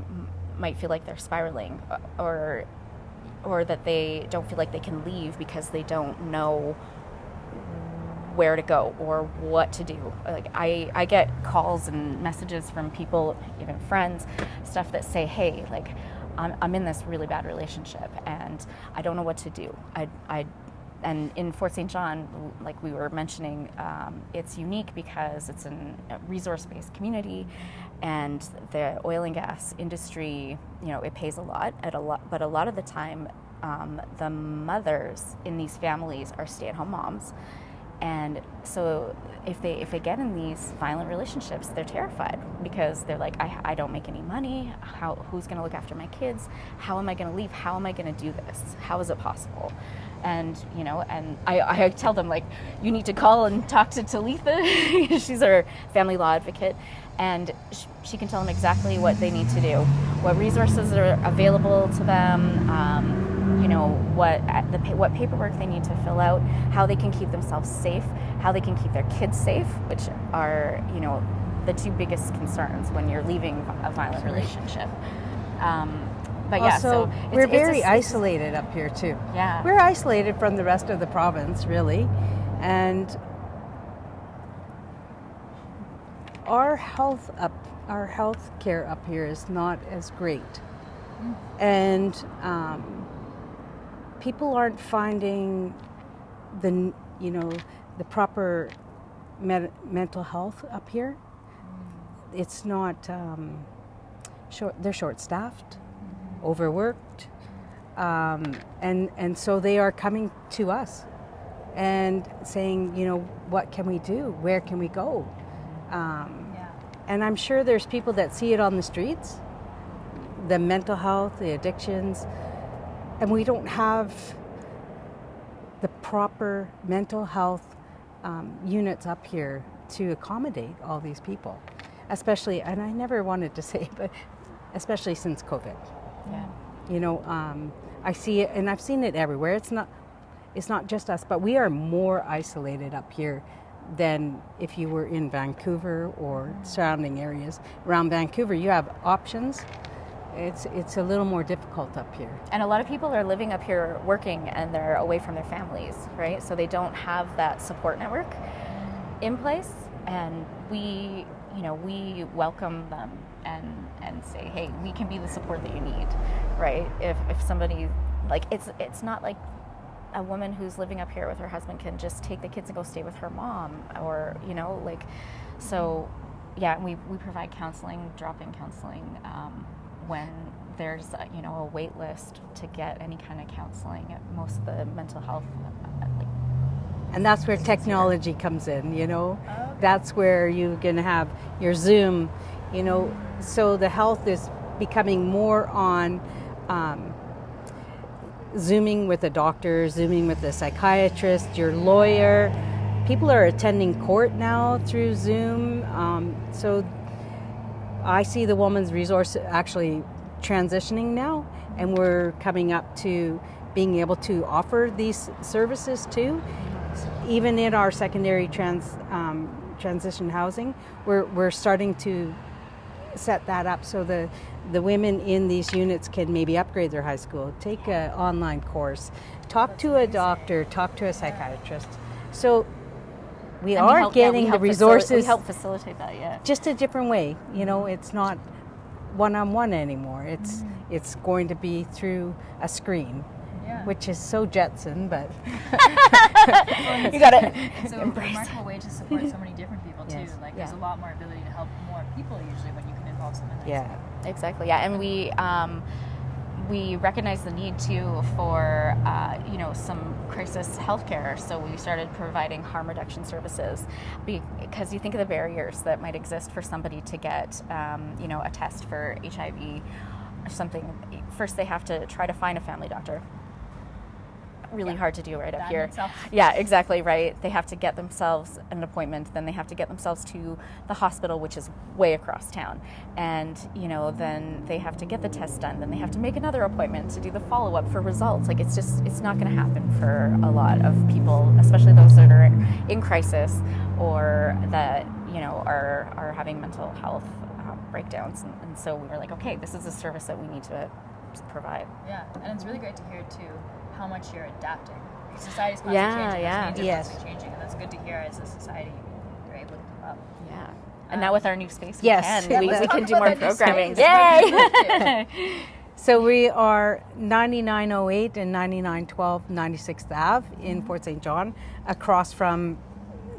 might feel like they're spiraling, or that they don't feel like they can leave because they don't know where to go or what to do. Like, I get calls and messages from people, even friends, stuff that say, hey, like, I'm in this really bad relationship and I don't know what to do. And in Fort St. John, like we were mentioning, it's unique because it's a resource-based community, and the oil and gas industry, it pays a lot, but a lot of the time, the mothers in these families are stay-at-home moms. And so if they get in these violent relationships, they're terrified because they're like, I don't make any money. Who's going to look after my kids? How am I going to leave? How am I going to do this? How is it possible? And and I tell them, like, you need to call and talk to Talitha. She's our family law advocate, and she can tell them exactly what they need to do, what resources are available to them. What paperwork they need to fill out, how they can keep themselves safe, how they can keep their kids safe, which are, the two biggest concerns when you're leaving a violent relationship. But yeah, also, so we're very isolated up here too. Yeah. We're isolated from the rest of the province, really. And our health care up here is not as great. And people aren't finding the proper mental health up here. It's not they're short-staffed, overworked, and so they are coming to us and saying, what can we do? Where can we go? And I'm sure there's people that see it on the streets, the mental health, the addictions, and we don't have the proper mental health units up here to accommodate all these people, especially, and I never wanted to say, but especially since COVID. Yeah. You know, I see it, and I've seen it everywhere. It's not just us, but we are more isolated up here than if you were in Vancouver or surrounding areas. Around Vancouver, you have options. It's a little more difficult up here. And a lot of people are living up here working and they're away from their families, right? So they don't have that support network in place. And we welcome them and say, hey, we can be the support that you need, right? If somebody, like, it's not like a woman who's living up here with her husband can just take the kids and go stay with her mom, or, you know, like, so yeah, we provide counseling, drop-in counseling, when there's a wait list to get any kind of counseling at most of the mental health And that's where technology comes in, you know. That's where you're going to have your Zoom, you know. So the health is becoming more on Zooming with a doctor, Zooming with a psychiatrist, your lawyer. People are attending court now through Zoom. So I see the Women's Resource actually transitioning now, and we're coming up to being able to offer these services too. Even in our secondary transition housing, we're starting to set that up so the women in these units can maybe upgrade their high school, take an online course, talk to a doctor, talk to a psychiatrist. So we are getting the resources. We help facilitate that, yeah. Just a different way, you know. It's not one-on-one anymore. It's going to be through a screen. Yeah. Which is so Jetson, but You got it. It's a remarkable way to support so many different people too. Yes. Like there's a lot more ability to help more people usually when you can involve someone like yeah. Exactly, yeah. And we recognize the need too for some crisis healthcare. So we started providing harm reduction services because you think of the barriers that might exist for somebody to get a test for HIV or something. First, they have to try to find a family doctor. Really hard to do right up here. Yeah, exactly, right. They have to get themselves an appointment, then they have to get themselves to the hospital, which is way across town. And, then they have to get the test done, then they have to make another appointment to do the follow-up for results. Like, it's not going to happen for a lot of people, especially those that are in crisis or that, are having mental health breakdowns. And so we were like, okay, this is a service that we need to provide. Yeah, and it's really great to hear too how much you're adapting. Society's constantly changing, constantly changing, and that's good to hear as a society you're able to keep up. Yeah. And now with our new space, yes. we can do more programming. Yay! So we are 9908 and 9912 96th Ave in Fort St. John, across from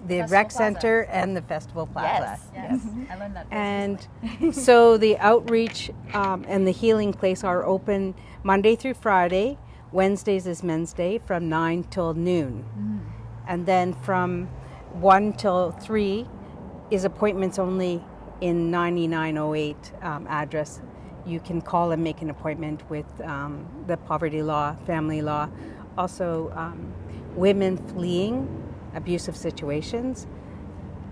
the Rec Center and the Festival Plaza. Yes. I learned that. And so the outreach and the healing place are open Monday through Friday. Wednesdays is Men's Day from 9 till noon. And then from 1 till 3 is appointments only in 9908 address. You can call and make an appointment with the poverty law, family law. Also, women fleeing abusive situations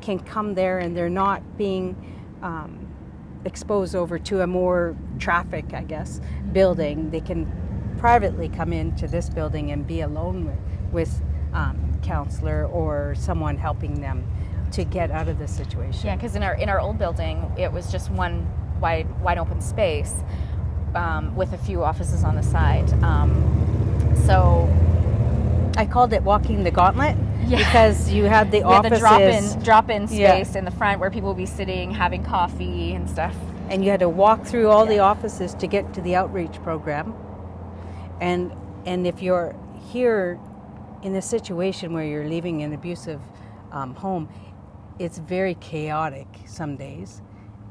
can come there, and they're not being exposed over to a more traffic, I guess, building. They can privately come into this building and be alone with counselor or someone helping them to get out of the situation. Yeah, because in our old building, it was just one wide open space with a few offices on the side. So I called it walking the gauntlet because you had the offices. The drop-in space in the front where people would be sitting, having coffee and stuff. And you had to walk through all the offices to get to the outreach program. And if you're here in a situation where you're leaving an abusive home, it's very chaotic some days.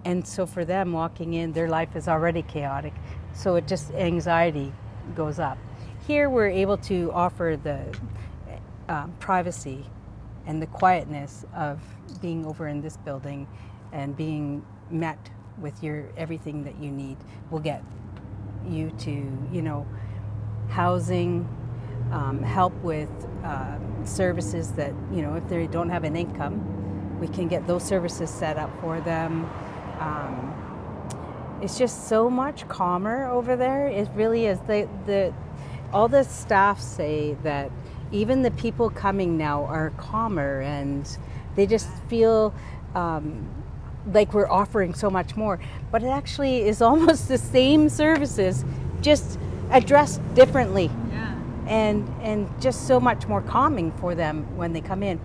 And so for them walking in, their life is already chaotic. So it just, anxiety goes up. Here we're able to offer the privacy and the quietness of being over in this building and being met with everything that you need. We'll get you to, housing, help with services that, if they don't have an income, we can get those services set up for them. It's just so much calmer over there. It really is. All the staff say that even the people coming now are calmer, and they just feel like we're offering so much more. But it actually is almost the same services, just addressed differently. Yeah. And just so much more calming for them when they come in.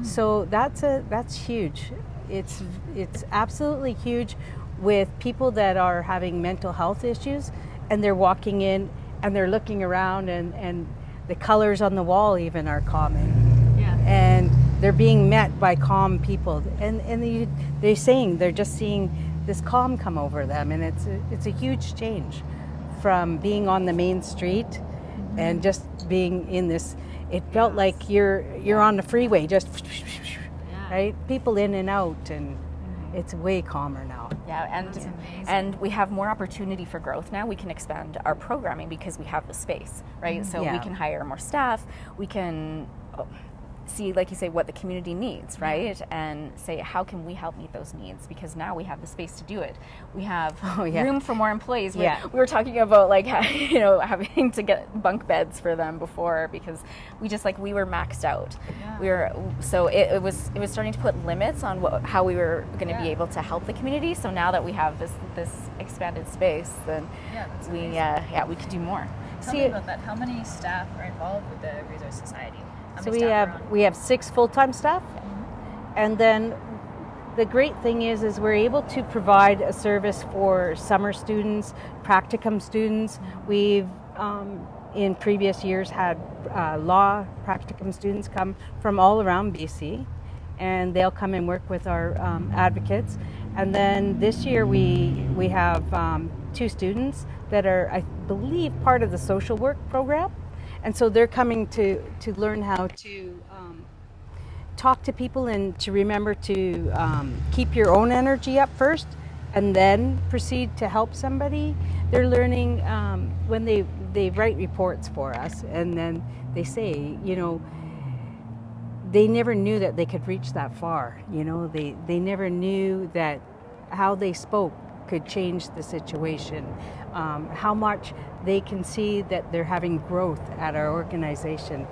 So that's huge. It's absolutely huge with people that are having mental health issues, and they're walking in and they're looking around, and the colors on the wall even are calming. Yeah. And they're being met by calm people, and they're saying they're just seeing this calm come over them, and it's a huge change from being on the main street and just being in this. It felt like you're on the freeway, just right, people in and out, and it's way calmer now. Yeah, and we have more opportunity for growth now. We can expand our programming because we have the space, right? So we can hire more staff. We can see, like you say, what the community needs, right? And say, how can we help meet those needs? Because now we have the space to do it. We have room for more employees. We were talking about like, you know, having to get bunk beds for them before, because we were maxed out. So it was starting to put limits on how we were going to be able to help the community. So now that we have this expanded space, then we could do more. Tell me about that. How many staff are involved with the Resource Society? So we have 6 full-time staff, and then the great thing is we're able to provide a service for summer students, practicum students. We've in previous years had law practicum students come from all around BC, and they'll come and work with our advocates. And then this year we have 2 students that are, I believe, part of the social work program. And so they're coming to learn how to talk to people and to remember to keep your own energy up first and then proceed to help somebody. They're learning when they write reports for us, and then they say, you know, they never knew that they could reach that far. You know, they never knew that how they spoke could change the situation. How much they can see that they're having growth at our organization.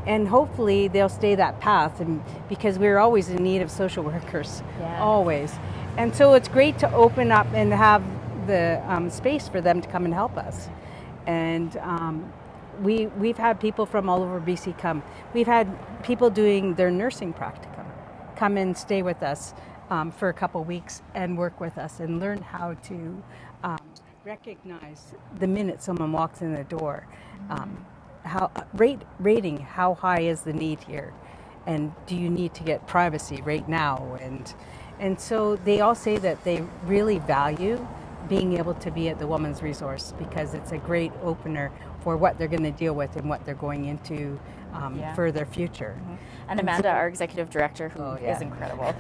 And hopefully they'll stay that path, and because we're always in need of social workers, always. And so it's great to open up and have the space for them to come and help us. And we've had people from all over BC come. We've had people doing their nursing practicum come and stay with us for a couple weeks and work with us and learn how to recognize the minute someone walks in the door, rating how high is the need here, and do you need to get privacy right now, and so they all say that they really value being able to be at the Women's Resource because it's a great opener for what they're going to deal with and what they're going into for their future. And Amanda, our executive director, who is incredible.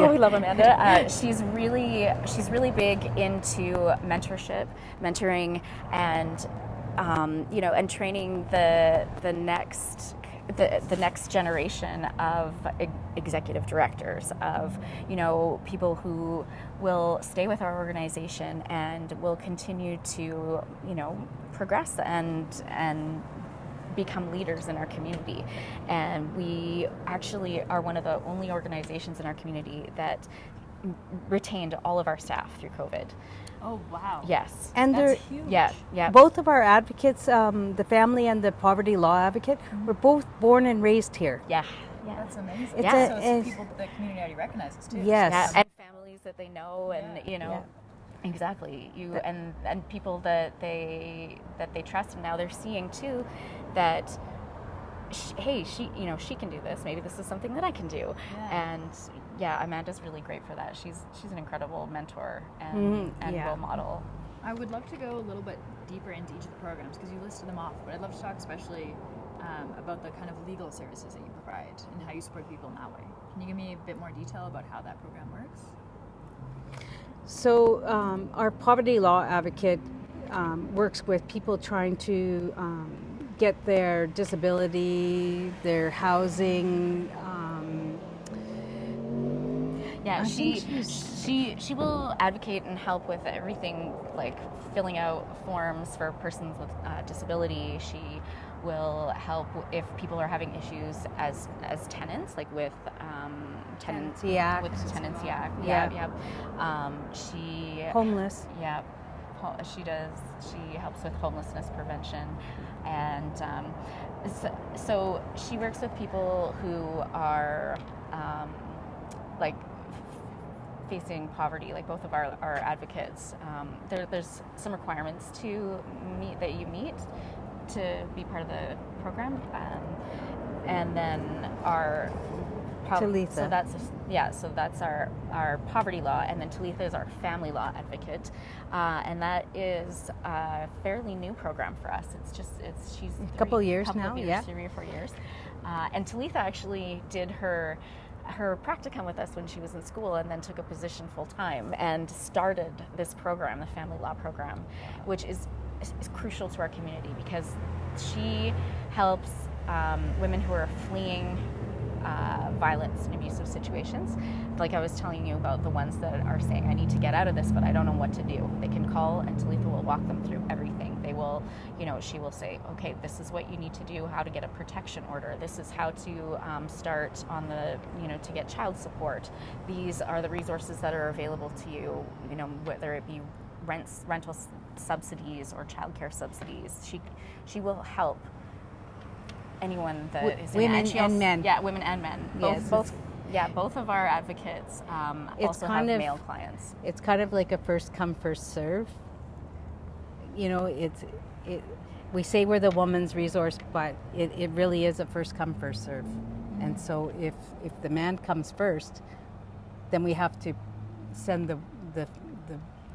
We love Amanda. She's really big into mentorship, mentoring, and and training the next generation of executive directors, of people who will stay with our organization and will continue to progress and become leaders in our community. And we actually are one of the only organizations in our community that retained all of our staff through COVID. Oh, wow. Yes. And That's huge. Yeah. Both of our advocates, the family and the poverty law advocate, were both born and raised here. Yeah. That's amazing. It's so people the community already recognizes too. Yes. Yeah, and families that they know, and exactly, and people that they trust, and now they're seeing too that she can do this. Maybe this is something that I can do. And Amanda's really great for that. She's an incredible mentor and role model. I would love to go a little bit deeper into each of the programs because you listed them off, but I'd love to talk especially about the kind of legal services that you provide and how you support people in that way. Can you give me a bit more detail about how that program works? So our poverty law advocate works with people trying to get their disability, their housing, Yeah, I she think she will advocate and help with everything, like filling out forms for persons with disability. She will help if people are having issues as tenants, like with Tenancy Act. With the Tenancy Act. Yeah. She Homeless. yeah, she does. She helps with homelessness prevention, and so she works with people who are like facing poverty. Like both of our advocates, there's some requirements to meet that you meet to be part of the program, and then our Talitha. So that's our poverty law, and then Talitha is our family law advocate, and that is a fairly new program for us. She's a couple years now, 3 or 4 years, and Talitha actually did her practicum with us when she was in school, and then took a position full time and started this program, the family law program, which is crucial to our community because she helps women who are fleeing violence and abusive situations. Like I was telling you about the ones that are saying, I need to get out of this, but I don't know what to do. They can call, and Talitha will walk them through everything. They will, she will say, okay, this is what you need to do, how to get a protection order. This is how to start on the, to get child support. These are the resources that are available to you, whether it be rental subsidies or childcare subsidies. She will help anyone that is women in and men. Yeah, women and men. Both of our advocates also have male clients. It's kind of like a first come, first serve. We say we're the woman's resource, but it really is a first come, first serve. Mm-hmm. And so if the man comes first, then we have to send the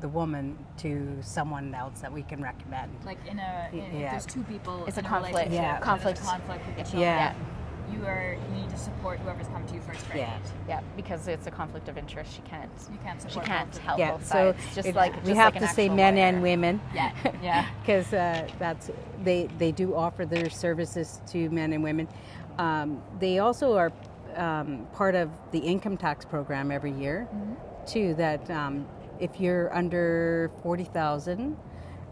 woman to someone else that we can recommend. Like if there's two people, it's a in conflict. relationship, Yeah, conflict with each other. Yeah. You need to support whoever's coming to you first, right? Yeah, because it's a conflict of interest. She can't support help both sides. We have to say men and women. Yeah. Because they do offer their services to men and women. They also are part of the income tax program every year, too. That if you're under 40,000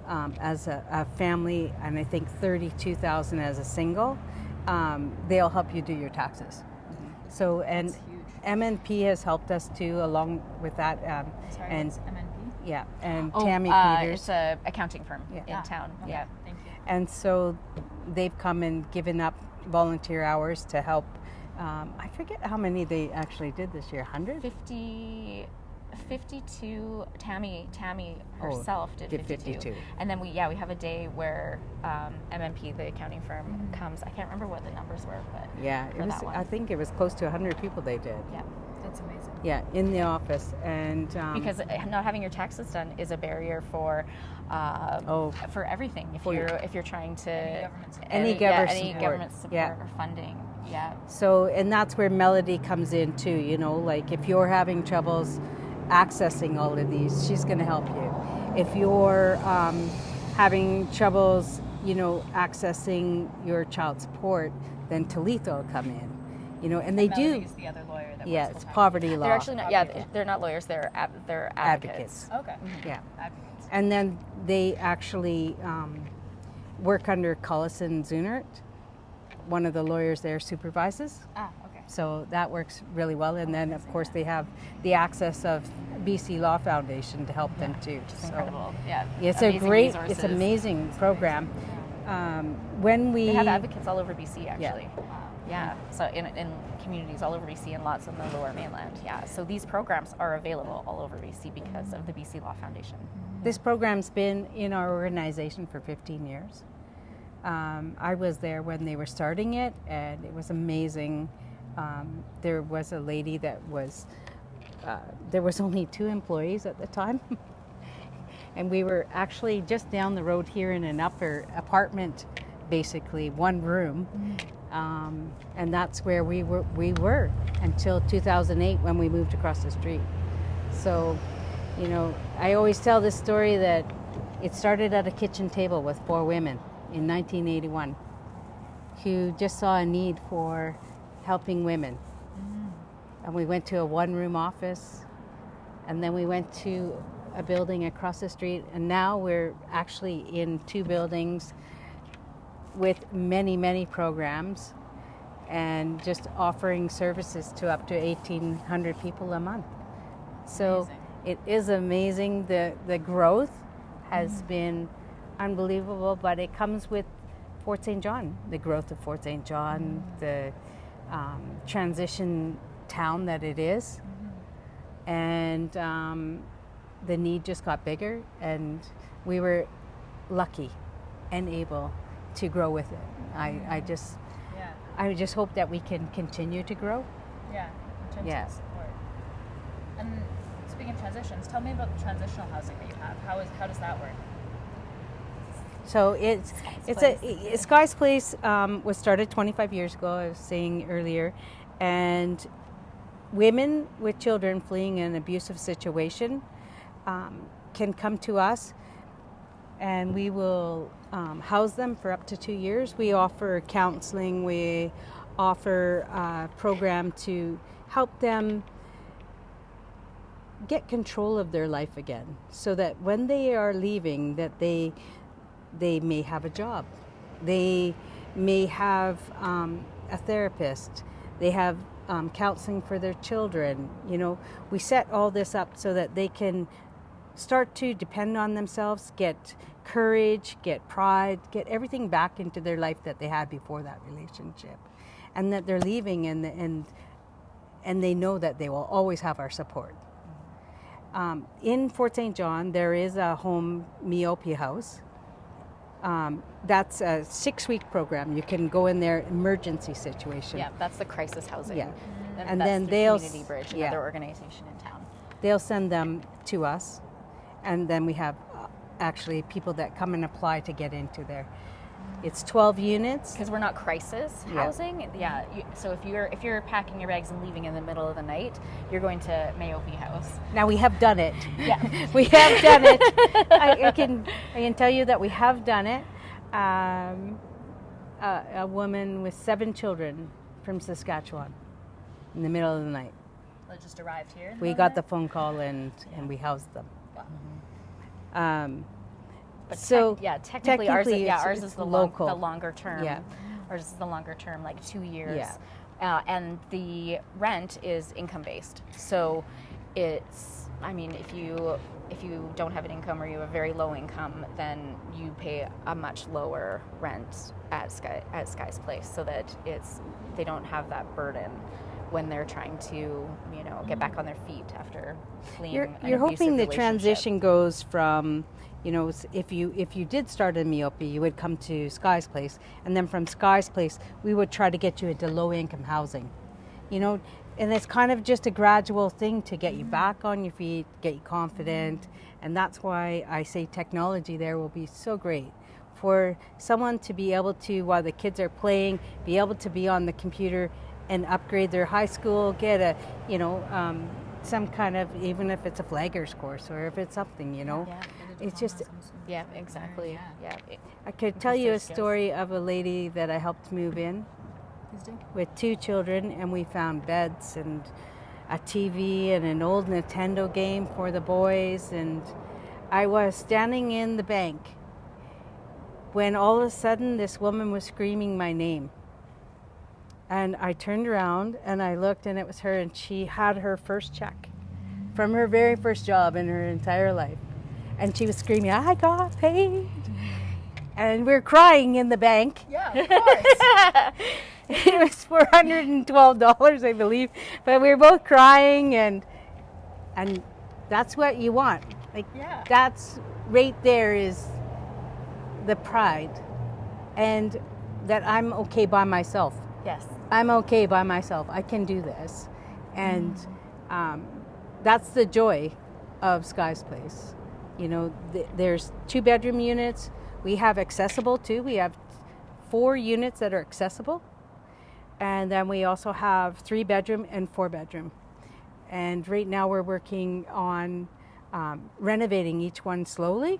as a family, and I think 32,000 as a single, they'll help you do your taxes. So and MNP has helped us too, along with that. Sorry, what's MNP? Yeah, and Tammy Peters. It's an accounting firm in town. Okay. Yeah, thank you. And so they've come and given up volunteer hours to help. I forget how many they actually did this year. 100? 52. Tammy herself did 52. And then we have a day where MNP, the accounting firm, comes. I can't remember what the numbers were, but I think it was close to 100 people they did. Yeah, that's amazing. Yeah, in the office, and because not having your taxes done is a barrier for everything. If you're trying to any government support yeah. or funding. Yeah. So, and that's where Melody comes in too. Like if you're having troubles accessing all of these, she's going to help you. If you're having troubles, accessing your child support, then Talitha will come in. And they do. Melody's the other lawyer that Yeah, works it's full-time. poverty law. They're actually not. Yeah, they're not lawyers. They're advocates. Okay. Yeah. Advocates. And then they actually work under Collison Zunert. One of the lawyers there supervises. Okay. So that works really well. And then, of course, they have the access of BC Law Foundation to help them too. It's incredible. Yeah. It's Amazing amazing program. They have advocates all over BC actually. Yeah. Yeah. So in communities all over BC and lots on the Lower Mainland. Yeah. So these programs are available all over BC because of the BC Law Foundation. This program's been in our organization for 15 years. I was there when they were starting it, and it was amazing. There was a lady that was, there was only 2 employees at the time. And we were actually just down the road here in an upper apartment, basically 1 room. And that's where we were until 2008 when we moved across the street. So, I always tell this story that it started at a kitchen table with 4 women in 1981 who just saw a need for helping women. and we went to a one-room office, and then we went to a building across the street, and now we're actually in 2 buildings with many, many programs and just offering services to up to 1,800 people a month. So Amazing. it is amazing. The growth has been unbelievable, but it comes with Fort St. John, the growth of Fort St. John, the transition town that it is. And the need just got bigger, and we were lucky and able to grow with it. I just hope that we can continue to grow. Yeah. In terms Yeah. of support. And speaking of transitions, tell me about the transitional housing that you have. How does that work? So it's Sky's Place was started 25 years ago, I was saying earlier, and women with children fleeing an abusive situation can come to us, and we will house them for up to 2 years. We offer counseling. We offer a program to help them get control of their life again, so that when they are leaving, that they may have a job, they may have a therapist, they have counseling for their children. You know, we set all this up so that they can start to depend on themselves, get courage, get pride, get everything back into their life that they had before that relationship, and that they're leaving and they know that they will always have our support. In Fort St. John, there is a home Meope house. That's a 6-week program. You can go in there, emergency situation. Yeah, that's the crisis housing. Yeah. And then that's the they'll Community Bridge, yeah. another organization in town. They'll send them to us, and then we have actually people that come and apply to get into there. It's 12 units. Because we're not crisis Yeah. housing. Yeah. So if you're packing your bags and leaving in the middle of the night, you're going to Meope House. Now we have done it. Yeah. We have done it. I can tell you that we have done it. A woman with 7 children from Saskatchewan in the middle of the night. They just arrived here. We got the phone call and we housed them. Wow. But So technically ours it's is the local. the longer term. Yeah. Ours is the longer term, like 2 years. Yeah. And the rent is income based. So it's, I mean, if you don't have an income or you have a very low income, then you pay a much lower rent at Sky's Place, so that they don't have that burden when they're trying to, get back on their feet after fleeing. You're an hoping abusive the relationship. transition goes from, if you did start in Meope, you would come to Sky's Place, and then from Sky's Place, we would try to get you into low-income housing, and it's kind of just a gradual thing to get you back on your feet, get you confident, and that's why I say technology there will be so great for someone to be able to, while the kids are playing, be able to be on the computer and upgrade their high school, get a, some kind of, even if it's a flaggers course or if it's something, Yeah. it's just, Yeah, exactly. Yeah. I could tell you a story of a lady that I helped move in with 2 children, and we found beds and a TV and an old Nintendo game for the boys, and I was standing in the bank when all of a sudden this woman was screaming my name. And I turned around and I looked, and it was her, and she had her first check from her very first job in her entire life. And she was screaming, "I got paid." And we're crying in the bank. Yeah, of course. It was $412, I believe. But we were both crying, and that's what you want. Like, Yeah. that's right there is the pride, and that I'm okay by myself. Yes. I'm okay by myself. I can do this. And that's the joy of Sky's Place. There's 2-bedroom units. We have accessible too. We have 4 units that are accessible. And then we also have 3-bedroom and 4-bedroom. And right now we're working on renovating each one slowly.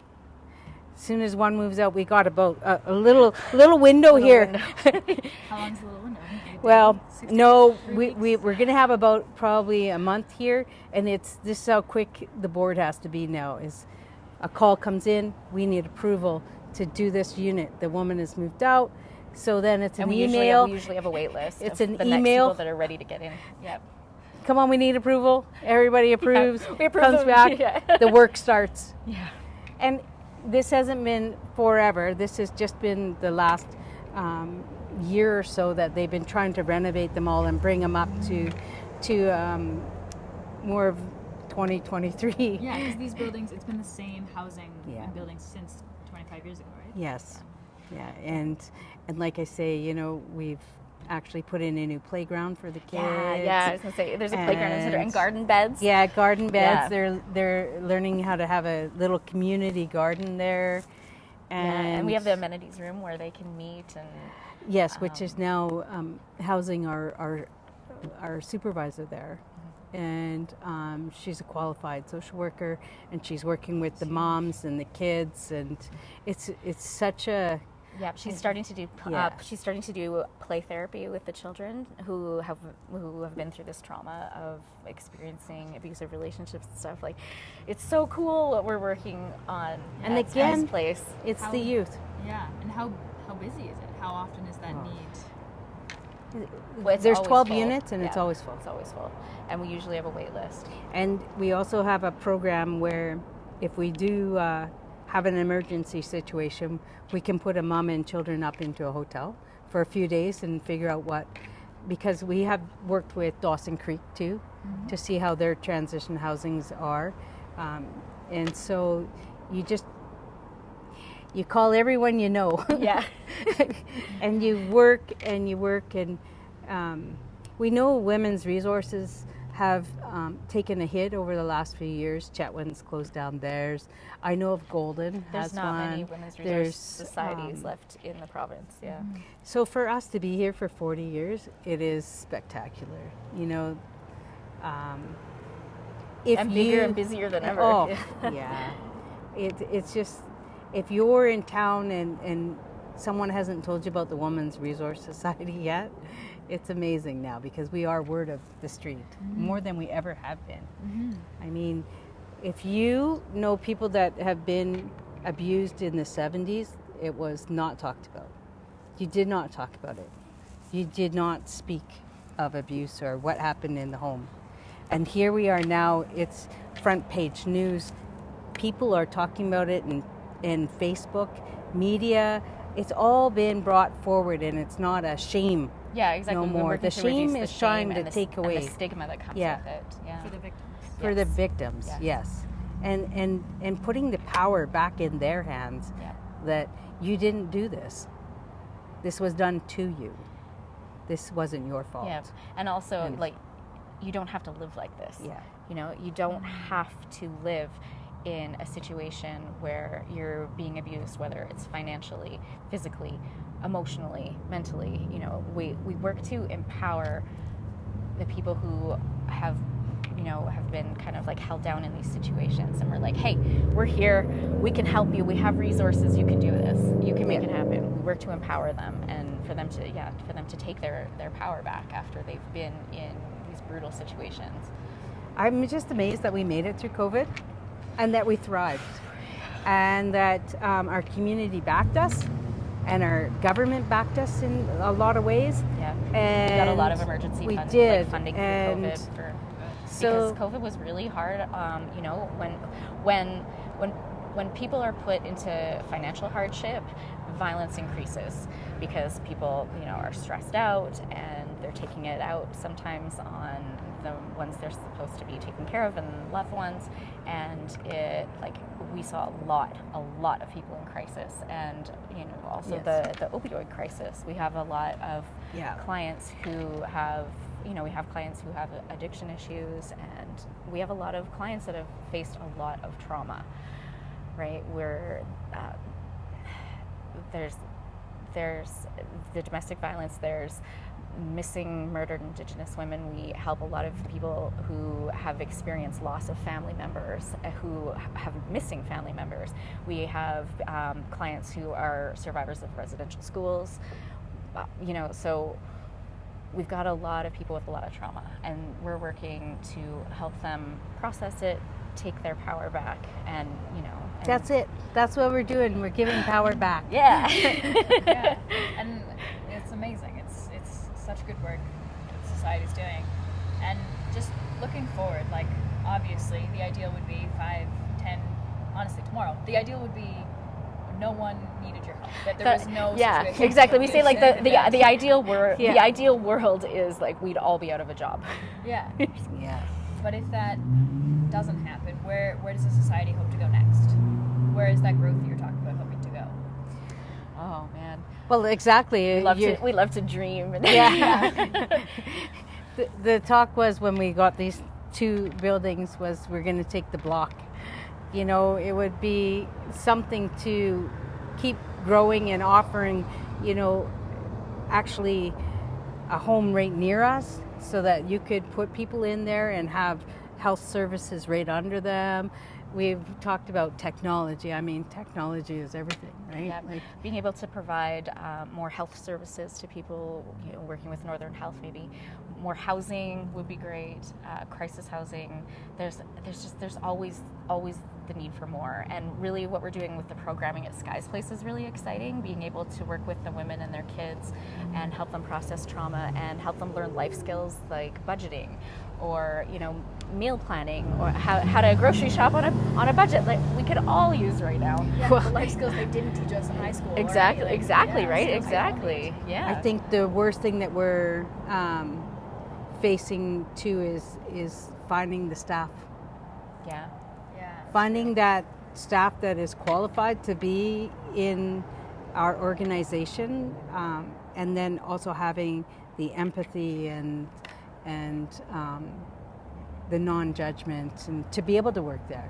As soon as one moves out, we got about a little window here. How long's the little window? Well, day? 60 no, 3 weeks? we're going to have about probably a month here, and this is how quick the board has to be now. Is a call comes in, we need approval to do this unit. The woman has moved out, so then it's an And email. we usually have a wait list. It's of an the next email. people that are ready to get in. Yep. Come on, we need approval. Everybody approves. we approve comes them. back. Yeah. The work starts. Yeah. And this hasn't been forever. This has just been the last year or so that they've been trying to renovate them all and bring them up to more of 2023. Yeah, because these buildings, it's been the same housing Yeah. and buildings since 25 years ago, right? Yes. Yeah. And like I say, you know, we've actually put in a new playground for the kids. Yeah. I was gonna say there's a playground and And- garden beds. Yeah, garden beds. Yeah. They're learning how to have a little community garden there. And we have the amenities room where they can meet and Yes, which is now housing our supervisor there, and she's a qualified social worker, and she's working with the moms and the kids, and it's such a she's starting to do Yeah. she's starting to do play therapy with the children who have been through this trauma of experiencing abusive relationships and stuff. Like, it's so cool what we're working on. And at again, this place. it's How- the youth. Yeah, and how busy is it? How often is that need? Well, it's There's always 12 full. units, and it's Yeah, always full. It's always full, and we usually have a wait list. And we also have a program where if we do have an emergency situation, we can put a mom and children up into a hotel for a few days and figure out what, because we have worked with Dawson Creek too, to see how their transition housings are. And so you call everyone you know. Yeah. And you work and we know women's resources have taken a hit over the last few years. Chetwynd's closed down theirs. I know of Golden There's has not one. many women's resource There's, societies left in the province. Yeah. So for us to be here for 40 years, it is spectacular. You know, if And bigger you, and busier than ever. Oh, yeah. It's just, if you're in town and someone hasn't told you about the Women's Resource Society yet, it's amazing now because we are word of the street more than we ever have been. I mean, if you know people that have been abused in the 70s, it was not talked about. You did not talk about it. You did not speak of abuse or what happened in the home. And here we are now, it's front page news. People are talking about it in Facebook, media. It's all been brought forward and it's not a shame. Yeah, exactly. No We're more. working The to reduce shame the is shame trying to and the take and away. the stigma that comes Yeah. with it. Yeah. For the victims. For the Yes. victims, Yes. yes. And putting the power back in their hands Yeah. that you didn't do this. This was done to you. This wasn't your fault. Yeah, and also And- like, you don't have to live like this. Yeah. You know, you don't have to live in a situation where you're being abused, whether it's financially, physically, emotionally, mentally. You know, we work to empower the people who have been kind of like held down in these situations, and we're like, hey, we're here, we can help you, we have resources, you can do this, you can make it happen. We work to empower them and for them to take their power back after they've been in these brutal situations. I'm just amazed that we made it through COVID and that we thrived and that our community backed us and our government backed us in a lot of ways. Yeah, And we got a lot of emergency we funds, did, like funding and through COVID so- because COVID was really hard. You know, when people are put into financial hardship, violence increases because people, you know, are stressed out and they're taking it out sometimes on the ones they're supposed to be taking care of and loved ones, and we saw a lot of people in crisis, and you know, also Yes. the opioid crisis. We have a lot of clients who have, you know, we have clients who have addiction issues, and we have a lot of clients that have faced a lot of trauma, right? Where there's the domestic violence, there's missing, murdered Indigenous women. We help a lot of people who have experienced loss of family members, who have missing family members. We have clients who are survivors of residential schools. You know, so we've got a lot of people with a lot of trauma, and we're working to help them process it, take their power back, and and That's it. That's what we're doing. We're giving power back. yeah. Yeah, and it's amazing. It's such good work that society's doing, and just looking forward. Like, obviously, the ideal would be 5, 10. Honestly, tomorrow, the ideal would be no one needed your help. That there was no situation. Exactly. We say like the ideal Yeah. the ideal world is like we'd all be out of a job. Yeah. Yeah. But if that doesn't happen, where does the society hope to go next? Where is that growth that you're talking about hoping to go? Oh man, Well, exactly. we love to dream. Yeah. The talk was when we got these 2 buildings was we're going to take the block. It would be something to keep growing and offering, actually a home right near us so that you could put people in there and have health services right under them. We've talked about technology. I mean, technology is everything, right? Yeah, being able to provide more health services to people, working with Northern Health, maybe more housing would be great. Crisis housing. There's always the need for more. And really, what we're doing with the programming at Sky's Place is really exciting. Being able to work with the women and their kids, and help them process trauma, and help them learn life skills like budgeting, or meal planning, or how to grocery shop on a budget, like we could all use right now. Yeah, the life skills they didn't teach us in high school. Exactly, Right? exactly, Yeah, right, so exactly. Yeah. I think the worst thing that we're facing too is finding the staff. Yeah. Yeah. Finding that staff that is qualified to be in our organization, and then also having the empathy and the non-judgment, and to be able to work there.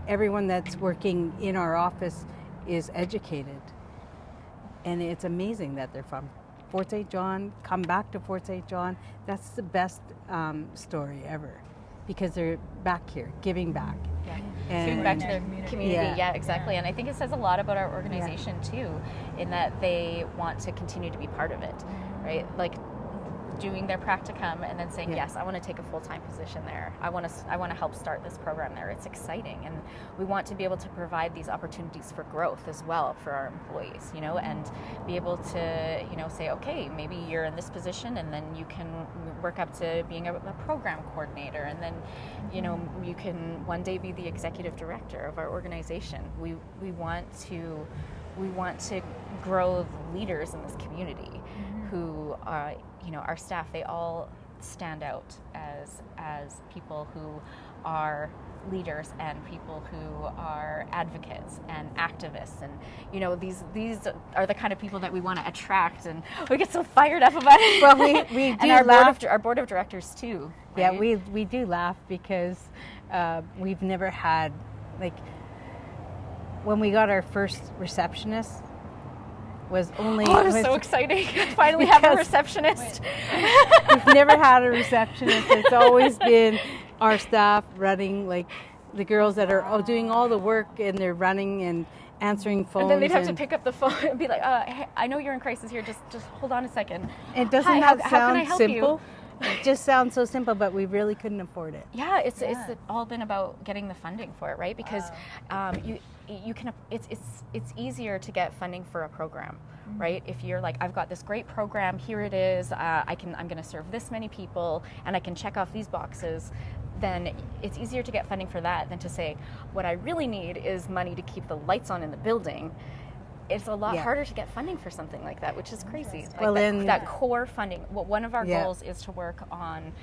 Everyone that's working in our office is educated, and it's amazing that they're from Fort St. John, come back to Fort St. John. That's the best story ever, because they're back here, giving back. Yeah. And Giving back to their their community. community. Yeah. Yeah, exactly. And I think it says a lot about our organization too, in that they want to continue to be part of it, right? Like doing their practicum and then saying, Yeah. yes, I want to take a full-time position there. I want to help start this program there. It's exciting, and we want to be able to provide these opportunities for growth as well for our employees, and be able to, say, okay, maybe you're in this position, and then you can work up to being a program coordinator, and then, you can one day be the executive director of our organization. We want to grow leaders in this community who are, our staff, they all stand out as people who are leaders and people who are advocates and activists, and these are the kind of people that we want to attract, and we get so fired up about it. Well, we do and our laugh. our board of directors too. Yeah, right? we do laugh because we've never had, like, when we got our first receptionist was only... Oh, it was so exciting. Finally have a because- receptionist. We've never had a receptionist. It's always been our staff running, like the girls that are doing all the work, and they're running and answering phones. And then they'd have to pick up the phone and be like, hey, I know you're in crisis here. Just hold on a second. It doesn't Hi, have how can I sound help simple. It just sounds so simple, but we really couldn't afford it. Yeah, it's all been about getting the funding for it, right? Because you can it's easier to get funding for a program, right? If you're like, I've got this great program, here it is, I'm going to serve this many people, and I can check off these boxes. Then it's easier to get funding for that than to say, what I really need is money to keep the lights on in the building. It's a lot harder to get funding for something like that, which is crazy. Like Well, that core funding. Well, one of our Yeah. goals is to work on,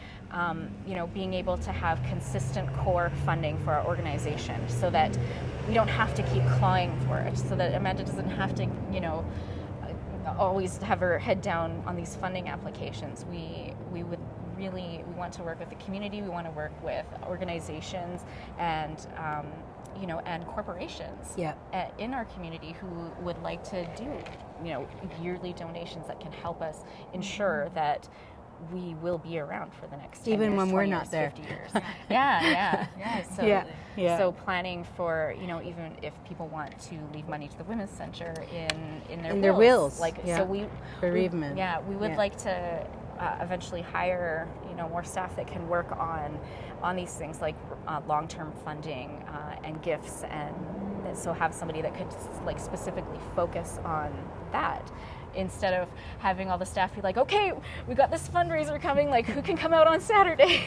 being able to have consistent core funding for our organization, so that we don't have to keep clawing for it. So that Amanda doesn't have to, always have her head down on these funding applications. We want to work with the community. We want to work with organizations and and corporations in our community who would like to do yearly donations that can help us ensure that we will be around for the next 10 Even years, when we're 20 not years, there. 50 years. Yeah. So, Yeah. so planning for, even if people want to leave money to the Women's Center in their wills. Like, yeah. so we Bereavement. we would Yeah. like to eventually hire, more staff that can work on these things like long-term funding and gifts, and so have somebody that could like specifically focus on that, instead of having all the staff be like, okay, we got this fundraiser coming, like who can come out on Saturday,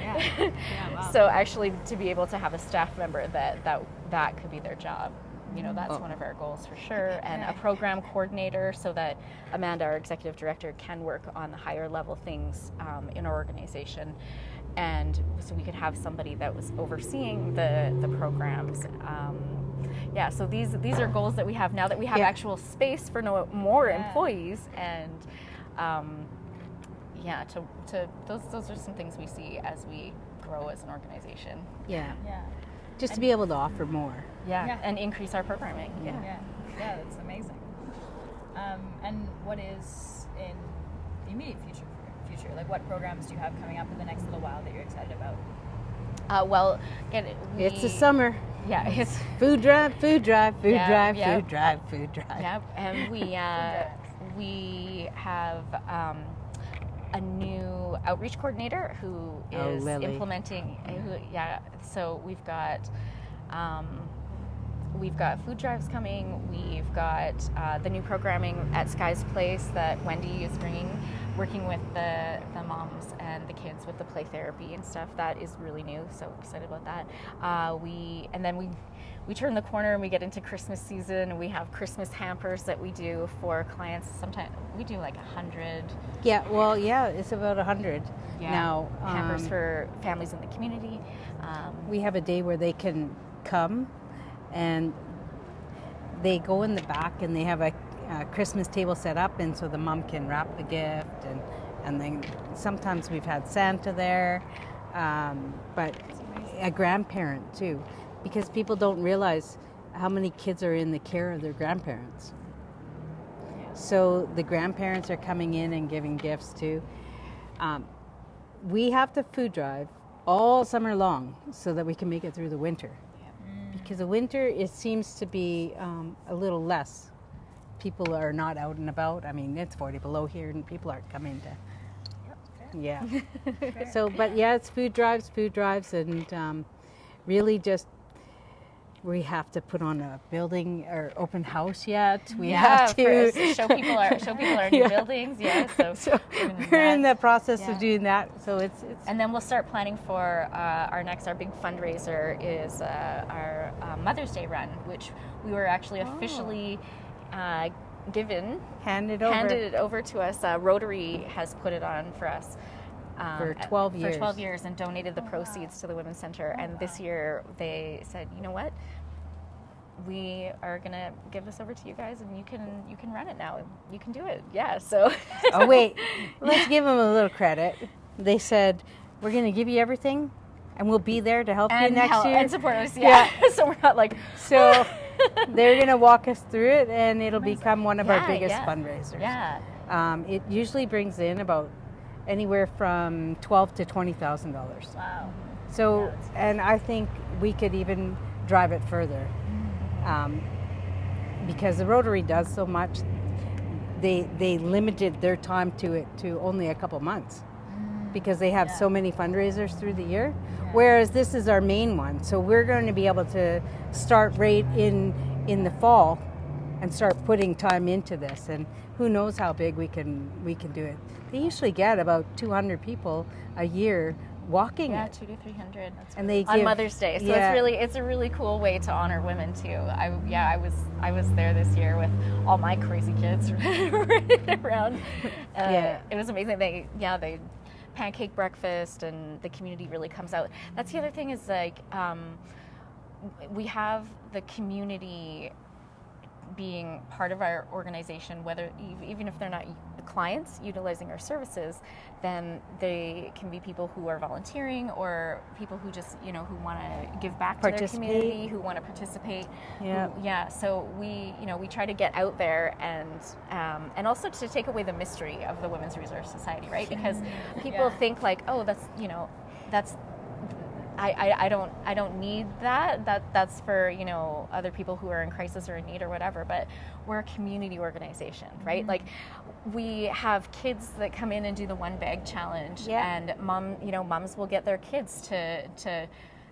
Wow. So actually to be able to have a staff member that could be their job. That's one of our goals for sure. And a program coordinator, so that Amanda, our executive director, can work on the higher level things in our organization. And so we could have somebody that was overseeing the programs. So these are goals that we have now that we have actual space for more employees. And those are some things we see as we grow as an organization. Yeah. Yeah. Just to be able to offer more. Yeah. And increase our programming. Yeah, that's amazing. And what is in the immediate future? Like, what programs do you have coming up in the next little while that you're excited about? It's the summer. Yeah, it's Food drive, food drive, food Yeah, drive, yeah. food drive, food drive. Yep, and we have a new outreach coordinator who is Lily. implementing. So we've got food drives coming. We've got the new programming at Sky's Place that Wendy is bringing, working with the moms and the kids with the play therapy and stuff. That is really new, so excited about that. We turn the corner and we get into Christmas season, and we have Christmas hampers that we do for clients. Sometimes we do like 100. It's about 100 now. Hampers for families in the community. We have a day where they can come and they go in the back and they have a Christmas table set up, and so the mom can wrap the gift, and then sometimes we've had Santa there, but a grandparent too, because people don't realize how many kids are in the care of their grandparents. So the grandparents are coming in and giving gifts too. We have the food drive all summer long so that we can make it through the winter. Because the winter, it seems to be a little less. People are not out and about. I mean, it's 40 below here, and people aren't coming to. Yeah. It's food drives, and really just we have to put on a building or open house yet. We have to show people our new buildings. Yeah. So we're in the process of doing that. So it's. And then we'll start planning for our big fundraiser is our Mother's Day run, which we were actually officially handed over to us. Rotary has put it on for us. For 12 years. For 12 years, and donated the proceeds to the Women's Center. And this year they said, you know what? We are going to give this over to you guys, and you can run it now. You can do it. Yeah, so. Oh, wait. Let's give them a little credit. They said, we're going to give you everything, and we'll be there to help you next year. And support us, yeah. So we're not like. So they're going to walk us through it, and it'll become one of our biggest fundraisers. Yeah. It usually brings in about anywhere from $12,000 to $20,000. Wow. So, and I think we could even drive it further, because the Rotary does so much. They limited their time to it to only a couple months, because they have so many fundraisers through the year. Whereas this is our main one, so we're going to be able to start right in the fall and start putting time into this, and who knows how big we can do it. They usually get about 200 people a year walking it. 200 to 300. And they on give, Mother's Day, so it's a really cool way to honor women too. I was there this year with all my crazy kids running around. It was amazing. They pancake breakfast, and the community really comes out. That's the other thing is like we have the community being part of our organization, whether even if they're not clients utilizing our services, then they can be people who are volunteering or people who just, who want to give back to their community, who want to participate. So we try to get out there and also to take away the mystery of the Women's Resource Society, right? Because people think like, oh, that's I don't need that's for other people who are in crisis or in need or whatever, but we're a community organization, right? Like we have kids that come in and do the one bag challenge, and moms will get their kids to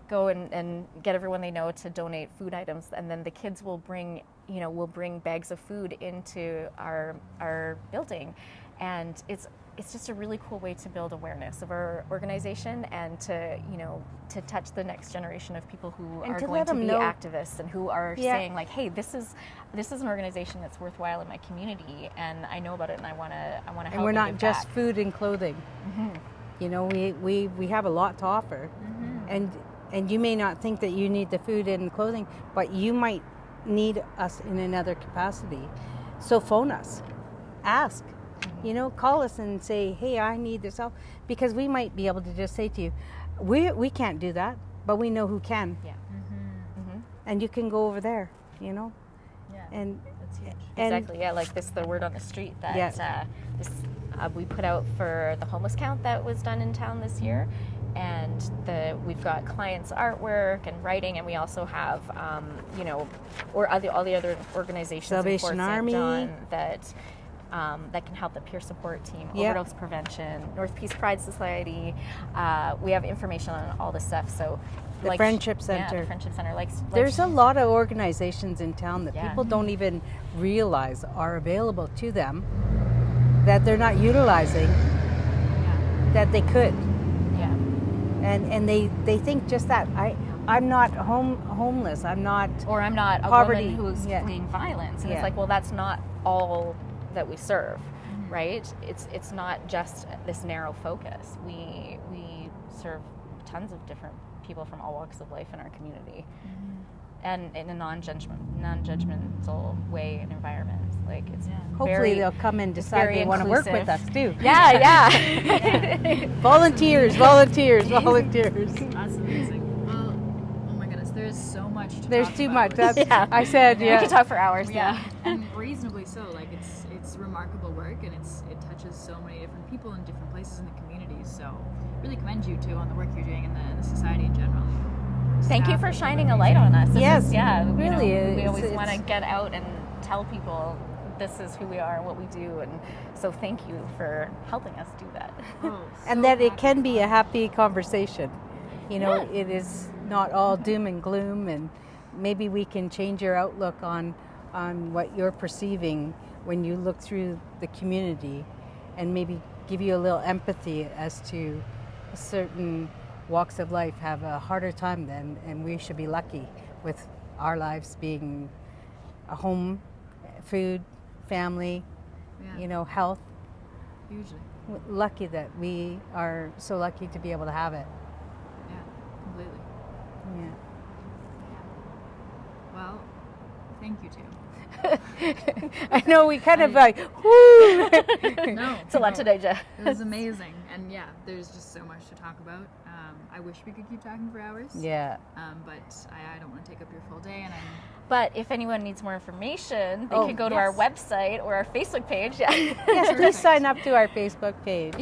go and get everyone they know to donate food items, and then the kids will bring bags of food into our building, and it's just a really cool way to build awareness of our organization and to touch the next generation of people who are going to be activists and who are saying like, hey, this is an organization that's worthwhile in my community, and I know about it, and I want to help. And we're not just back. food and clothing. We have a lot to offer, and you may not think that you need the food and clothing, but you might need us in another capacity. So phone us, ask. Call us and say, hey, I need this help, because we might be able to just say to you, we can't do that, but we know who can. Yeah. And you can go over there, Yeah. And That's huge. Exactly. Yeah, like the word on the street that we put out for the homeless count that was done in town this year, and we've got clients' artwork and writing, and we also have all the other organizations, Salvation in Fort Army, St. John that can help, the peer support team, overdose prevention, North Peace Pride Society. We have information on all this stuff. So the Friendship Center. Yeah, the Friendship Center. There's a lot of organizations in town that people don't even realize are available to them, that they're not utilizing, that they could. Yeah. And they think just that. I'm not homeless. I'm not. Or I'm not poverty. A woman who's fleeing violence. And it's like, well, that's not all that we serve, right? It's not just this narrow focus. We serve tons of different people from all walks of life in our community, and in a non-judgmental way and environment. Like it's hopefully they'll come and decide they want to work with us too. Yeah. Volunteers. That's amazing. Well, oh my goodness, there's so much to There's talk too about. much. I said, We could talk for hours. Yeah, and reasonably so. Like it's remarkable work, and it touches so many different people in different places in the community. So really commend you too on the work you're doing in the society in general. Thank you for shining a light on us. Really, We always want to get out and tell people this is who we are and what we do, and so thank you for helping us do that. And that it can be a happy conversation. It is not all doom and gloom, and maybe we can change your outlook on what you're perceiving when you look through the community, and maybe give you a little empathy as to certain walks of life have a harder time than, and we should be lucky with our lives being a home, food, family, health. Hugely. Lucky that we are so lucky to be able to have it. Yeah, completely. Yeah. Well, thank you too. I know we kind of like, whoo! No, It's a lot to digest. It was amazing, and there's just so much to talk about. I wish we could keep talking for hours. Yeah. But I don't want to take up your full day, and But if anyone needs more information, they could go to our website or our Facebook page. Yes, please sign up to our Facebook page.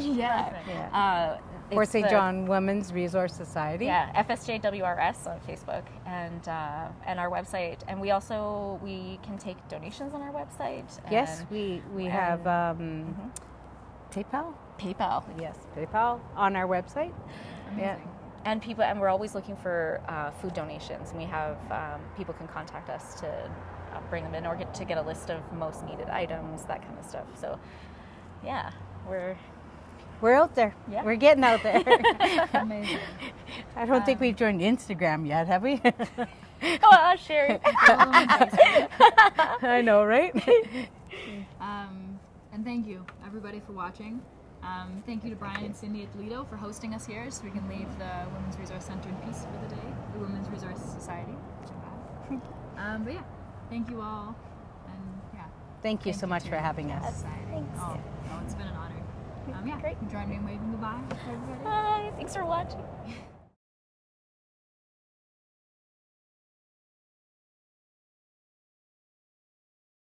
Fort It's St. John Women's Resource Society. Yeah, FSJWRS on Facebook and our website, and we can take donations on our website. Yes, we have PayPal. PayPal. Yes, PayPal on our website. Yeah. And we're always looking for food donations. We have people can contact us to bring them in or to get a list of most needed items, that kind of stuff. So, yeah, we're out there. Yeah. We're getting out there. amazing. I don't think we've joined Instagram yet, have we? Oh, Sherry. I know, right? And thank you, everybody, for watching. Thank you to Brian and Cindy at Toledo for hosting us here so we can leave the Women's Resource Center in peace for the day, the Women's Resource Society. But thank you all, and Thank you so much for having us. Exciting. Oh, it's been an honor. Yeah, Great. join me in waving goodbye to everybody. Thanks for watching.